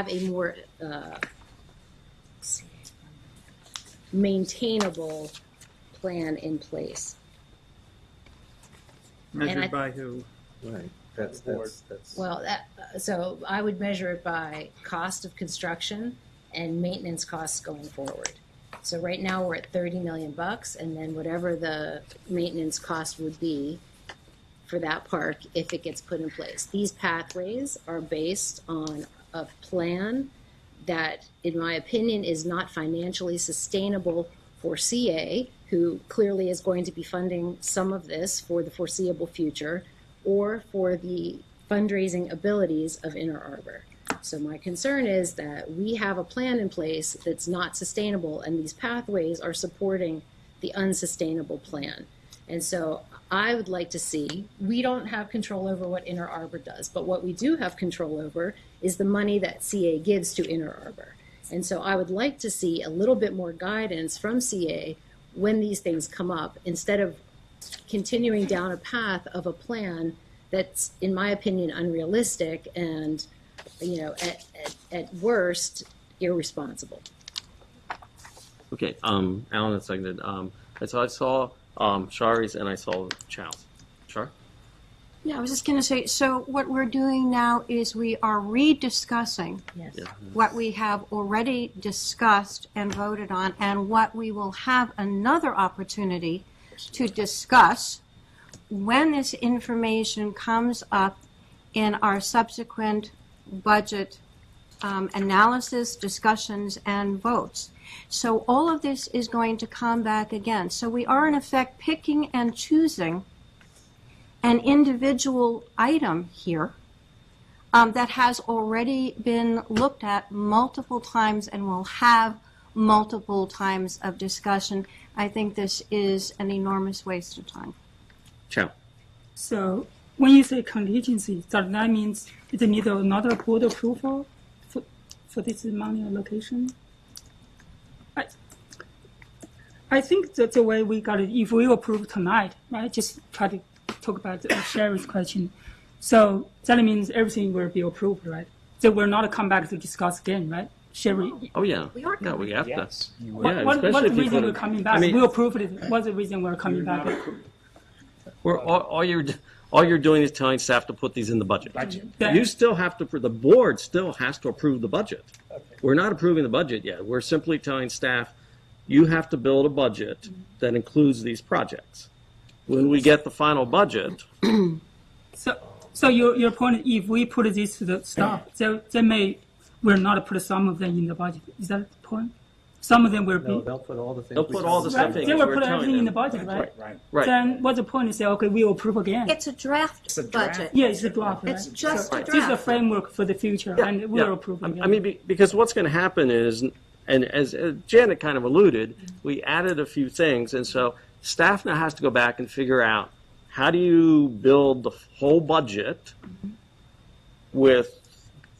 a more maintainable plan in place. Measured And I- by who? Right. That's, the board. that's. Well, so I would measure it by cost of construction and maintenance costs going forward. So right now we're at 30 million bucks, and then whatever the maintenance cost would be for that park if it gets put in place. These pathways are based on a plan that, in my opinion, is not financially sustainable for CA, who clearly is going to be funding some of this for the foreseeable future, or for the fundraising abilities of Inner Arbor. So my concern is that we have a plan in place that's not sustainable, and these pathways are supporting the unsustainable plan. And so I would like to see, we don't have control over what Inner Arbor does, but what we do have control over is the money that CA gives to Inner Arbor. And so I would like to see a little bit more guidance from CA when these things come up, instead of continuing down a path of a plan that's, in my opinion, unrealistic and, at worst, irresponsible. Okay, Alan had seconded. So I saw Shari's and I saw Chow's. Shar? Yeah, I was just going to say, so what we're doing now is we are rediscussing Yes. Yeah. what we have already discussed and voted on, and what we will have another opportunity to discuss when this information comes up in our subsequent budget analysis, discussions, and votes. So all of this is going to come back again. So we are, in effect, picking and choosing an individual item here that has already been looked at multiple times and will have multiple times of discussion. I think this is an enormous waste of time. Chow. So when you say contingency, that means it needs another board approval for this money allocation? I think that's the way we got it. If we approve tonight, right, just try to talk about Sherry's question. So that means everything will be approved, right? So we're not come back to discuss again, right? Sherry? Oh, yeah. We are Yeah, we have to. Yes. What's the reason we're coming back? We approved it. What's the reason we're coming back? All you're doing is telling staff to put these in the budget. Yeah. You still have to, the board still has to approve the budget. We're not approving the budget yet. We're simply telling staff, you have to build a budget that includes these projects. When we get the final budget, So your point, if we put this to the staff, we'll not put some of them in the budget. Is that the point? Some of them will No, be. they'll put all the things. they'll put all the stuff in. They will we're put telling everything in the them. budget, right? Right. Then what's the point to say, okay, we'll approve again? It's a draft budget. Yeah, it's a draft, right? It's just a This is a draft. framework for the future, and we'll approve again. I mean, because what's going to happen is, and as Janet kind of alluded, we added a few things, and so staff now has to go back and figure out, how do you build the whole budget with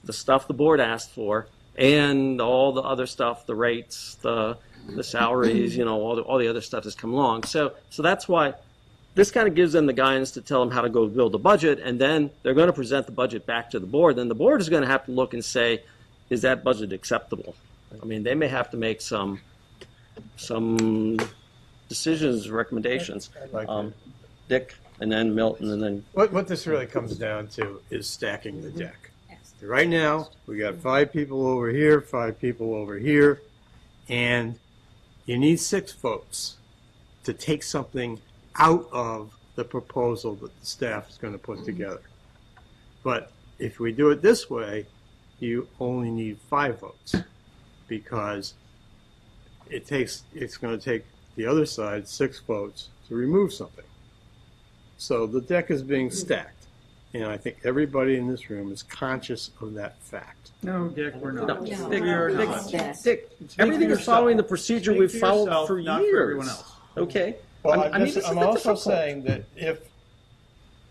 the stuff the board asked for and all the other stuff, the rates, the salaries, all the other stuff that's come along. So that's why this kind of gives them the guidance to tell them how to go build a budget, and then they're going to present the budget back to the board. Then the board is going to have to look and say, is that budget acceptable? I mean, they may have to make some decisions, recommendations. Dick, and then Milton, and then What this really comes down to is stacking the deck. Right now, we got 5 people over here, 5 people over here, and you need 6 votes to take something out of the proposal that the staff is going to put together. But if we do it this way, you only need 5 votes, because it's going to take the other side 6 votes to remove something. So the deck is being stacked, and I think everybody in this room is conscious of that fact. No, Dick, we're not. No. We are not. Dick, Speak everything for is following the yourself. procedure Speak we've for followed yourself, for not for years. everyone else. Okay. Well, I mean, this I'm is also difficult. saying that if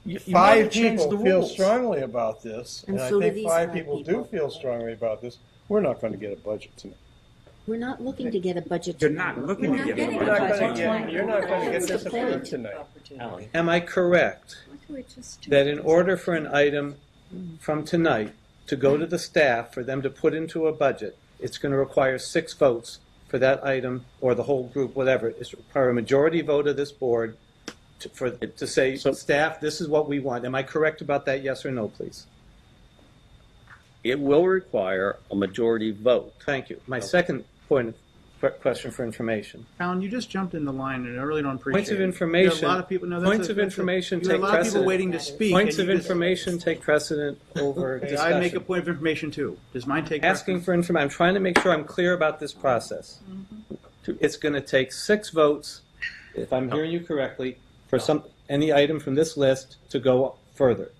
You might 5 have changed people the feel rules. strongly about this, And and I so do think these 5 5 people people. do feel strongly about this, we're not going to get a budget tonight. We're not looking to get a budget. You're tonight. not looking We're to not get a getting You're not budget. going to tonight. get, you're not going to get That's this the approved point. tonight. Am I correct that in order for an item from tonight to go to the staff for them to put into a budget, it's going to require 6 votes for that item, or the whole group, whatever? It's require a majority vote of this board to say, staff, this is what we want. Am I correct about that, yes or no, please? It will require a majority vote. Thank you. My second point of question for information. Alan, you just jumped in the line, and I really don't appreciate it. Points of information. There are a lot of people. No, Points of information there are take a lot of precedent. people waiting to speak. Points and of you just- information take precedent over Hey, discussion. I make a point of information too. Does mine take? Asking for information. I'm trying to make sure I'm clear about this process. It's going to take 6 votes, if I'm hearing you correctly, for any item from this list to go further.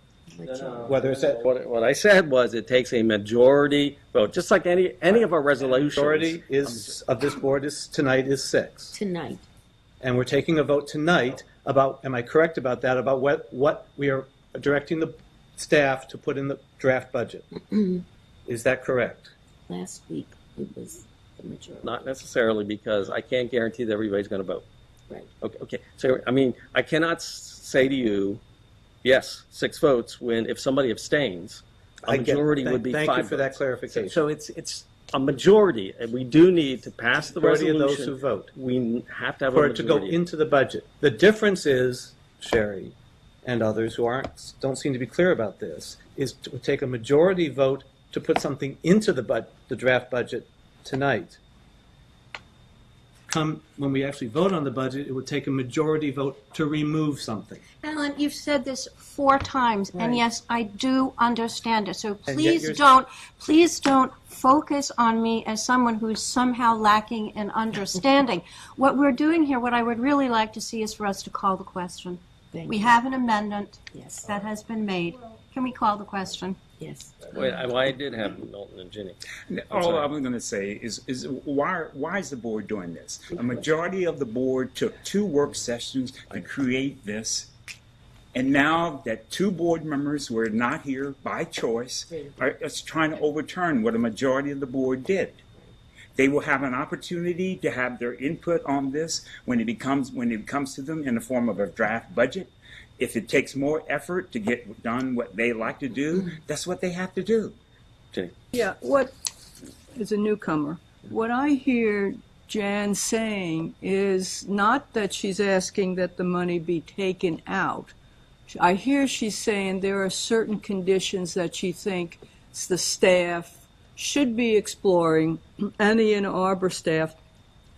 Whether it's at What I said was it takes a majority vote, just like any of our resolutions. majority is of this board is tonight is 6. Tonight. And we're taking a vote tonight about, am I correct about that, about what we are directing the staff to put in the draft budget? Is that correct? Last week, it was the majority. Not necessarily, because I can't guarantee that everybody's going to vote. Right. Okay. So, I mean, I cannot say to you, yes, 6 votes, when if somebody abstains, a majority would be 5 Thank you for that votes. clarification. So it's a majority, and we do need to pass the Majority of resolution. those who vote. We have to have For a it to go majority. into the budget. The difference is, Sherry and others who don't seem to be clear about this, is to take a majority vote to put something into the draft budget tonight. Come, when we actually vote on the budget, it would take a majority vote to remove something. Alan, you've said this 4 times, and Right. yes, I do understand it. So And yet please don't focus on me as someone who's somehow lacking in understanding. What we're doing here, what I would really like to see is for us to call the question. We have an amendment that has been made. Can we call the question? Yes. Wait, I did have Milton and Ginny. All I'm going to say is why is the board doing this? A majority of the board took 2 work sessions to create this, and now that 2 board members who are not here by choice are trying to overturn what a majority of the board did. They will have an opportunity to have their input on this when it comes to them in the form of a draft budget. If it takes more effort to get done what they like to do, that's what they have to do. Yeah, what, as a newcomer, what I hear Jan saying is not that she's asking that the money be taken out. I hear she's saying there are certain conditions that she thinks the staff should be exploring, and the Ann Arbor staff,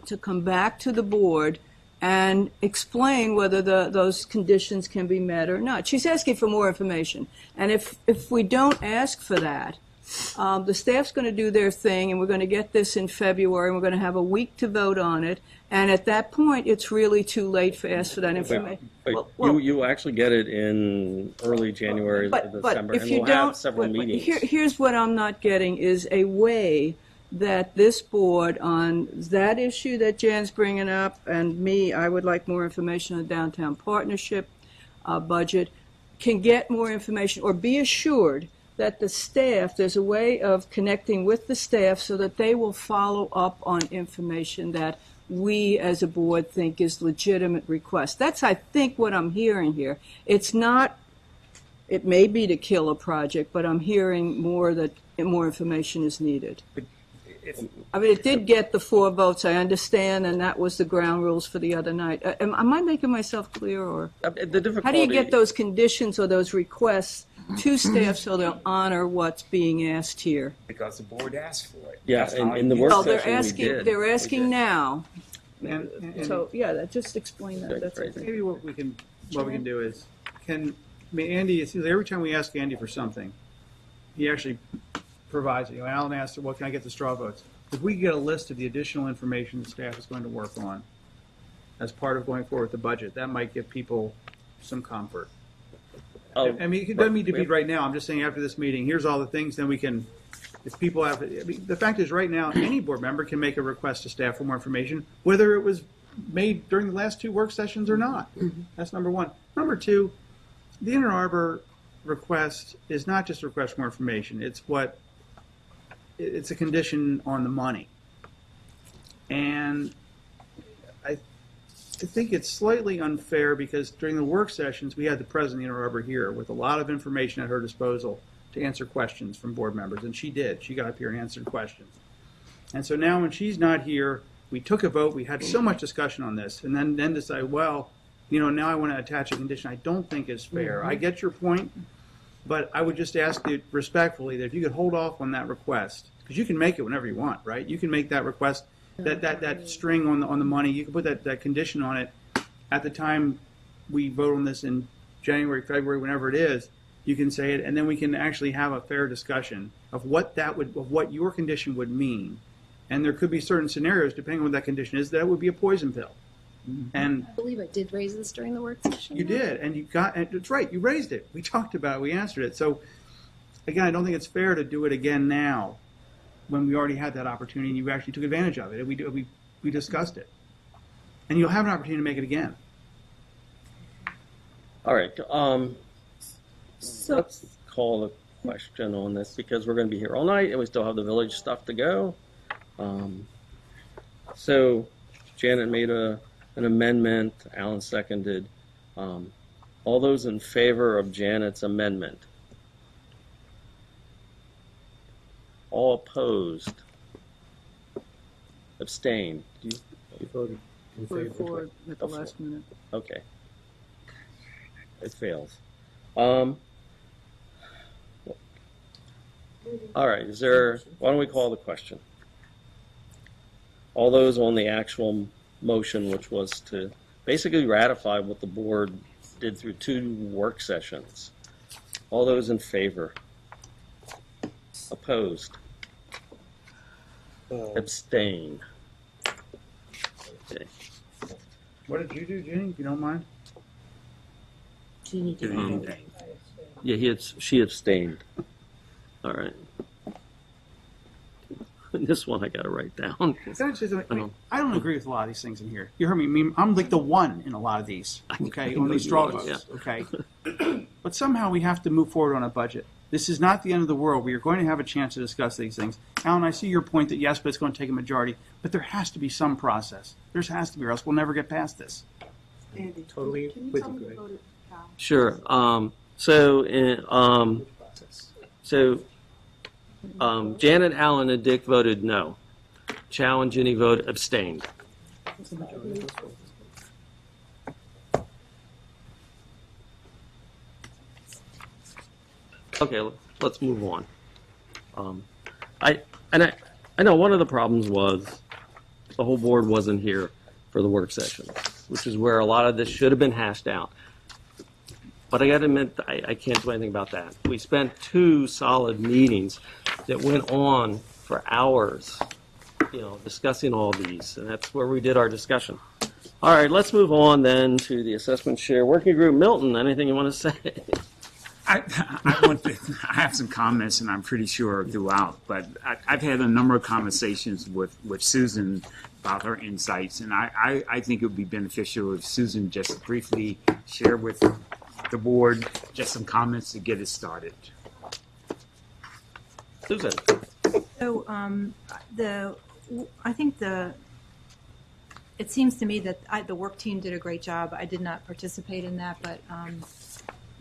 to come back to the board and explain whether those conditions can be met or not. She's asking for more information. And if we don't ask for that, the staff's going to do their thing, and we're going to get this in February, and we're going to have a week to vote on it. And at that point, it's really too late to ask for that information. You actually get it in early January, December, if and you we'll don't, have several meetings. Here's what I'm not getting is a way that this board on that issue that Jan's bringing up, and me, I would like more information on the downtown partnership budget, can get more information or be assured that the staff, there's a way of connecting with the staff so that they will follow up on information that we as a board think is legitimate request. That's, I think, what I'm hearing here. It's not, it may be to kill a project, but I'm hearing more that more information is needed. I mean, it did get the 4 votes, I understand, and that was the ground rules for the other night. Am I making myself clear, or how do you get those conditions or those requests to staff so they'll honor what's being asked here? Because the board asked for it. Yeah, That's how in the it work is. session They're asking now. And So, yeah, just explain that. That's it. maybe what we can do is, Andy, it seems like every time we ask Andy for something, he actually provides it. Alan asked, well, can I get the straw votes? If we get a list of the additional information the staff is going to work on as part of going forward with the budget, that might give people some comfort. I mean, it doesn't need to be right now. I'm just saying after this meeting, here's all the things, then we can, if people have, I mean, the fact is right now, any board member can make a request to staff for more information, whether it was made during the last 2 work sessions or not. That's number 1. Number 2, the Ann Arbor request is not just a request for more information. It's a condition on the money. And I think it's slightly unfair because during the work sessions, we had the president of Ann Arbor here with a lot of information at her disposal to answer questions from board members, and she did. She got up here and answered questions. And so now when she's not here, we took a vote, we had so much discussion on this, and then decide, well, now I want to attach a condition, I don't think is fair. I get your point, but I would just ask you respectfully that if you could hold off on that request, because you can make it whenever you want, right? You can make that request, that string on the money, you can put that condition on it at the time we vote on this in January, February, whenever it is. You can say it, and then we can actually have a fair discussion of what your condition would mean. And there could be certain scenarios, depending on what that condition is, that would be a poison pill. And I believe I did raise this during the work session. you did, and it's right, you raised it. We talked about it, we answered it. So, again, I don't think it's fair to do it again now when we already had that opportunity and you actually took advantage of it. We discussed it. And you'll have an opportunity to make it again. All right, let's call a question on this because we're going to be here all night and we still have the village stuff to go. So Janet made an amendment, Alan seconded. All those in favor of Janet's amendment? All opposed? Abstained? You voted in favor. For at the last minute. Okay. It fails. All right, why don't we call the question? All those on the actual motion, which was to basically ratify what the board did through 2 work sessions. All those in favor? Opposed? Abstain? Okay. What did you do, Jenny, if you don't mind? Jeannie did Mhm. vote. Yeah, she abstained. All right. This one I got to write down. Can I say something? I don't agree with a lot of these things in here. You heard me. I'm like the one in a lot of these. Okay, on these straw votes. Yeah. Okay, but somehow we have to move forward on a budget. This is not the end of the world. We are going to have a chance to discuss these things. Alan, I see your point that yes, but it's going to take a majority. But there has to be some process. There has to be, or else we'll never get past this. Andy, Totally with you, Greg. Sure. Janet, Alan, and Dick voted no. Chow and Ginny voted abstained. Okay, let's move on. I know one of the problems was the whole board wasn't here for the work session, which is where a lot of this should have been hashed out. But I got to admit, I can't do anything about that. We spent 2 solid meetings that went on for hours, discussing all these, and that's where we did our discussion. All right, let's move on then to the assessment share working group. Milton, anything you want to say? I have some comments, and I'm pretty sure throughout, but I've had a number of conversations with Susan about her insights, and I think it would be beneficial if Susan just briefly share with the board just some comments to get it started. Susan. So I think it seems to me that the work team did a great job. I did not participate in that, but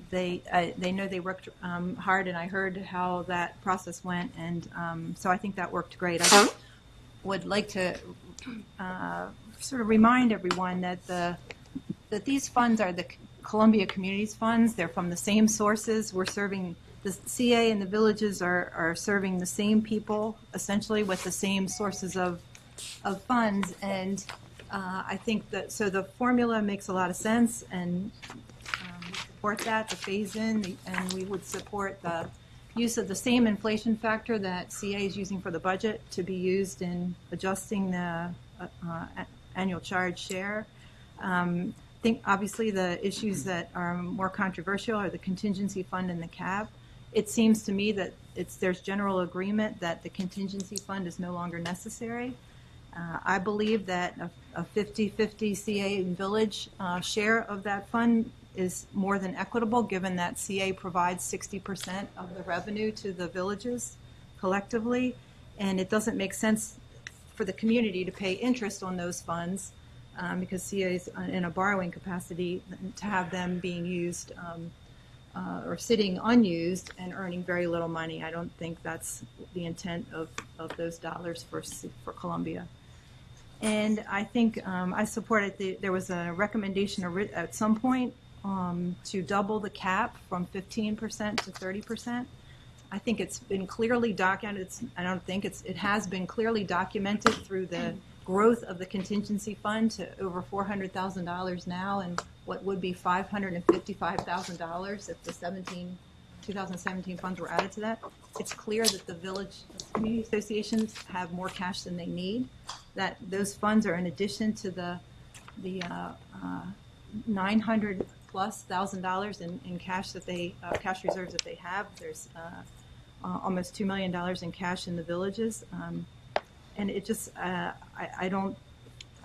they know they worked hard, and I heard how that process went, and so I think that worked great. I would like to sort of remind everyone that these funds are the Columbia Communities funds. They're from the same sources. We're serving the CA and the villages are serving the same people essentially with the same sources of funds, and I think that so the formula makes a lot of sense, and we support that, the phase in, and we would support the use of the same inflation factor that CA is using for the budget to be used in adjusting the annual charge share. I think obviously the issues that are more controversial are the contingency fund and the CAB. It seems to me that there's general agreement that the contingency fund is no longer necessary. I believe that a 50-50 CA and village share of that fund is more than equitable, given that CA provides 60% of the revenue to the villages collectively, and it doesn't make sense for the community to pay interest on those funds because CA is in a borrowing capacity to have them being used or sitting unused and earning very little money. I don't think that's the intent of those dollars for Columbia. And I think I supported there was a recommendation at some point to double the cap from 15% to 30%. I think it's been clearly documented. It has been clearly documented through the growth of the contingency fund to over $400,000 now, and what would be $555,000 if the 2017 funds were added to that. It's clear that the community associations have more cash than they need. That those funds are in addition to the $900,000+ in cash that cash reserves that they have. There's almost $2 million in cash in the villages, and it just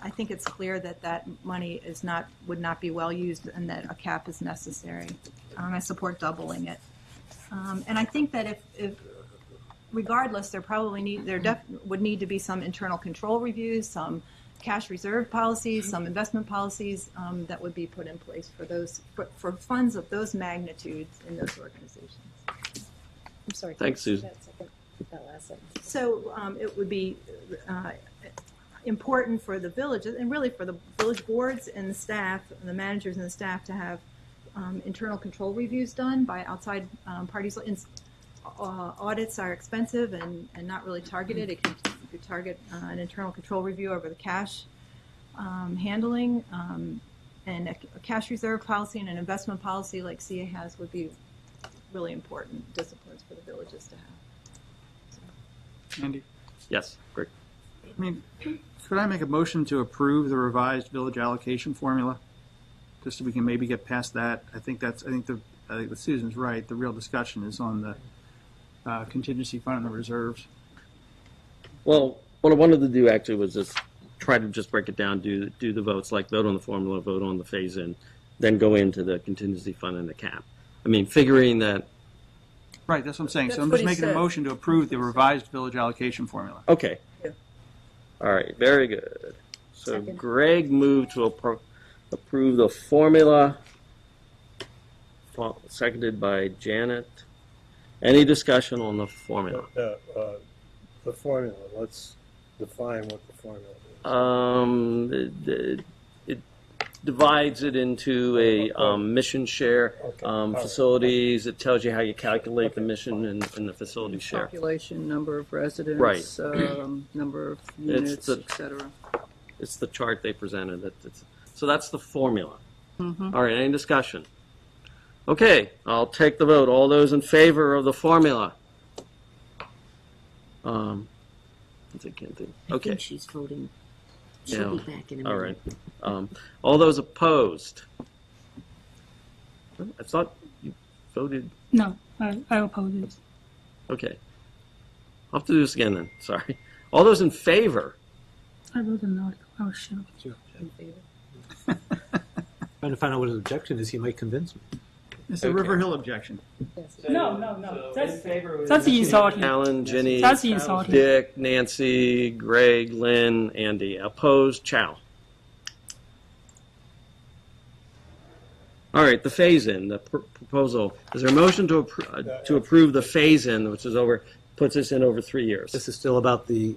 I think it's clear that money would not be well used, and that a cap is necessary. I support doubling it, and I think that if regardless, there would need to be some internal control reviews, some cash reserve policies, some investment policies that would be put in place for those for funds of those magnitudes in those organizations. I'm sorry. Thanks, Susan. That last sentence. So it would be important for the villages, and really for the village boards and the staff, and the managers and the staff, to have internal control reviews done by outside parties. Audits are expensive and not really targeted. It could target an internal control review over the cash handling, and a cash reserve policy and an investment policy like CA has would be really important disciplines for the villages to have. Andy? Yes, great. I mean, could I make a motion to approve the revised village allocation formula? Just so we can maybe get past that. I think that Susan's right. The real discussion is on the contingency fund and the reserves. Well, what I wanted to do actually was just try to just break it down, do the votes, like vote on the formula, vote on the phase-in, then go into the contingency fund and the cap. I mean, figuring that. Right, that's what I'm saying. That's So I'm what just he making a said. motion to approve the revised village allocation formula. Okay. Yeah. All right, very good. So Second. Greg moved to approve the formula, seconded by Janet. Any discussion on the formula? The formula, let's define what the formula is. It divides it into a mission share, facilities. It tells you how you calculate the mission and the facility share. Population, number of residents, Right. number of It's units, the- etc. It's the chart they presented. So that's the formula. Mhm. All right, any discussion? Okay, I'll take the vote. All those in favor of the formula? I can't think. I Okay. think she's voting. She'll Yeah. be back in a All minute. right. All those opposed? I thought you voted. No, I oppose this. Okay. I'll have to do this again then. Sorry. All those in favor? I wrote an article. I was sure. Trying to find out what his objection is. He might convince me. It's a River Hill objection. No. That's insulting. Alan, Ginny, That's insulting. Dick, Nancy, Greg, Lynn, Andy. Opposed? Chow. All right, the phase-in, the proposal. Is there a motion to approve the phase-in, which is puts us in over 3 years? This is still about the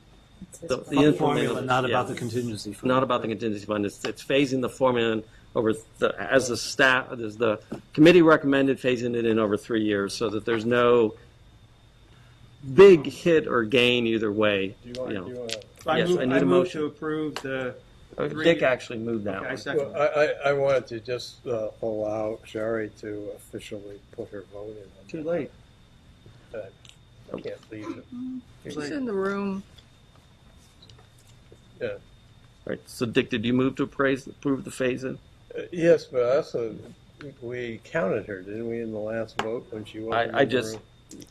implementation, formula, not yeah. about the contingency fund. Not about the contingency fund. It's phasing the formula in over as the committee recommended, phasing it in over 3 years, so that there's no big hit or gain either way. So Yes, I need a move motion. to approve the. Dick actually moved that Okay, I one. second. Well, I wanted to just allow Sherry to officially put her vote in. Too late. I can't leave it. She's in the room. Yeah. All right. So, Dick, did you move to approve the phase-in? Yes, but also we counted her, didn't we, in the last vote when she wasn't I in the just room?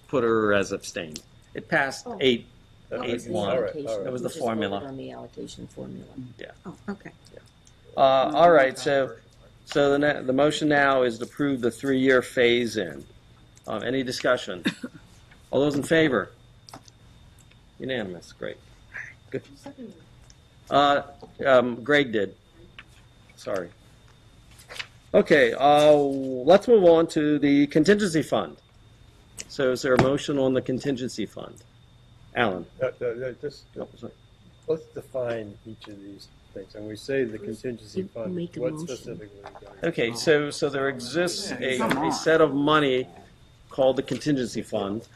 put her as abstained. It passed Oh. 8-1. That was the All right, allocation. all right. It was the We just voted formula. on the allocation formula. Yeah. Oh, okay. All right. So the motion now is to approve the 3-year phase-in. Any discussion? All those in favor? Unanimous. Great. Good. Greg did. Sorry. Okay. Let's move on to the contingency fund. So is there a motion on the contingency fund? Alan? Just, Oh, sorry. let's define each of these things. And we say the contingency fund, make a what motion. specifically are you going? Okay, so there exists Come a on. set of money called the contingency fund,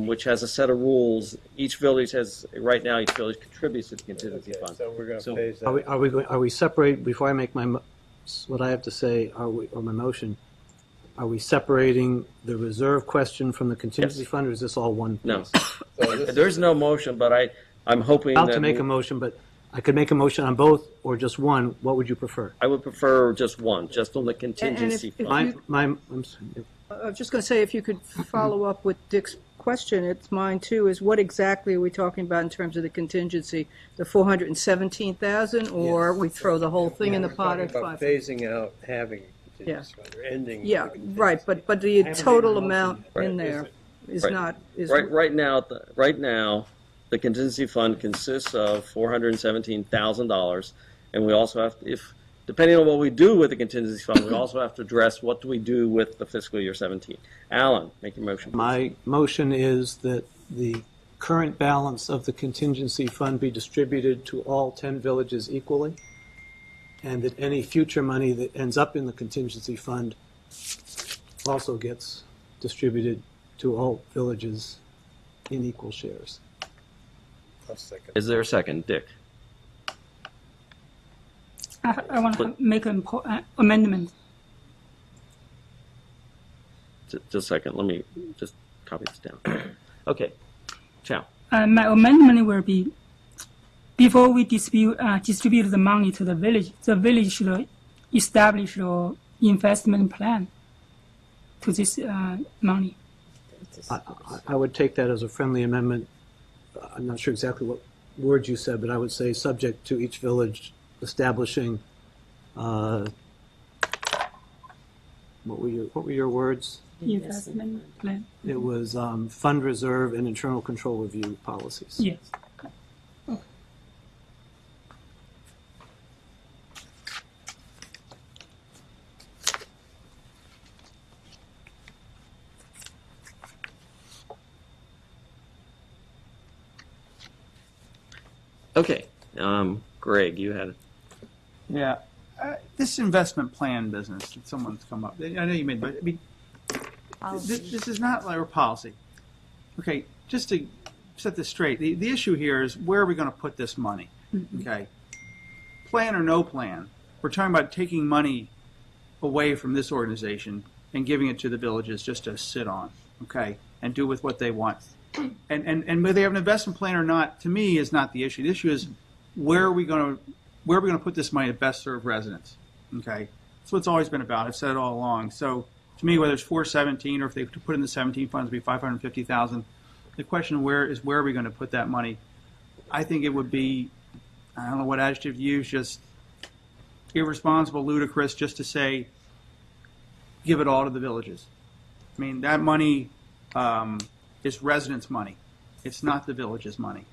which has a set of rules. Each village contributes to the contingency Okay, fund. so we're going to So- phase that. Are we separate, before I make what I have to say, or my motion, are we separating the reserve question from the contingency Yes. fund, or is this all one? No, piece? there's no motion, but I'm hoping About that to make a motion, but I could make a motion on both or just one. What would you prefer? I would prefer just one, just on the contingency if fund. you- I was just going to say, if you could follow up with Dick's question, it's mine too, is what exactly are we talking about in terms of the contingency? The 417,000, or we throw the whole thing in the We're pot talking at about 5? phasing out having a contingency fund, or ending. Yeah, the contingency right, but the total amount Right. in there is Right. not, is. Right now, the contingency fund consists of $417,000, and we also have, depending on what we do with the contingency fund, we also have to address what do we do with the fiscal year 17. Alan, make your motion. My motion is that the current balance of the contingency fund be distributed to all 10 villages equally, and that any future money that ends up in the contingency fund also gets distributed to all villages in equal shares. I'll second. Is there a second, Dick? I want to make an amendment. Just a second, let me just copy this down. Okay, Chow. My amendment will be, before we distribute the money to the village should establish an investment plan to this money. I would take that as a friendly amendment. I'm not sure exactly what words you said, but I would say subject to each village establishing, what were your words? Investment plan. It was fund reserve and internal control review policies. Yes. Okay, Greg, you had it. Yeah, this investment plan business that someone's come up. I know you made, but I mean, this is not like our policy. Okay, just to set this straight, the issue here is where are we going to put this money? Okay, plan or no plan, we're talking about taking money away from this organization and giving it to the villages just to sit on, okay, and do with what they want. And whether they have an investment plan or not, to me, is not the issue. The issue is where are we going to put this money to best serve residents? Okay, that's what it's always been about. I've said it all along. So to me, whether it's 417 or if they put in the 17 funds, it'd be 550,000. The question where are we going to put that money? I think it would be, I don't know what adjective to use, just irresponsible, ludicrous, just to say, give it all to the villages. I mean, that money is residents' money. It's not the village's money.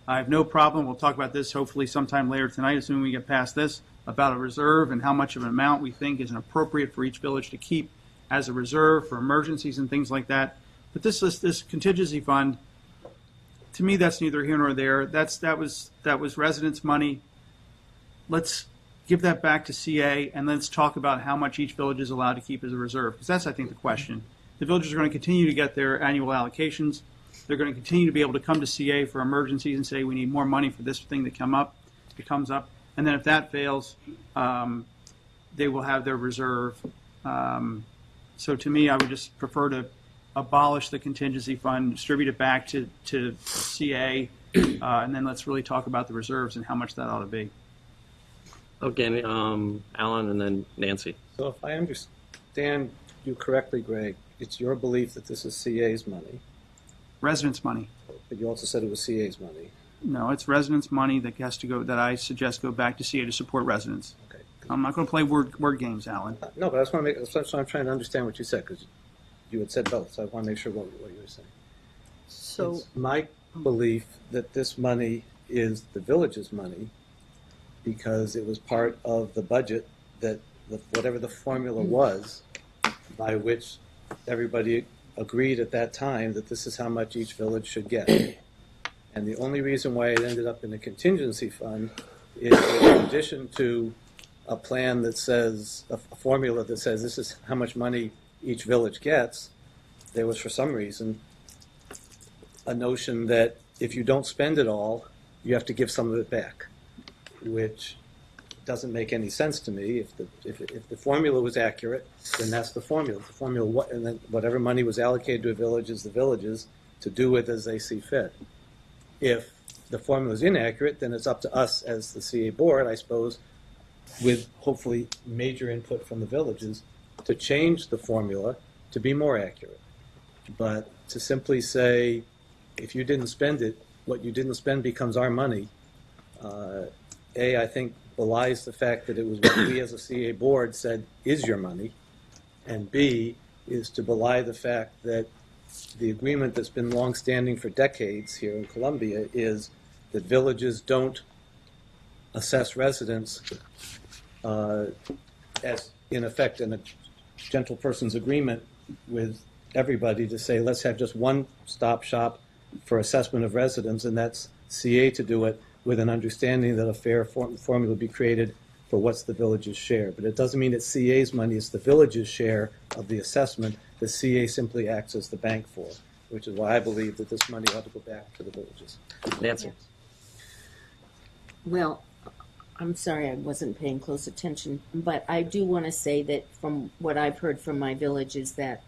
I have no problem. We'll talk about this hopefully sometime later tonight, assuming we get past this, about a reserve and how much of an amount we think is appropriate for each village to keep as a reserve for emergencies and things like that. But this contingency fund, to me, that's neither here nor there. That was residents' money. Let's give that back to CA and let's talk about how much each village is allowed to keep as a reserve, because that's, I think, the question. The villages are going to continue to get their annual allocations. They're going to continue to be able to come to CA for emergencies and say we need more money for this thing that comes up. And then if that fails, they will have their reserve. So to me, I would just prefer to abolish the contingency fund, distribute it back to CA, and then let's really talk about the reserves and how much that ought to be. Okay, Alan and then Nancy. So if I understand you correctly, Greg, it's your belief that this is CA's money. Residents' money. But you also said it was CA's money. No, it's residents' money that has to go. That I suggest go back to CA to support residents. Okay. I'm not going to play word games, Alan. No, but I just want to so I'm trying to understand what you said, because you had said both, so I want to make sure what you were saying. So it's my belief that this money is the village's money because it was part of the budget that whatever the formula was by which everybody agreed at that time that this is how much each village should get. And the only reason why it ended up in the contingency fund is that in addition to a plan that says, a formula that says this is how much money each village gets, there was for some reason a notion that if you don't spend it all, you have to give some of it back, which doesn't make any sense to me. If the formula was accurate, then that's the formula. The formula, and then whatever money was allocated to a village is the village's to do with as they see fit. If the formula is inaccurate, then it's up to us as the CA board, I suppose, with hopefully major input from the villages, to change the formula to be more accurate. But to simply say, if you didn't spend it, what you didn't spend becomes our money, I think belies the fact that it was what we as a CA board said is your money, and B, is to belie the fact that the agreement that's been longstanding for decades here in Columbia is that villages don't assess residents as, in effect, in a gentle person's agreement with everybody to say, let's have just one stop shop for assessment of residents, and that's CA to do it with an understanding that a fair formula will be created for what's the village's share. But it doesn't mean it's CA's money, it's the village's share of the assessment that CA simply acts as the bank for, which is why I believe that this money ought to go back to the villages. Nancy. Well, I'm sorry I wasn't paying close attention, but I do want to say that from what I've heard from my village is that,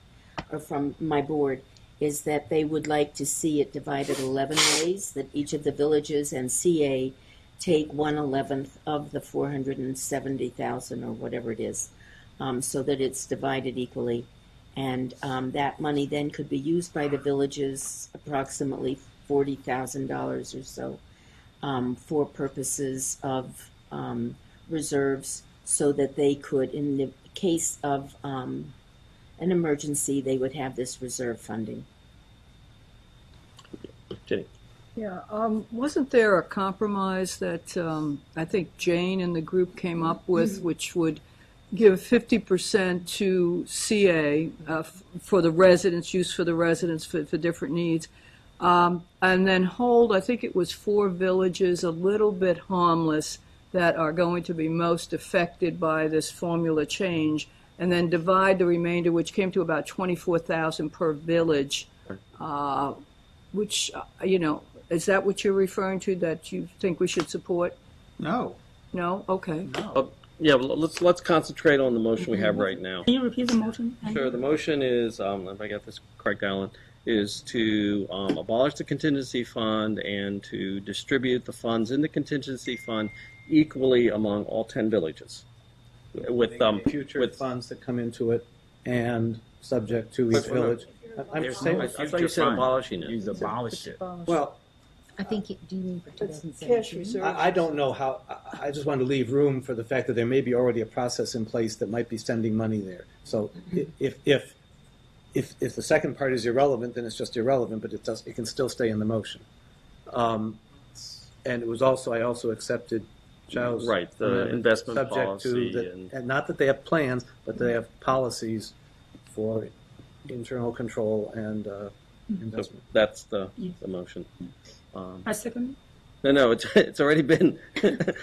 or from my board, is that they would like to see it divided 11 ways, that each of the villages and CA take 1/11 of the 470,000 or whatever it is, so that it's divided equally. And that money then could be used by the villages, approximately $40,000 or so, for purposes of reserves, so that they could, in the case of an emergency, they would have this reserve funding. Jenny. Yeah, wasn't there a compromise that I think Jane and the group came up with, which would give 50% to CA for the residents, use for the residents for different needs, and then hold, I think it was 4 villages, a little bit harmless, that are going to be most affected by this formula change, and then divide the remainder, which came to about 24,000 per village, which, is that what you're referring to, that you think we should support? No. No? Okay. Yeah, well, let's concentrate on the motion we have right now. Can you repeat the motion? Sure. The motion is, if I get this correct, Alan, is to abolish the contingency fund and to distribute the funds in the contingency fund equally among all 10 villages. With future funds that come into it and subject to each village. I thought you said abolishing it. You've abolished it. Well, I think, do you mean for 2017? I don't know how, I just want to leave room for the fact that there may be already a process in place that might be sending money there. So if the second part is irrelevant, then it's just irrelevant, but it can still stay in the motion. And it was also, I also accepted Chow's right, the investment subject policy, to and not that they have plans, but they have policies for internal control and investment. So that's the motion. I second. No, it's already been.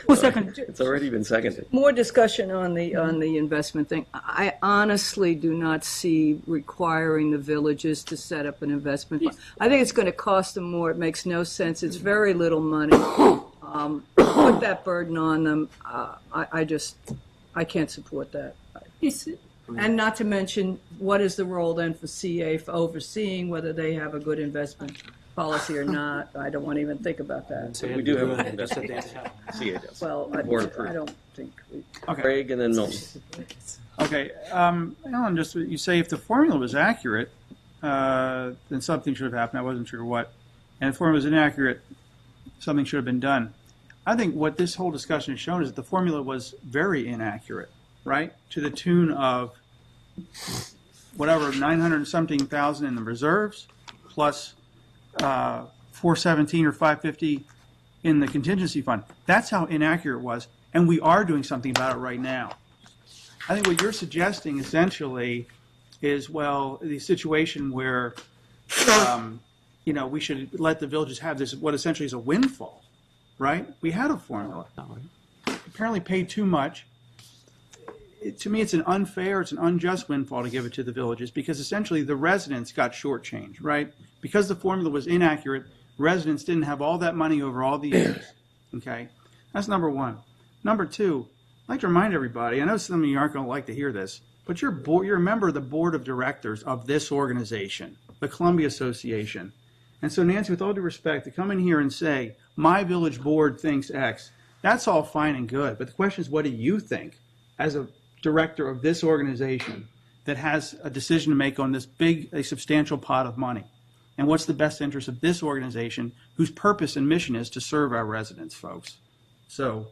Who seconded? It's already been seconded. More discussion on the investment thing. I honestly do not see requiring the villages to set up an investment fund. I think it's going to cost them more. It makes no sense. It's very little money. Put that burden on them. I can't support that. And not to mention, what is the role then for CA for overseeing whether they have a good investment policy or not? I don't want to even think about that. So we do have an investment policy. CA does. Well, Board approved. I don't think. Craig and then Milton. Okay, Alan, just you say if the formula was accurate, then something should have happened. I wasn't sure what. And if the formula was inaccurate, something should have been done. I think what this whole discussion has shown is that the formula was very inaccurate, right? To the tune of whatever, 900-something thousand in the reserves, plus 417 or 550 in the contingency fund. That's how inaccurate it was, and we are doing something about it right now. I think what you're suggesting essentially is, well, the situation where we should let the villages have this, what essentially is a windfall, right? We had a formula. Apparently paid too much. To me, it's an unjust windfall to give it to the villages because essentially the residents got shortchanged, right? Because the formula was inaccurate, residents didn't have all that money over all the years, okay? That's number one. Number two, I'd like to remind everybody, I know some of you aren't going to like to hear this, but you're a member of the board of directors of this organization, the Columbia Association. And so, Nancy, with all due respect, to come in here and say, my village board thinks X, that's all fine and good. But the question is, what do you think as a director of this organization that has a decision to make on this a substantial pot of money? And what's the best interest of this organization whose purpose and mission is to serve our residents, folks? So,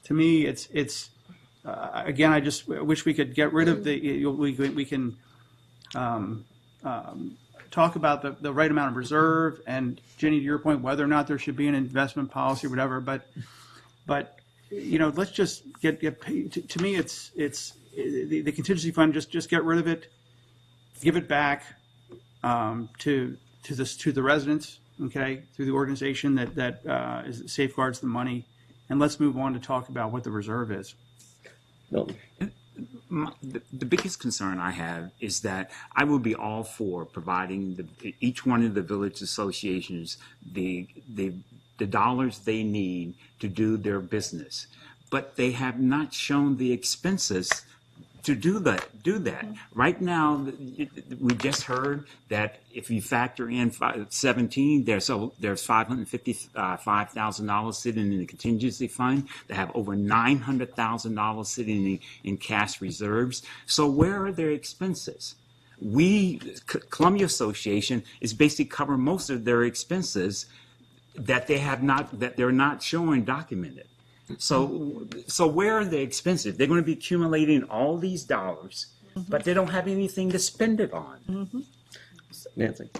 to me, it's again, I just wish we could get rid of we can talk about the right amount of reserve, and Jenny, to your point, whether or not there should be an investment policy or whatever, but let's just get paid. To me, it's the contingency fund, just get rid of it, give it back to the residents, okay, through the organization that safeguards the money, and let's move on to talk about what the reserve is. No. The biggest concern I have is that I will be all for providing each one of the village associations the dollars they need to do their business, but they have not shown the expenses to do that. Right now, we just heard that if you factor in 17, there's $555,000 sitting in the contingency fund. They have over $900,000 sitting in cash reserves. So where are their expenses? Columbia Association is basically covering most of their expenses that they're not showing documented. So where are the expenses? They're going to be accumulating all these dollars, but they don't have anything to spend it on. Nancy.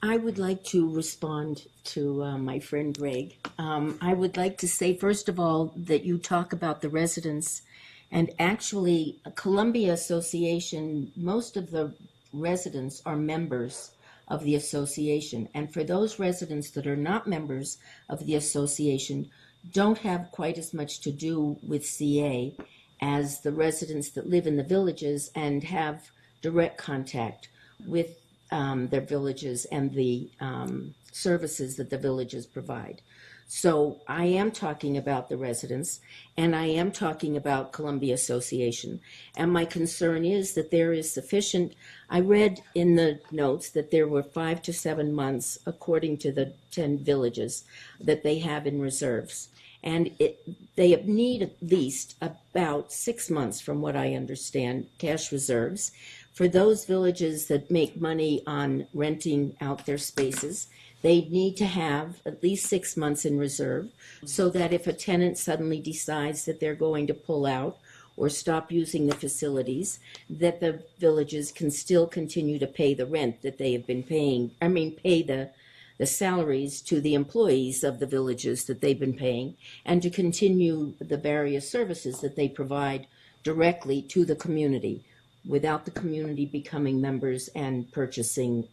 I would like to respond to my friend Greg. I would like to say, first of all, that you talk about the residents, and actually, Columbia Association, most of the residents are members of the association. And for those residents that are not members of the association, don't have quite as much to do with CA as the residents that live in the villages and have direct contact with their villages and the services that the villages provide. So I am talking about the residents, and I am talking about Columbia Association. And my concern is that there is sufficient, I read in the notes that there were 5 to 7 months, according to the 10 villages, that they have in reserves. And they need at least about 6 months, from what I understand, cash reserves. For those villages that make money on renting out their spaces, they need to have at least 6 months in reserve so that if a tenant suddenly decides that they're going to pull out or stop using the facilities, that the villages can still continue to pay the rent that they have been paying, pay the salaries to the employees of the villages that they've been paying, and to continue the various services that they provide directly to the community without the community becoming members and purchasing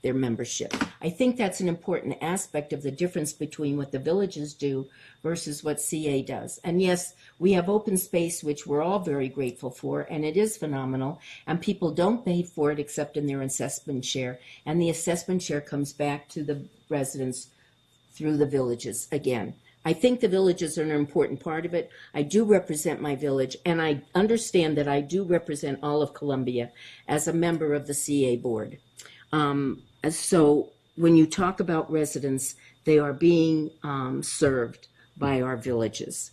their membership. I think that's an important aspect of the difference between what the villages do versus what CA does. And yes, we have open space, which we're all very grateful for, and it is phenomenal, and people don't pay for it except in their assessment share, and the assessment share comes back to the residents through the villages again. I think the villages are an important part of it. I do represent my village, and I understand that I do represent all of Columbia as a member of the CA board. So when you talk about residents, they are being served by our villages.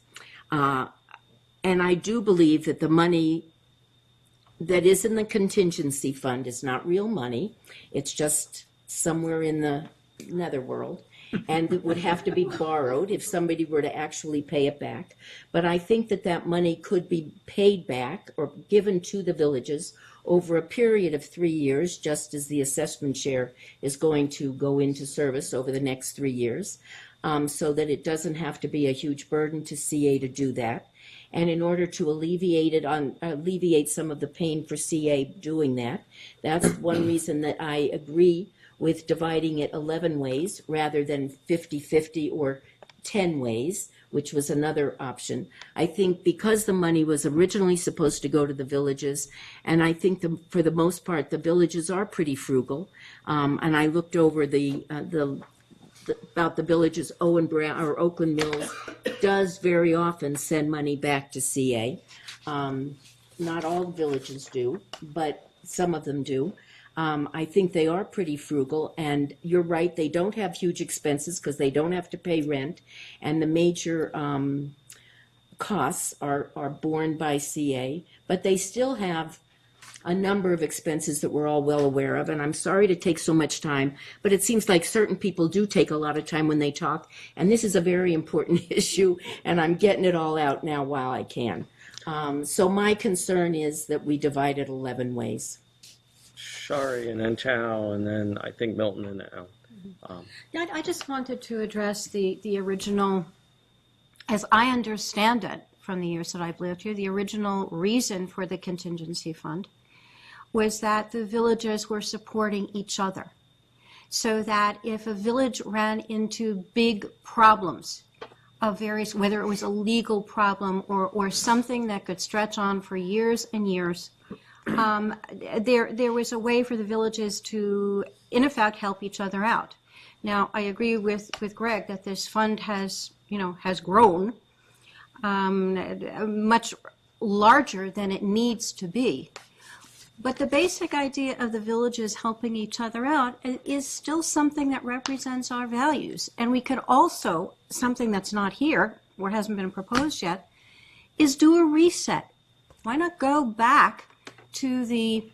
And I do believe that the money that is in the contingency fund is not real money. It's just somewhere in the netherworld. And it would have to be borrowed if somebody were to actually pay it back. But I think that that money could be paid back or given to the villages over a period of 3 years, just as the assessment share is going to go into service over the next 3 years, so that it doesn't have to be a huge burden to CA to do that. And in order to alleviate some of the pain for CA doing that, that's one reason that I agree with dividing it 11 ways rather than 50-50 or 10 ways, which was another option. I think because the money was originally supposed to go to the villages, and I think for the most part the villages are pretty frugal, and I looked over about the villages. Owen Brown or Oakland Mills does very often send money back to CA. Not all villages do, but some of them do. I think they are pretty frugal, and you're right, they don't have huge expenses because they don't have to pay rent, and the major costs are borne by CA, but they still have a number of expenses that we're all well aware of, and I'm sorry to take so much time, but it seems like certain people do take a lot of time when they talk, and this is a very important issue, and I'm getting it all out now while I can. So my concern is that we divide it 11 ways. Shari and then Chow, and then I think Milton and Al. Yeah, I just wanted to address the original, as I understand it from the years that I've lived here, the original reason for the contingency fund was that the villages were supporting each other. So that if a village ran into big problems of various, whether it was a legal problem or something that could stretch on for years and years, there was a way for the villages to, in effect, help each other out. Now, I agree with Greg that this fund has grown much larger than it needs to be. But the basic idea of the villages helping each other out is still something that represents our values. And we could also, something that's not here, or hasn't been proposed yet, is do a reset. Why not go back to the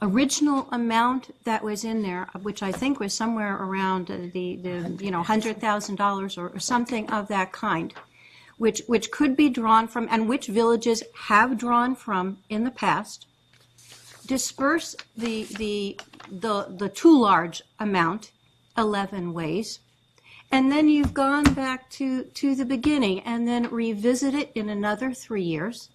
original amount that was in there, which I think was somewhere around the $100,000 or something of that kind, which could be drawn from, and which villages have drawn from in the past. Disperse the too large amount 11 ways, and then you've gone back to the beginning, and then revisit it in another 3 years,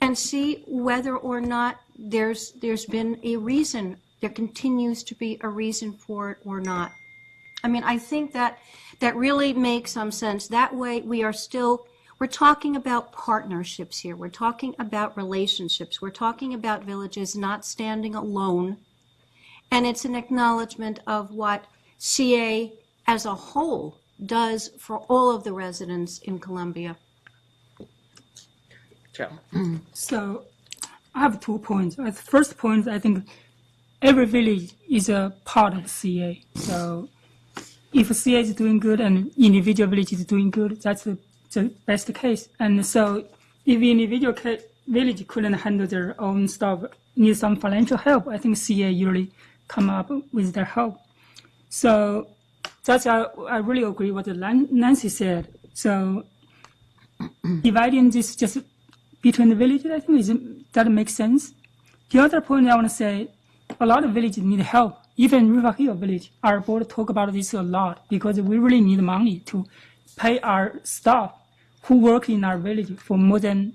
and see whether or not there's been a reason, there continues to be a reason for it or not. I mean, I think that really makes some sense. That way we're talking about partnerships here. We're talking about relationships. We're talking about villages not standing alone. And it's an acknowledgement of what CA as a whole does for all of the residents in Columbia. So I have 2 points. The first point, I think every village is a part of CA. So if CA is doing good and individual village is doing good, that's the best case. And so if individual village couldn't handle their own stuff, need some financial help, I think CA usually come up with their help. So that's I really agree with what Nancy said. So dividing this just between the villages, I think that makes sense. The other point I want to say, a lot of villages need help. Even River Hill Village, our board talk about this a lot because we really need money to pay our staff who work in our village for more than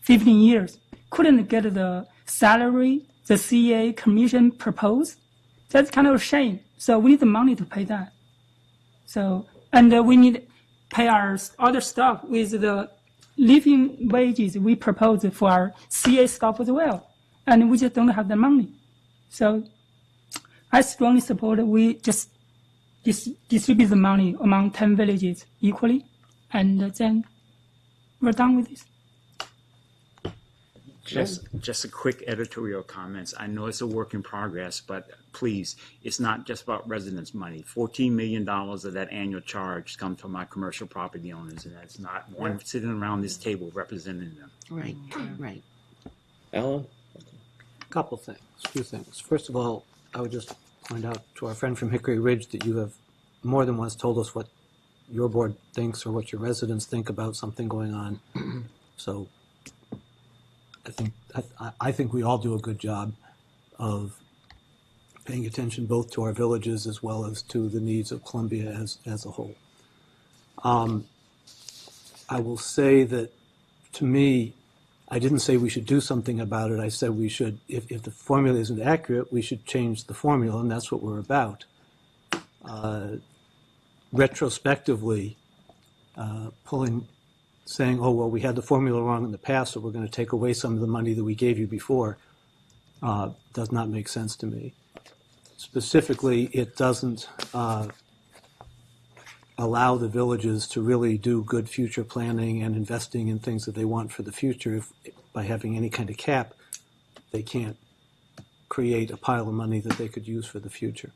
15 years. Couldn't get the salary the CA commission proposed. That's kind of a shame. So we need the money to pay that. So, and we need to pay our other staff with the living wages we propose for our CA staff as well. And we just don't have the money. So I strongly support we just distribute the money among 10 villages equally, and then we're done with this. Just a quick editorial comments. I know it's a work in progress, but please, it's not just about residents' money. $14 million of that annual charge comes from our commercial property owners, and that's not one sitting around this table representing them. Right, right. Alan? A few things. First of all, I would just point out to our friend from Hickory Ridge that you have more than once told us what your board thinks or what your residents think about something going on. So I think we all do a good job of paying attention both to our villages as well as to the needs of Columbia as a whole. I will say that, to me, I didn't say we should do something about it. I said we should, if the formula isn't accurate, we should change the formula, and that's what we're about. Retrospectively, saying, oh, well, we had the formula wrong in the past, so we're going to take away some of the money that we gave you before, does not make sense to me. Specifically, it doesn't allow the villages to really do good future planning and investing in things that they want for the future. If by having any kind of cap, they can't create a pile of money that they could use for the future.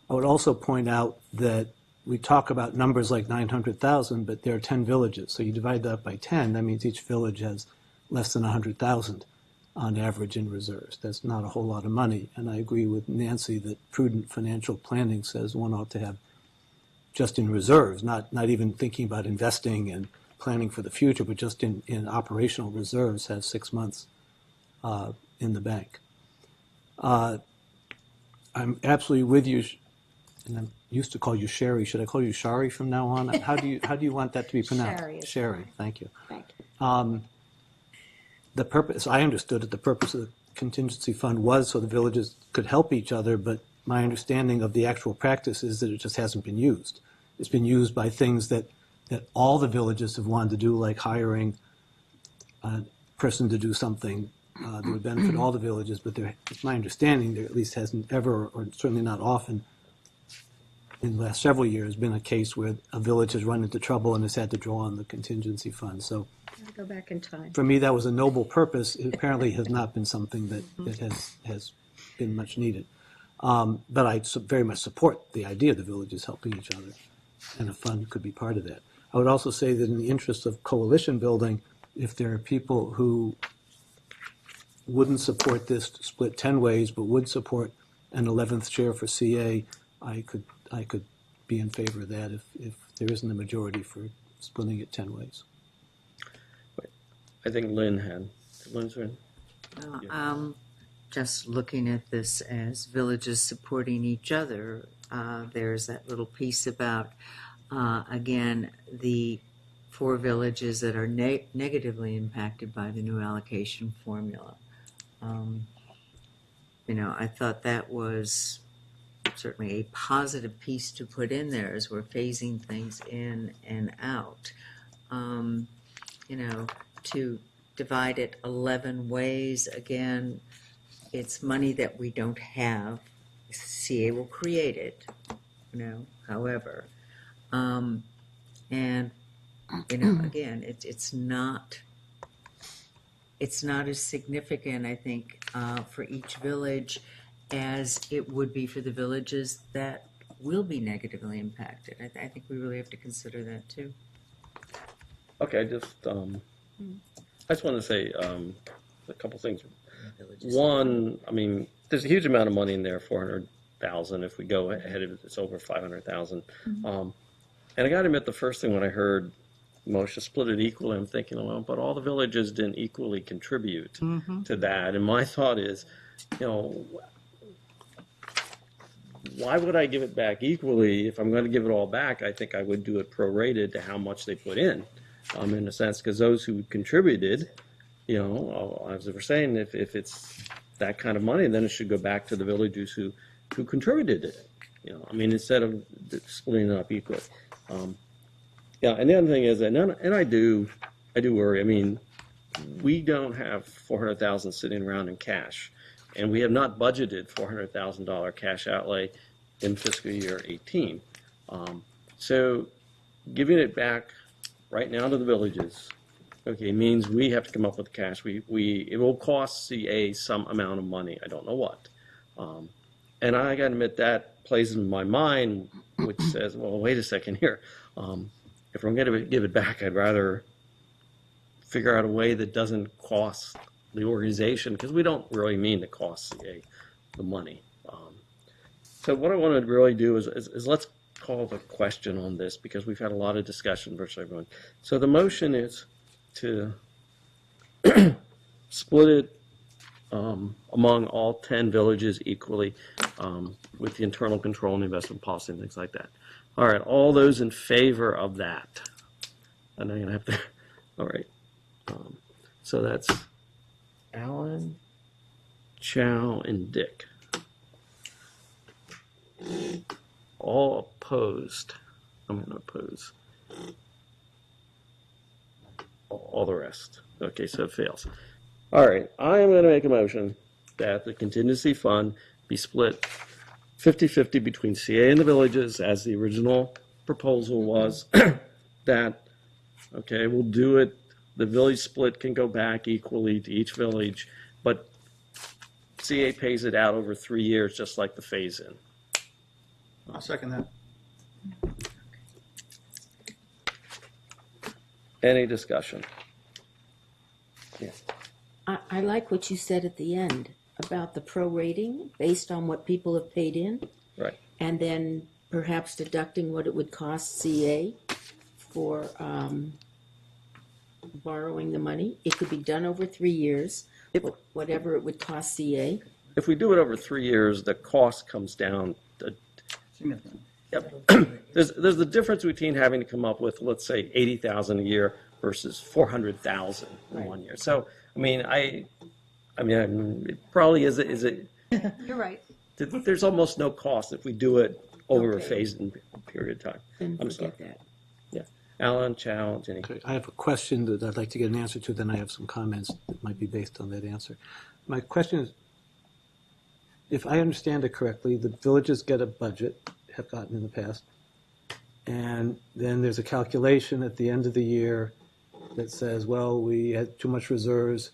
I would also point out that we talk about numbers like 900,000, but there are 10 villages. So you divide that by 10, that means each village has less than 100,000 on average in reserves. That's not a whole lot of money. And I agree with Nancy that prudent financial planning says one ought to have just in reserves, not even thinking about investing and planning for the future, but just in operational reserves, have 6 months in the bank. I'm absolutely with you, and I'm used to call you Sherry. Should I call you Shari from now on? How do you want that to be pronounced? Sherry is Sherry. fine. Thank you. Thank you. The purpose, I understood that the purpose of the contingency fund was so the villages could help each other, but my understanding of the actual practice is that it just hasn't been used. It's been used by things that all the villages have wanted to do, like hiring a person to do something that would benefit all the villages, but it's my understanding there at least hasn't ever, or certainly not often, in the last several years, been a case where a village has run into trouble and has had to draw on the contingency fund. So Gotta go back in time. for me, that was a noble purpose. It apparently has not been something that has been much needed. But I very much support the idea of the villages helping each other, and a fund could be part of that. I would also say that in the interest of coalition building, if there are people who wouldn't support this split 10 ways, but would support an 11th share for CA, I could be in favor of that if there isn't a majority for splitting it 10 ways. I think Lynn's in. Just looking at this as villages supporting each other, there's that little piece about, again, the 4 villages that are negatively impacted by the new allocation formula. I thought that was certainly a positive piece to put in there as we're phasing things in and out. To divide it 11 ways, again, it's money that we don't have. CA will create it, however. And, again, it's not as significant, I think, for each village as it would be for the villages that will be negatively impacted. I think we really have to consider that, too. Okay, I just want to say a couple things. One, there's a huge amount of money in there, 400,000. If we go ahead, it's over 500,000. And I got to admit, the first thing when I heard Moshe split it equally, I'm thinking, well, but all the villages didn't equally contribute to that. And my thought is, why would I give it back equally? If I'm going to give it all back, I think I would do it prorated to how much they put in a sense, because those who contributed, as we were saying, if it's that kind of money, then it should go back to the villages who contributed it. Instead of splitting it up equally. And the other thing is, and I do worry. We don't have 400,000 sitting around in cash, and we have not budgeted $400,000 cash outlay in fiscal year 18. So giving it back right now to the villages, means we have to come up with cash. It will cost CA some amount of money. I don't know what. And I got to admit that plays in my mind, which says, well, wait a second here. If I'm going to give it back, I'd rather figure out a way that doesn't cost the organization, because we don't really mean to cost CA the money. So what I want to really do is let's call the question on this, because we've had a lot of discussion virtually everyone. So the motion is to split it among all 10 villages equally, with the internal control and investment policy and things like that. All right, all those in favor of that? I know you're going to have to, all right. So that's Alan, Chow, and Dick. All opposed. I'm going to oppose. All the rest. Okay, so it fails. All right, I am going to make a motion that the contingency fund be split 50-50 between CA and the villages, as the original proposal was. That, okay, we'll do it. The village split can go back equally to each village, but CA pays it out over 3 years, just like the phase-in. I'll second that. Any discussion? Yeah. I like what you said at the end about the prorating based on what people have paid in. Right. And then perhaps deducting what it would cost CA for borrowing the money. It could be done over 3 years, whatever it would cost CA. If we do it over 3 years, the cost comes down to. Yep. There's the difference between having to come up with, let's say, $80,000 a year versus $400,000 in 1 year. So, I mean, it probably is it. You're right. There's almost no cost if we do it over a phased-in period of time. Then I'm sorry. forget that. Yeah. Alan, Chow, Jenny. Okay, I have a question that I'd like to get an answer to, then I have some comments that might be based on that answer. My question is, if I understand it correctly, the villages get a budget, have gotten in the past, and then there's a calculation at the end of the year that says, well, we had too much reserves,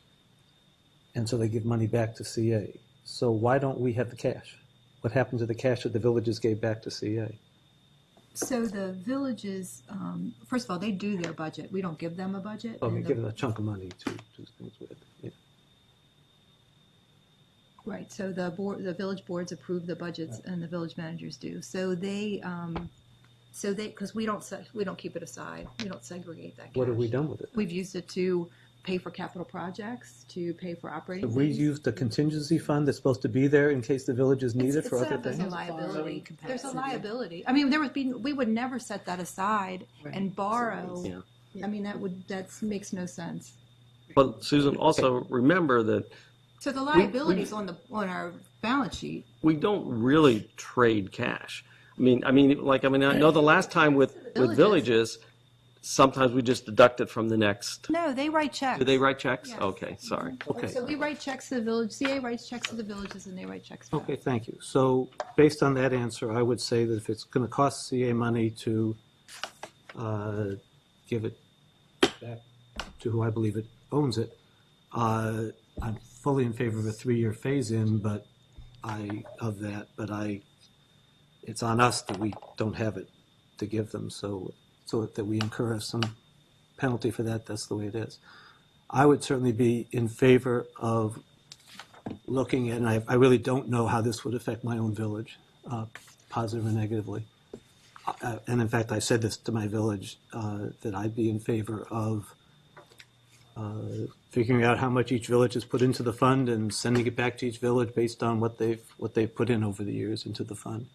and so they give money back to CA. So why don't we have the cash? What happened to the cash that the villages gave back to CA? So the villages, first of all, they do their budget. We don't give them a budget. Oh, we and give them a chunk of money to do things with. Yeah. Right, so the village boards approve the budgets, and the village managers do. So they, because we don't keep it aside. We don't segregate that cash. What have we done with it? We've used it to pay for capital projects, to pay for operating. Have we fees. used the contingency fund that's supposed to be there in case the villages need it for It's other set up as things? a liability. There's a liability. I mean, we would never set that aside and borrow. Yeah. I mean, that makes no sense. But Susan, also remember that So the liabilities on our balance sheet. we don't really trade cash. I know the last time with villages, sometimes we just deduct it from the next. No, they write checks. Do they write checks? Yes. Okay, sorry. Okay. So we write checks to the village. CA writes checks to the villages, and they write checks back. Okay, thank you. So based on that answer, I would say that if it's going to cost CA money to give it back to who I believe it owns it, I'm fully in favor of a 3-year phase-in, but it's on us that we don't have it to give them, so that we incur some penalty for that. That's the way it is. I would certainly be in favor of looking at, and I really don't know how this would affect my own village, positive or negatively. And in fact, I said this to my village, that I'd be in favor of figuring out how much each village has put into the fund and sending it back to each village based on what they've put in over the years into the fund,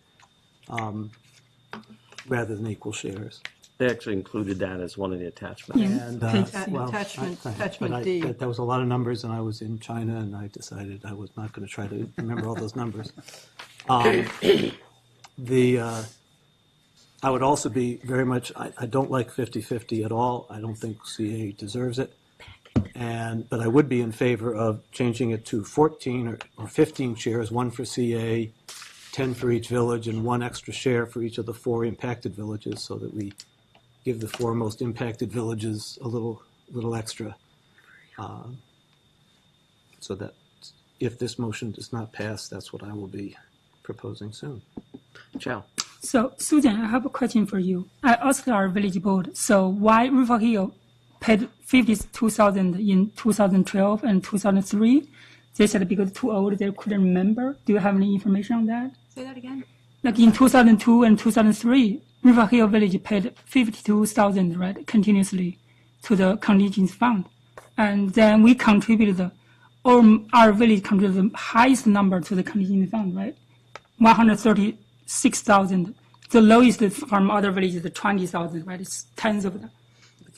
rather than equal shares. They actually included that as one of the attachments. And, Attachment D. That was a lot of numbers, and I was in China, and I decided I was not going to try to remember all those numbers. I would also be very much, I don't like 50-50 at all. I don't think CA deserves it. But I would be in favor of changing it to 14 or 15 shares, 1 for CA, 10 for each village, and 1 extra share for each of the 4 impacted villages, so that we give the 4 most impacted villages a little extra. So that if this motion does not pass, that's what I will be proposing soon. Ciao. So, Susan, I have a question for you. I asked our village board, so why River Hill paid $52,000 in 2012 and 2003? They said because too old, they couldn't remember. Do you have any information on that? Say that again. Like in 2002 and 2003, River Hill Village paid $52,000, right, continuously to the contingency fund. And then we contributed, or our village contributed the highest number to the contingency fund, right? $136,000. The lowest from other villages is $20,000, right? It's tens of them.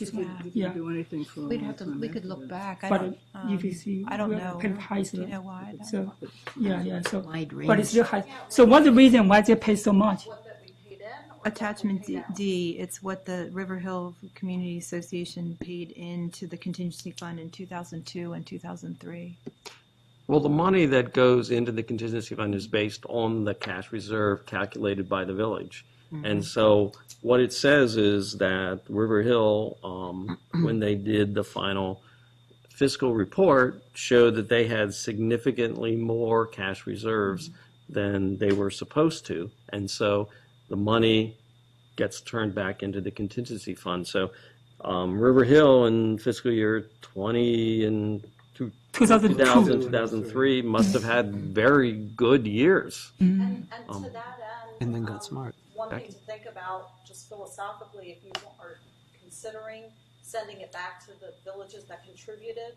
This We one, didn't yeah. do anything for. We'd have to, we could look back. I But don't, if you see, I don't we know. pay high, Do you know why? So, yeah. So, Wide but it's still range. high. So, what's the reason why they pay so much? Attachment D, it's what the River Hill Community Association paid into the contingency fund in 2002 and 2003. Well, the money that goes into the contingency fund is based on the cash reserve calculated by the village. And so what it says is that River Hill, when they did the final fiscal report, showed that they had significantly more cash reserves than they were supposed to. And so the money gets turned back into the contingency fund. So River Hill in fiscal year 20 and 2003 must have had very good years. And to that end, And then got smart. one thing to think about, just philosophically, if you are considering sending it back to the villages that contributed,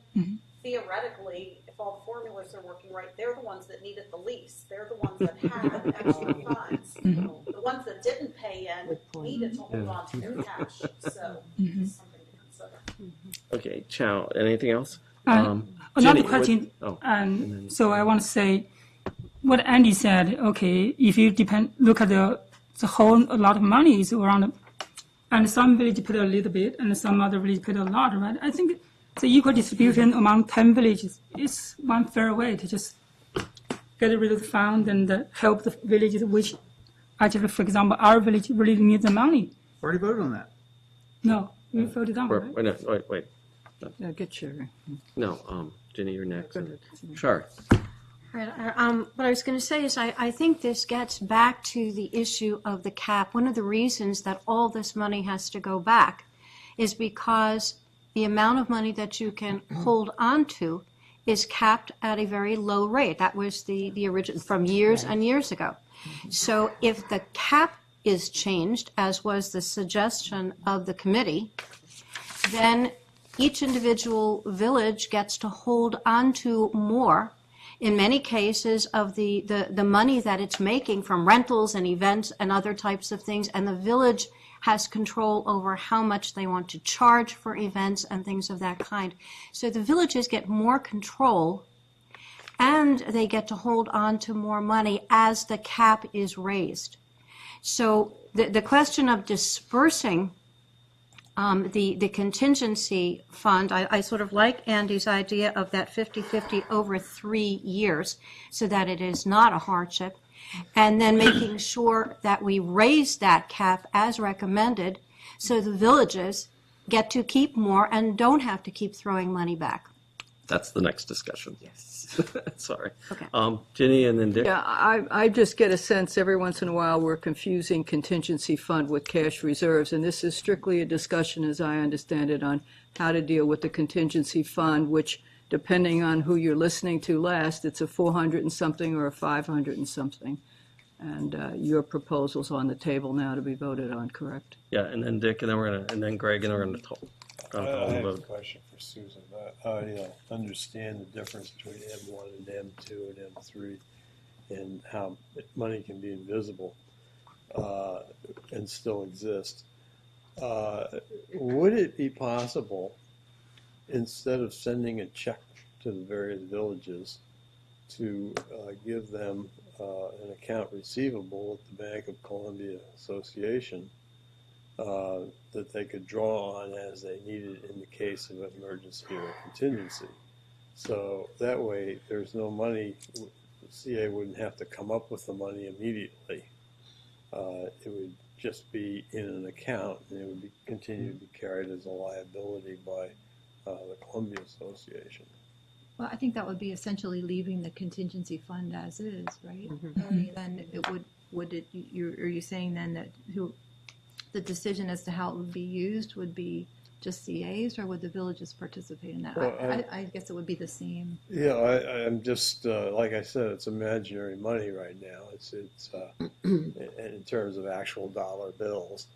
theoretically, if all the formulas are working right, they're the ones that need it the least. They're the ones that have extra funds. The ones that didn't pay in needed to hold on to their cash. So it's something to consider. Okay, Chow, anything else? Another Jenny, question. and then- So I want to say, what Andy said. Okay, if you look at the whole, a lot of money is around, and some village put a little bit, and some other village put a lot. Right? I think the equal distribution among 10 villages is one fair way to just get rid of the fund and help the villages which, actually, for example, our village really needs the money. Already voted on that. No, we voted on, right? Wait. Yeah, get Sherry. No, Jenny, you're next. Go ahead. Sure. Right, what I was going to say is I think this gets back to the issue of the cap. One of the reasons that all this money has to go back is because the amount of money that you can hold on to is capped at a very low rate. That was the original from years and years ago. So if the cap is changed, as was the suggestion of the committee, then each individual village gets to hold on to more, in many cases, of the money that it's making from rentals and events and other types of things, and the village has control over how much they want to charge for events and things of that kind. So the villages get more control, and they get to hold on to more money as the cap is raised. So the question of dispersing the contingency fund, I sort of like Andy's idea of that 50-50 over 3 years so that it is not a hardship, and then making sure that we raise that cap as recommended so the villages get to keep more and don't have to keep throwing money back. That's the next discussion. Yes. Sorry. Okay. Jenny and then Dick. Yeah, I just get a sense every once in a while we're confusing contingency fund with cash reserves, and this is strictly a discussion, as I understand it, on how to deal with the contingency fund, which, depending on who you're listening to last, it's a 400 and something or a 500 and something. And your proposal's on the table now to be voted on, correct? Yeah, and then Dick, and then Greg, and then we're gonna talk. I have a question for Susan. I understand the difference between M1 and M2 and M3 and how money can be invisible and still exist. Would it be possible, instead of sending a check to the various villages, to give them an account receivable at the Bank of Columbia Association that they could draw on as they needed in the case of an emergency or contingency? So that way, there's no money, the CA wouldn't have to come up with the money immediately. It would just be in an account, and it would continue to be carried as a liability by the Columbia Association. Well, I think that would be essentially leaving the contingency fund as is, right? Then it would it, are you saying then that the decision as to how it would be used would be just CAs, or would the villages participate in that? Well, I guess it would be the same. Yeah, I'm just, like I said, it's imaginary money right now. It's in terms of actual dollar bills.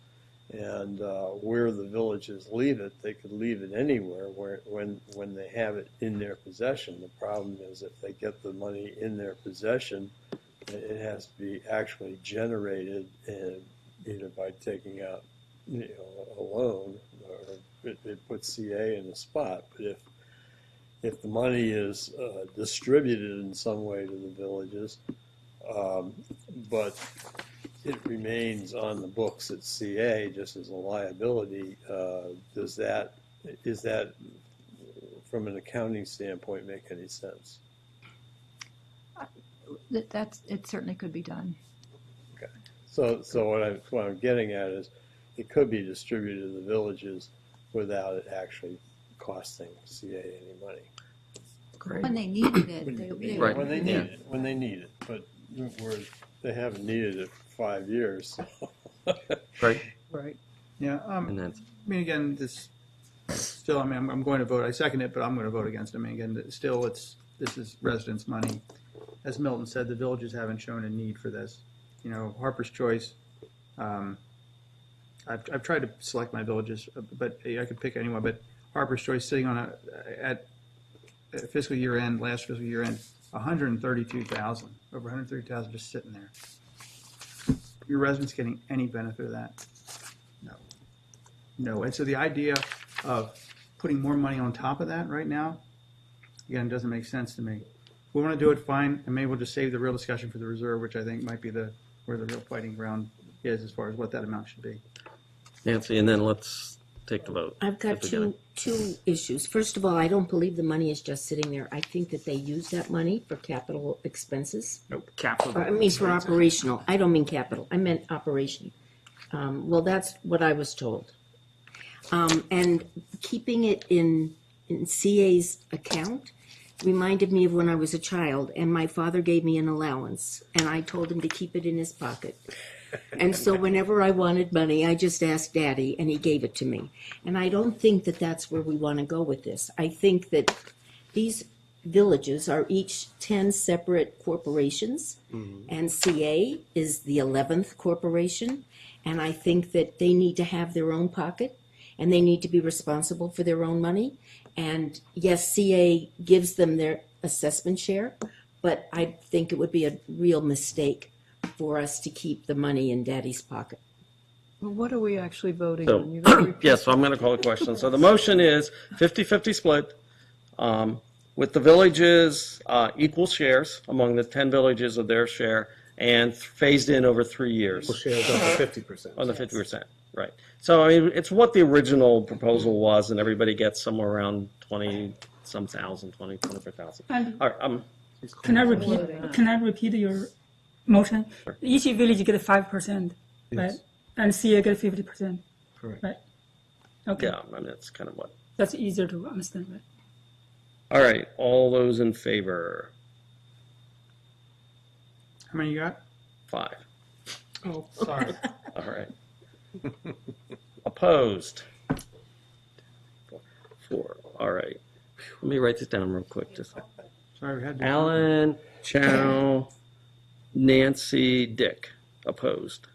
And where the villages leave it, they could leave it anywhere when they have it in their possession. The problem is if they get the money in their possession, it has to be actually generated, either by taking out a loan or it puts CA in the spot. But if the money is distributed in some way to the villages, but it remains on the books at CA just as a liability, is that from an accounting standpoint make any sense? It certainly could be done. Okay. So what I'm getting at is it could be distributed to the villages without it actually costing CA any money. When they needed it, Right. When they need it, but they haven't needed it for 5 years. So. Right. Right. Yeah. And that's, I mean, again, this still. I mean, I'm going to vote. I second it, but I'm going to vote against it. I mean, again, still, this is residents' money. As Milton said, the villages haven't shown a need for this. You know, Harper's Choice. I've tried to select my villages, but I could pick anyone. But Harper's Choice sitting on at fiscal year end, last fiscal year end, 132,000, over 130,000 just sitting there. Your residents getting any benefit of that? No. And so the idea of putting more money on top of that right now, again, doesn't make sense to me. If we want to do it, fine, and maybe we'll just save the real discussion for the reserve, which I think might be where the real fighting ground is as far as what that amount should be. Nancy, and then let's take the vote. I've got two issues. First of all, I don't believe the money is just sitting there. I think that they use that money for capital expenses. Nope, capital. I mean for operational. I don't mean capital. I meant operation. Well, that's what I was told. And keeping it in CA's account reminded me of when I was a child, and my father gave me an allowance, and I told him to keep it in his pocket. And so whenever I wanted money, I just asked Daddy, and he gave it to me. And I don't think that that's where we want to go with this. I think that these villages are each 10 separate corporations, and CA is the 11th corporation. And I think that they need to have their own pocket, and they need to be responsible for their own money. And yes, CA gives them their assessment share, but I think it would be a real mistake for us to keep the money in Daddy's pocket. Well, what are we actually voting so, on? You're gonna repeat- yes, so I'm going to call a question. So the motion is 50-50 split with the villages equal shares among the 10 villages of their share and phased in over 3 years. Equal shares on the 50%. On the 50%, right. So, I mean, it's what the original proposal was, and everybody gets somewhere around 20-some thousand, 24,000. And All right, can I repeat your motion? Sure. Each village get 5%, right? Yes. And CA get 50%, Correct. right? Okay. yeah, I mean, that's kind of what. That's easier to understand, right? All right, all those in favor? How many you got? 5. Oh, sorry. All right. Opposed? 4. All right. Let me write this down real quick. Just Sorry, we had to. Alan, Chow, Nancy, Dick. Opposed.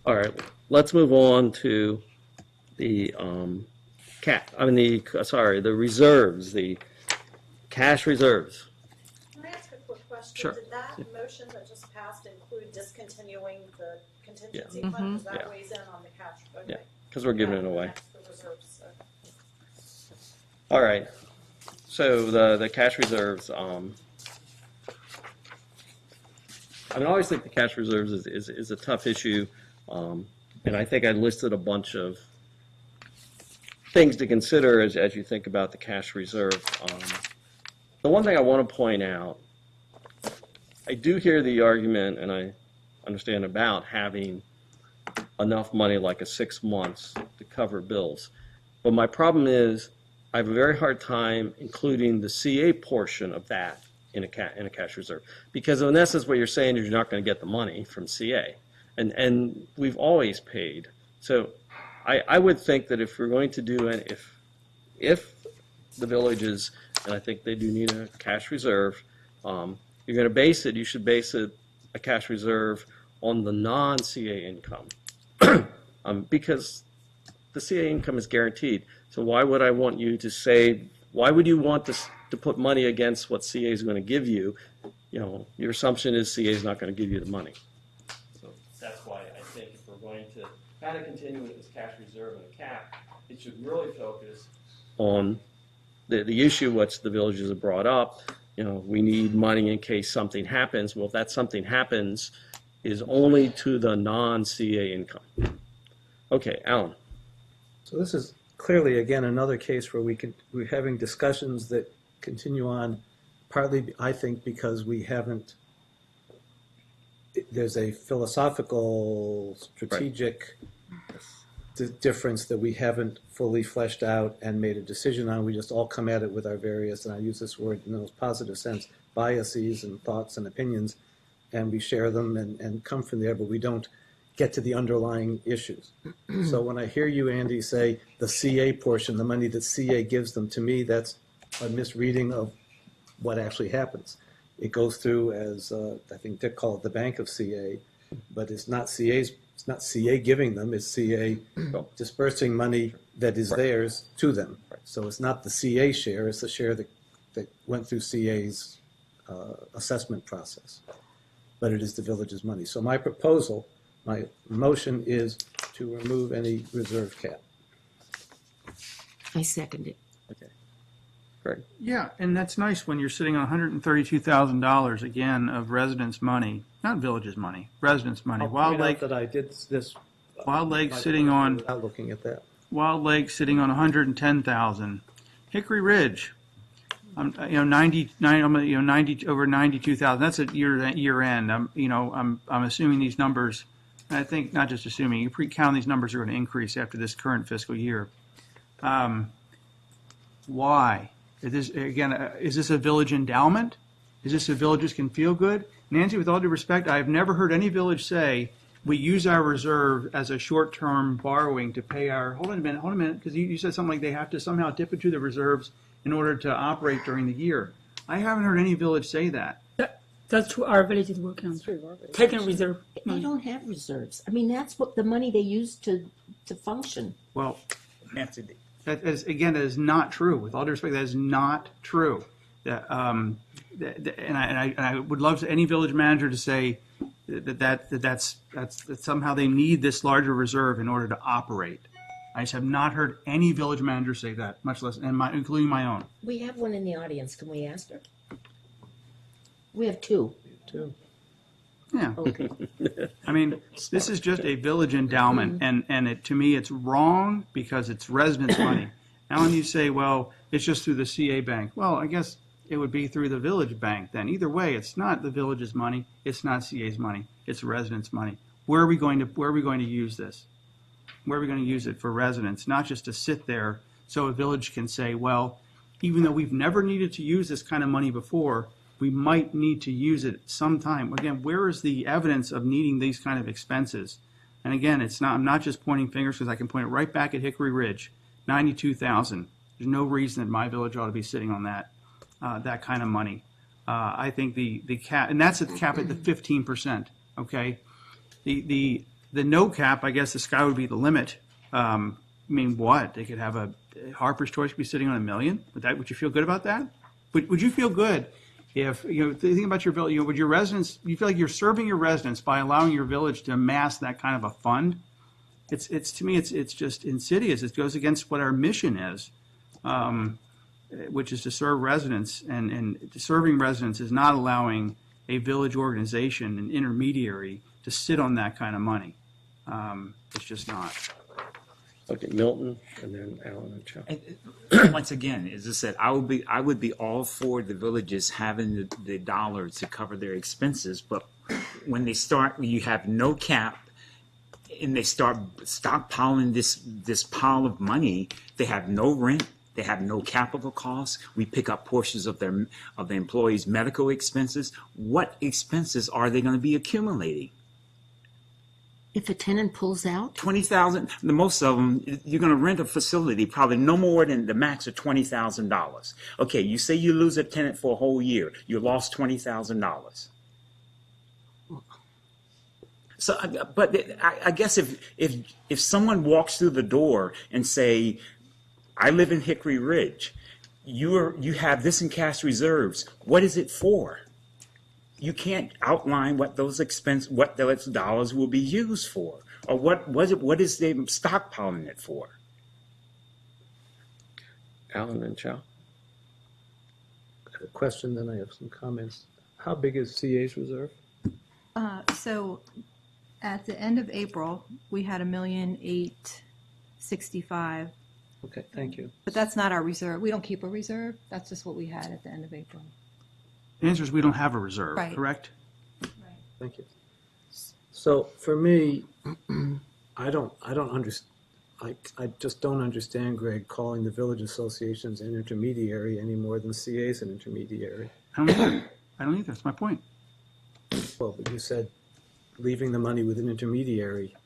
All right. Let's move on to the the reserves, the cash reserves. Can I ask a quick question? Sure. Did that motion that just passed include discontinuing the contingency Yeah. fund? Because that Yeah. weighs in on the cash. Okay. Yeah, because we're giving it away. The reserves, so. All right. So the cash reserves. I mean, I always think the cash reserves is a tough issue, and I think I listed a bunch of things to consider as you think about the cash reserve. The one thing I want to point out, I do hear the argument, and I understand about having enough money, like a 6 months, to cover bills. But my problem is I have a very hard time including the CA portion of that in a cash reserve, because in essence what you're saying is you're not going to get the money from CA, and we've always paid. So I would think that if we're going to do it, if the villages, and I think they do need a cash reserve, you're going to base it, you should base it, a cash reserve, on the non-CA income, because the CA income is guaranteed. So why would I want you to say, why would you want to put money against what CA is going to give you? You know, your assumption is CA is not going to give you the money. So that's why I think if we're going to kind of continue with this cash reserve and a cap, it should really focus on the issue which the villages have brought up. You know, we need money in case something happens. Well, if that something happens, is only to the non-CA income. Okay, Alan. So this is clearly, again, another case where we're having discussions that continue on, partly, I think, because we haven't, there's a philosophical, strategic difference that we haven't fully fleshed out and made a decision on. We just all come at it with our various, and I use this word in the most positive sense, biases and thoughts and opinions, and we share them and come from there, but we don't get to the underlying issues. So when I hear you, Andy, say the CA portion, the money that CA gives them, to me, that's a misreading of what actually happens. It goes through as, I think Dick called it the bank of CA, but it's not CA giving them, it's CA dispersing money that is theirs to them. So it's not the CA share, it's the share that went through CA's assessment process. But it is the village's money. So my proposal, my motion is to remove any reserve cap. I second it. Okay. Great. Yeah, and that's nice when you're sitting on $132,000 again of residents' money, not villages' money, residents' money. Wild Lake that I did this. Wild Lake sitting on. Without looking at that. Wild Lake sitting on 110,000. Hickory Ridge, 90 over 92,000. That's at year end. I'm assuming these numbers. I think not just assuming. You pre-count these numbers are going to increase after this current fiscal year. Why? Is this a village endowment? Is this a villages can feel good? Nancy, with all due respect, I've never heard any village say we use our reserve as a short-term borrowing to pay our. Hold on a minute, because you said something like they have to somehow dip into the reserves in order to operate during the year. I haven't heard any village say that. That's true. Our village is working on taking reserve. They don't have reserves. I mean, that's what the money they use to function. Well, Nancy, that is not true. With all due respect, that is not true. And I would love any village manager to say that somehow they need this larger reserve in order to operate. I just have not heard any village manager say that, much less, including my own. We have one in the audience. Can we ask her? We have two. Yeah. Okay. I mean, this is just a village endowment, and to me, it's wrong because it's residents' money. Alan, you say, well, it's just through the CA bank. Well, I guess it would be through the village bank then. Either way, it's not the village's money. It's not CA's money. It's residents' money. Where are we going to use this? Where are we going to use it for residents, not just to sit there so a village can say, well, even though we've never needed to use this kind of money before, we might need to use it sometime. Again, where is the evidence of needing these kind of expenses? And again, I'm not just pointing fingers because I can point it right back at Hickory Ridge, 92,000. There's no reason that my village ought to be sitting on that kind of money. I think the cap, and that's at the cap at the 15%. Okay, the no cap, I guess the sky would be the limit. I mean, what they could have a Harper's Choice be sitting on $1 million? Would you feel good about that? Would you feel good? If think about your village, would your residents, you feel like you're serving your residents by allowing your village to amass that kind of a fund? It's to me, it's just insidious. It goes against what our mission is, which is to serve residents, and serving residents is not allowing a village organization, an intermediary, to sit on that kind of money. It's just not. Okay, Milton, and then Alan and Chuck. Once again, as I said, I would be all for the villages having the dollar to cover their expenses, but when you have no cap, and they start stockpiling this pile of money, they have no rent, they have no capital costs. We pick up portions of the employees' medical expenses. What expenses are they going to be accumulating? If a tenant pulls out? 20,000, the most of them, you're going to rent a facility probably no more than the max of $20,000. Okay, you say you lose a tenant for a whole year. You lost $20,000. So, but I guess if someone walks through the door and say, I live in Hickory Ridge, you have this in cash reserves, what is it for? You can't outline what those dollars will be used for, or what is they stockpiling it for. Alan and Chow. I have a question, then I have some comments. How big is CA's reserve? So at the end of April, we had $1,865,000. Okay, thank you. But that's not our reserve. We don't keep a reserve. That's just what we had at the end of April. The answer is we don't have a reserve, Right. correct? Thank you. So for me, I don't understand. I just don't understand, Greg, calling the village associations an intermediary any more than CA's an intermediary. I don't either. I don't either. That's my point. Well, but you said leaving the money with an intermediary,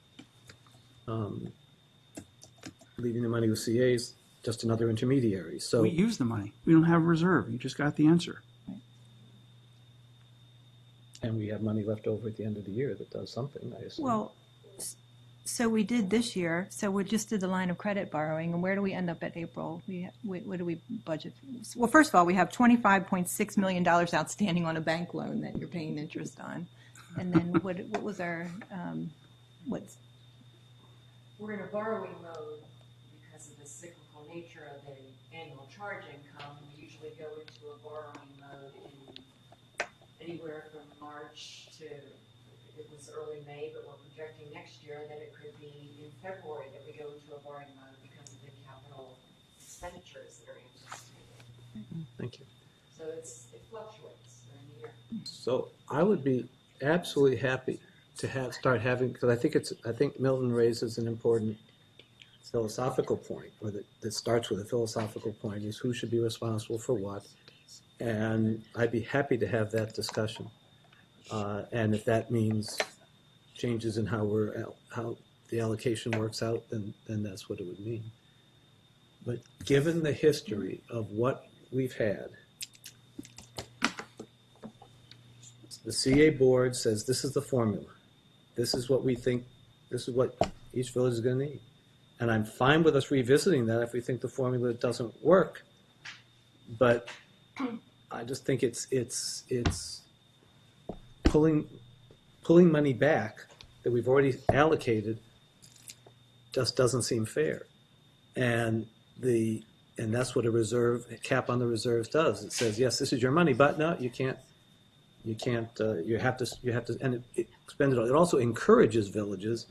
leaving the money with CA's just another intermediary. So We use the money. We don't have a reserve. You just got the answer. and we have money left over at the end of the year that does something, I assume. Well, so we did this year. So we just did the line of credit borrowing. And where do we end up at April? What do we budget? Well, first of all, we have $25.6 million outstanding on a bank loan that you're paying interest on. And then what was our, what's? We're in a borrowing mode because of the cyclical nature of the annual charge income. We usually go into a borrowing mode in anywhere from March to, it was early May, but we're projecting next year that it could be in February that we go into a borrowing mode because of the capital expenditures that are anticipated. Thank you. So it fluctuates during the year. So I would be absolutely happy to start having, because I think Milton raises an important philosophical point, or that starts with a philosophical point, is who should be responsible for what. And I'd be happy to have that discussion. And if that means changes in how the allocation works out, then that's what it would mean. But given the history of what we've had, the CA board says this is the formula. This is what we think, this is what each village is going to need. And I'm fine with us revisiting that if we think the formula doesn't work. But I just think it's pulling money back that we've already allocated just doesn't seem fair. And that's what a cap on the reserves does. It says, yes, this is your money, but no, you can't. You have to, and it spend it all. It also encourages villages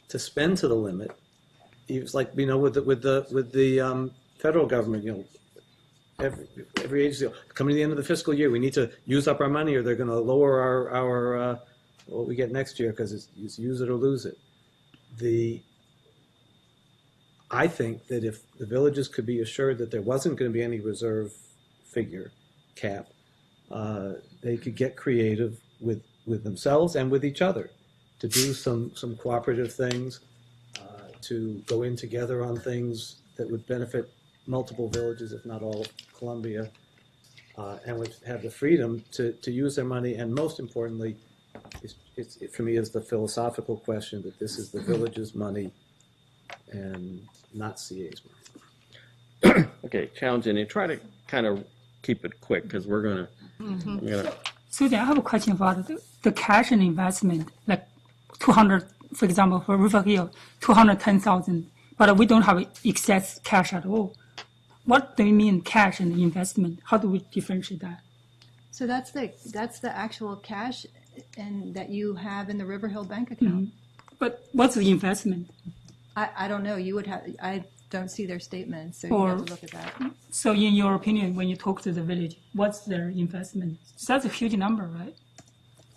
to spend to the limit. It's like, with the federal government, every agency coming to the end of the fiscal year, we need to use up our money, or they're going to lower our what we get next year because it's use it or lose it. I think that if the villages could be assured that there wasn't going to be any reserve figure cap, they could get creative with themselves and with each other to do some cooperative things, to go in together on things that would benefit multiple villages, if not all of Columbia, and would have the freedom to use their money. And most importantly, for me, is the philosophical question that this is the village's money and not CA's money. Okay, challenging you. Try to kind of keep it quick because we're going to. Susan, I have a question about the cash and investment, like 200, for example, for River Hill, 210,000, but we don't have excess cash at all. What do you mean cash and investment? How do we differentiate that? So that's the actual cash and that you have in the River Hill bank account. Mm-hmm. But what's the investment? I don't know. You would have. I don't see their statements, so you have to look at that. So in your opinion, when you talk to the village, what's their investment? That's a huge number, right?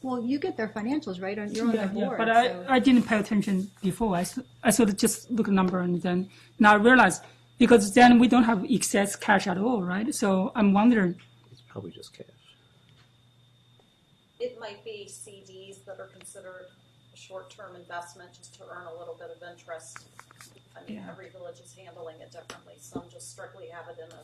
Well, you get their financials, right? You're on the board. But so. I didn't pay attention before. I sort of just look at number and then now I realize, because then we don't have excess cash at all, right? So I'm wondering. It's probably just cash. It might be CDs that are considered a short-term investment just to earn a little bit of interest. I mean, every village is handling it differently. Some just strictly have it in a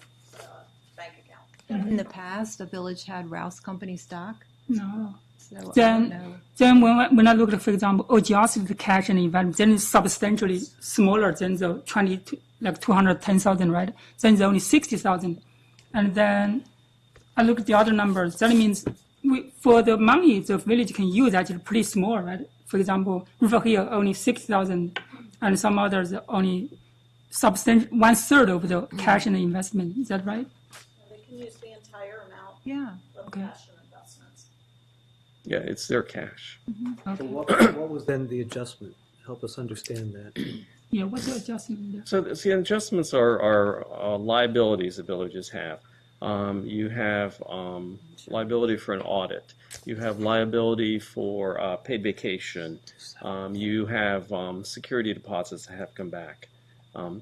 bank account. In the past, a village had Rouse Company stock. No. So I don't know. Then when I look at, for example, adjusted the cash and investment, then it's substantially smaller than the 210,000, right? Then it's only 60,000. And then I look at the other numbers. That means for the money the village can use, actually pretty small, right? For example, River Hill only 6,000, and some others only substantial 1/3 of the cash and investment. Is that right? They can use the entire amount Yeah. of cash and investments. Yeah, it's their cash. So what was then the adjustment? Help us understand that. Yeah, what's the adjustment there? So the adjustments are liabilities that villages have. You have liability for an audit. You have liability for paid vacation. You have security deposits that have come back.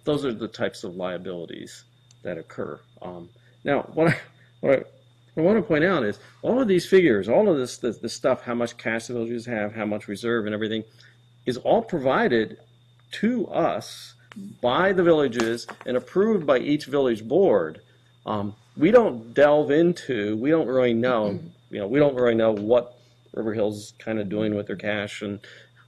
Those are the types of liabilities that occur. Now, what I want to point out is all of these figures, all of this stuff, how much cash the villages have, how much reserve and everything, is all provided to us by the villages and approved by each village board. We don't delve into, we don't really know, we don't really know what River Hill's kind of doing with their cash and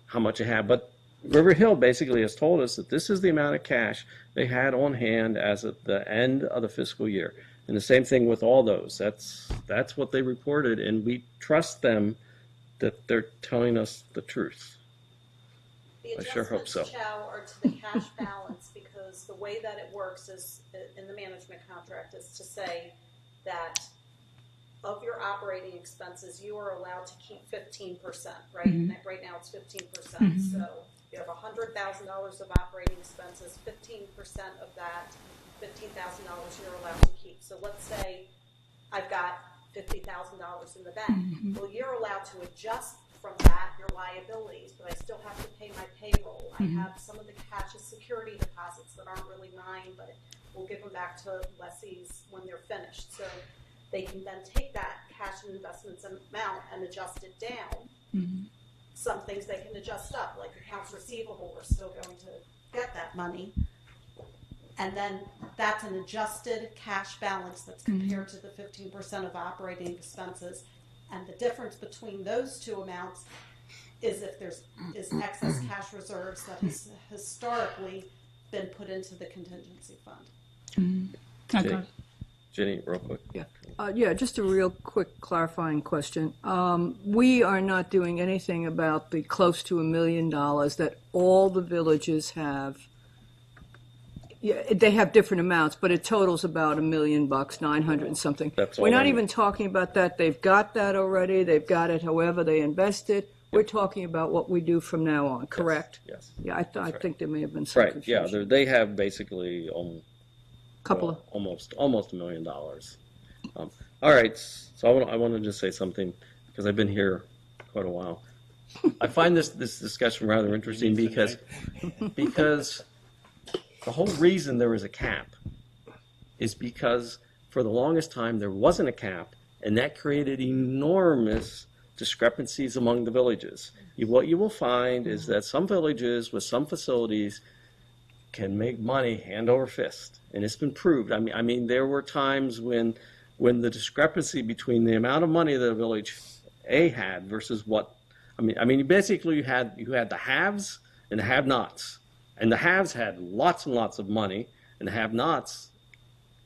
how much they have. But River Hill basically has told us that this is the amount of cash they had on hand as at the end of the fiscal year. And the same thing with all those. That's what they reported, and we trust them that they're telling us the truth. The I sure hope so. adjustments, Chow, are to the cash balance because the way that it works is in the management contract is to say that of your operating expenses, you are allowed to keep 15%, right? Mhm. And right now it's 15%. Mhm. So you have $100,000 of operating expenses, 15% of that, $15,000 you're allowed to keep. So let's say I've got $50,000 in the bank. Mhm. Well, you're allowed to adjust from that your liabilities, but I still have to pay my payroll. I Mhm. have some of the cash as security deposits that aren't really mine, but we'll give them back to lessees when they're finished. So they can then take that cash and investments amount and adjust it down. Mhm. Some things they can adjust up, like accounts receivable, we're still going to get that money. And then that's an adjusted cash balance that's compared to the 15% of operating expenses. And the difference between those two amounts is if there's excess cash reserves that has historically been put into the contingency fund. Okay. Jenny, real quick. Yeah, just a real quick clarifying question. We are not doing anything about the close to $1 million that all the villages have. Yeah, they have different amounts, but it totals about $1 million, 900 and something. That's We're all not I even talking about that. They've got that already. They've got it however they invest it. We're talking about what we do from now on, correct? Yes. Yeah, I right. think there may have been some Right, yeah, confusion. they have basically Couple of almost $1 million. All right, so I want to just say something because I've been here quite a while. I find this discussion rather interesting because the whole reason there is a cap is because for the longest time there wasn't a cap, and that created enormous discrepancies among the villages. What you will find is that some villages with some facilities can make money hand over fist, and it's been proved. I mean, there were times when the discrepancy between the amount of money that a village A had versus what I mean, basically you had the haves and the have-nots, and the haves had lots and lots of money, and the have-nots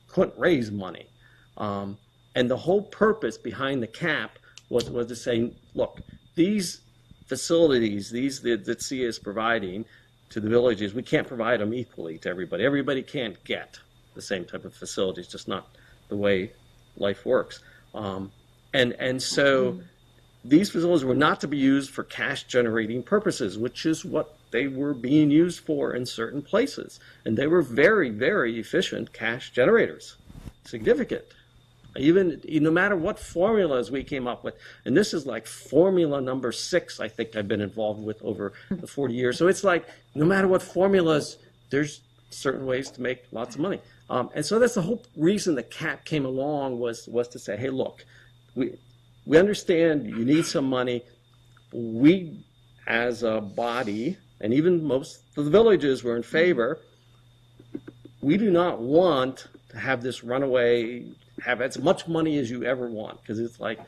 couldn't raise money. And the whole purpose behind the cap was to say, look, these facilities, that CA is providing to the villages, we can't provide them equally to everybody. Everybody can't get the same type of facilities, just not the way life works. And so these facilities were not to be used for cash generating purposes, which is what they were being used for in certain places. And they were very, very efficient cash generators. Significant. Even no matter what formulas we came up with, and this is like formula number 6, I think I've been involved with over the 40 years. So it's like no matter what formulas, there's certain ways to make lots of money. And so that's the whole reason the cap came along was to say, hey, look, we understand you need some money. We, as a body, and even most of the villages were in favor, we do not want to have this runaway, have as much money as you ever want. Because it's like,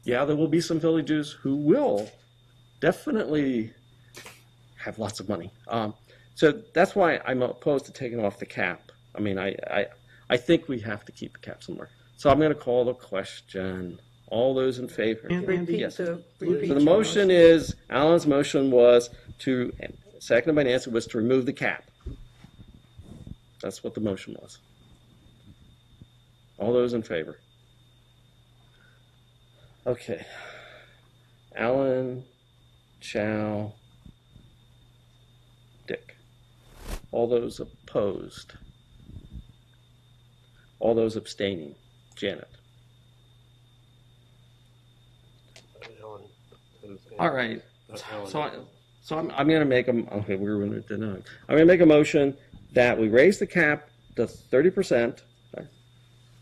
yeah, there will be some villages who will definitely have lots of money. So that's why I'm opposed to taking off the cap. I mean, I think we have to keep the cap somewhere. So I'm going to call the question. All those in favor? Yes. So the motion is, Alan's motion was to, seconded by Nancy, was to remove the cap. That's what the motion was. All those in favor? Okay. Alan, Chow, Dick. All those opposed? All those abstaining? Janet. All right. So I'm going to make okay, we were going to deny. I'm going to make a motion that we raise the cap to 30%,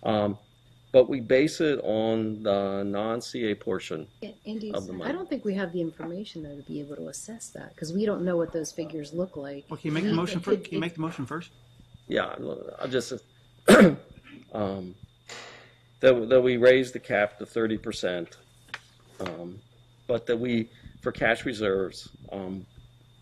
but we base it on the non-CA portion Andy, of the money. I don't think we have the information though to be able to assess that because we don't know what those figures look like. Well, can you make the motion first? Can you make the motion first? Yeah, I'll just that we raise the cap to 30%, but that we, for cash reserves,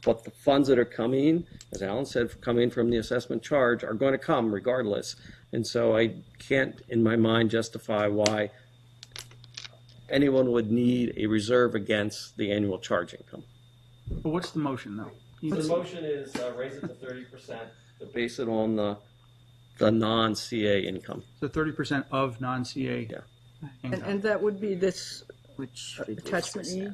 but the funds that are coming, as Alan said, coming from the assessment charge are going to come regardless. And so I can't, in my mind, justify why anyone would need a reserve against the annual charge income. Well, what's the motion, though? So the motion is raise it to 30%, to base it on the non-CA income. So 30% of non-CA. Yeah. And that would be this, which attachment E?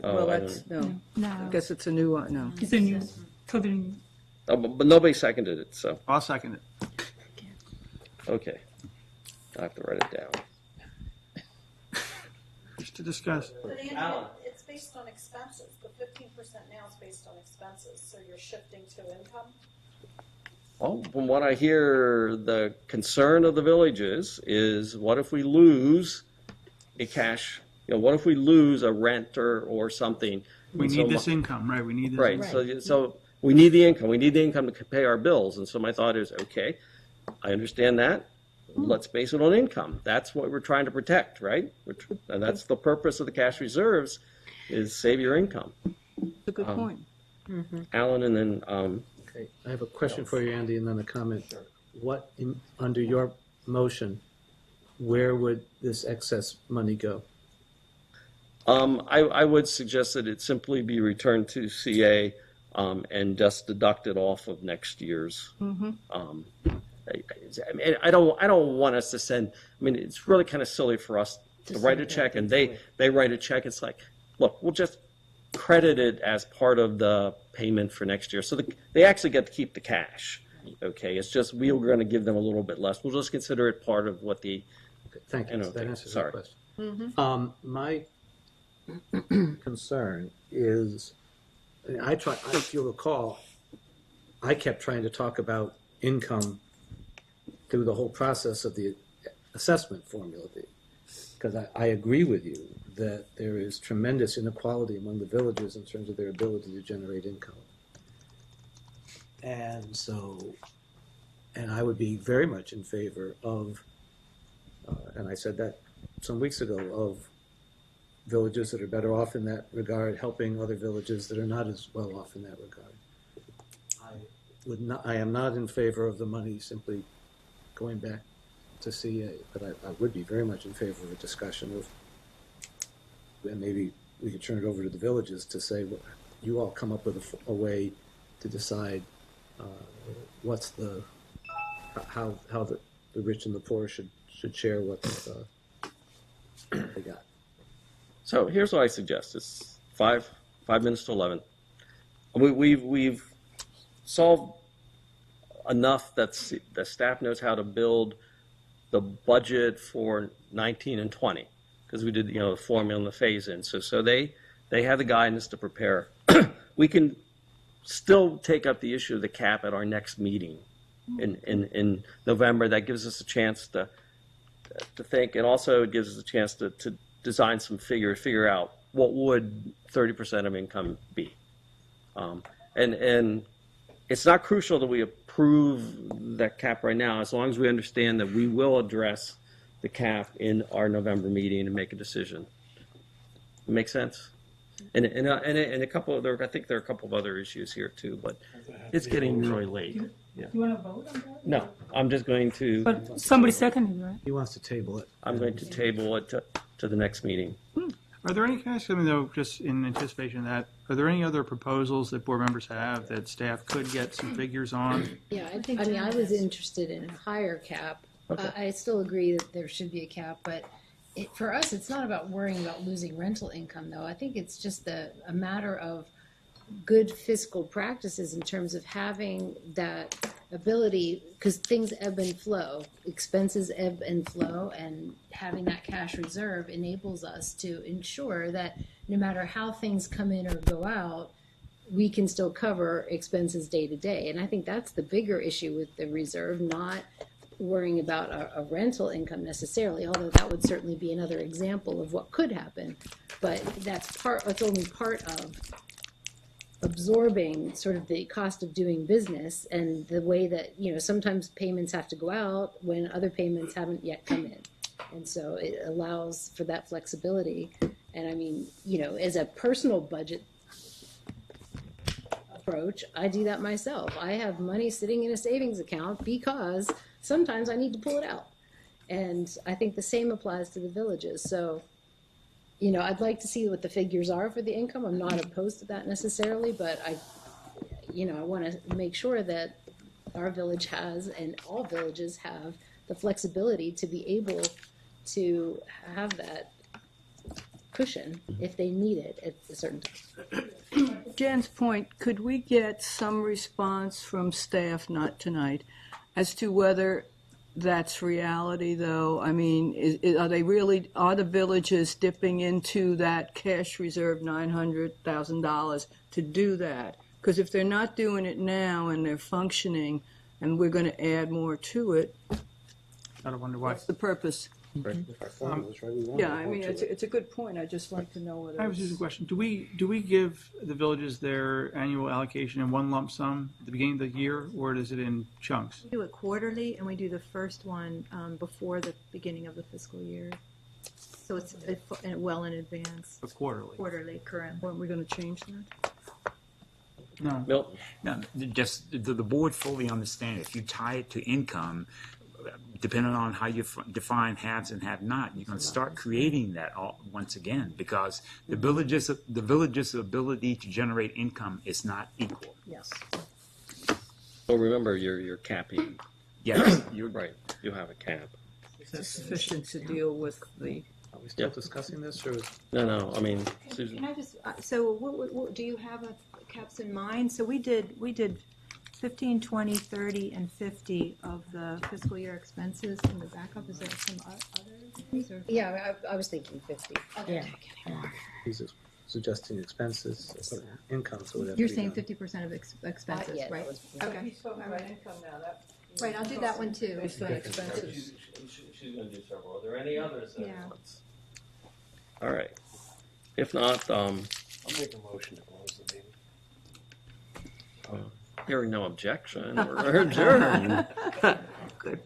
Oh, Well, I that's, don't no. I guess it's a new one, no. It's a new, totally. But nobody seconded it, so. I'll second it. Okay. I have to write it down. Just to discuss. But Andy, it's based on expenses. The 15% now is based on expenses, so you're shifting to income? Well, from what I hear, the concern of the villages is what if we lose a cash, what if we lose a rent or something? We And need so this income, right? We need this Right, income. so we need the income. We need the income to pay our bills. And so my thought is, okay, I understand that. Let's base it on income. That's what we're trying to protect, right? And that's the purpose of the cash reserves, is save your income. That's a good point. Alan, and then Okay, I have a question for you, Andy, and then a comment. What, under your motion, where would this excess money go? I would suggest that it simply be returned to CA and just deducted off of next year's. I don't want us to send. I mean, it's really kind of silly for us to write a check and they write a check. It's like, look, we'll just credit it as part of the payment for next year. So they actually get to keep the cash. Okay, it's just we're going to give them a little bit less. We'll just consider it part of what the. Okay, thank you. That answers the Sorry. question. My concern is, if you'll recall, I kept trying to talk about income through the whole process of the assessment formula, because I agree with you that there is tremendous inequality among the villages in terms of their ability to generate income. And I would be very much in favor of, and I said that some weeks ago, of villages that are better off in that regard, helping other villages that are not as well off in that regard. I am not in favor of the money simply going back to CA, but I would be very much in favor of a discussion of, and maybe we could turn it over to the villages to say, well, you all come up with a way to decide what's how the rich and the poor should share what they got. So here's what I suggest. It's 5 minutes to 11. We've solved enough that the staff knows how to build the budget for 19 and 20, because we did the formula and the phase in. So they have the guidance to prepare. We can still take up the issue of the cap at our next meeting in November. That gives us a chance to think, and also it gives us a chance to design some figure out what would 30% of income be. And it's not crucial that we approve that cap right now, as long as we understand that we will address the cap in our November meeting and make a decision. Make sense? And a couple of I think there are a couple of other issues here too, but it's getting really late. Yeah. You want to vote on that? No, I'm just going to. But somebody seconded, right? He wants to table it. I'm going to table it to the next meeting. Are there any, can I ask something though, just in anticipation of that, are there any other proposals that board members have that staff could get some figures on? Yeah, I was interested in a higher cap. Okay. I still agree that there should be a cap, but for us, it's not about worrying about losing rental income, though. I think it's just a matter of good fiscal practices in terms of having that ability, because things ebb and flow, expenses ebb and flow, and having that cash reserve enables us to ensure that no matter how things come in or go out, we can still cover expenses day to day. And I think that's the bigger issue with the reserve, not worrying about a rental income necessarily, although that would certainly be another example of what could happen. But that's only part of absorbing sort of the cost of doing business and the way that, sometimes payments have to go out when other payments haven't yet come in. And so it allows for that flexibility. And I mean, as a personal budget approach, I do that myself. I have money sitting in a savings account because sometimes I need to pull it out. And I think the same applies to the villages. So, I'd like to see what the figures are for the income. I'm not opposed to that necessarily, but I want to make sure that our village has, and all villages have, the flexibility to be able to have that cushion if they need it at a certain time. Jan's point, could we get some response from staff, not tonight, as to whether that's reality, though? I mean, are the villages dipping into that cash reserve, $900,000, to do that? Because if they're not doing it now and they're functioning, and we're going to add more to it, I wonder why. what's the purpose? Yeah, I mean, it's a good point. I'd just like to know whether I have just a question. Do we give the villages their annual allocation in one lump sum at the beginning of the year, or is it in chunks? We do it quarterly, and we do the first one before the beginning of the fiscal year. So it's well in advance. Quarterly. Quarterly, correct. Weren't we going to change that? No. No, just the board fully understand. If you tie it to income, depending on how you define haves and have not, you're going to start creating that once again, because the village's ability to generate income is not equal. Yes. Well, remember, you're capping. Yes, you're right. You have a cap. Is that sufficient to deal with the? Are we still discussing this, or? No. I mean, Susan. Can I just? So, what do you have caps in mind? So we did 15, 20, 30, and 50 of the fiscal year expenses in the backup. Is there some others? Or? Yeah, I was thinking 50. Okay. He's suggesting expenses, income, so whatever. You're saying 50% of expenses, yeah, right? Okay. Okay. All right. Income now. That, Right, I'll do that one too. based on expenses. She's going to do several. Are there any others? Yeah. All right. If not, I'll make a motion to close the meeting. hearing no objection, we're adjourned. Good.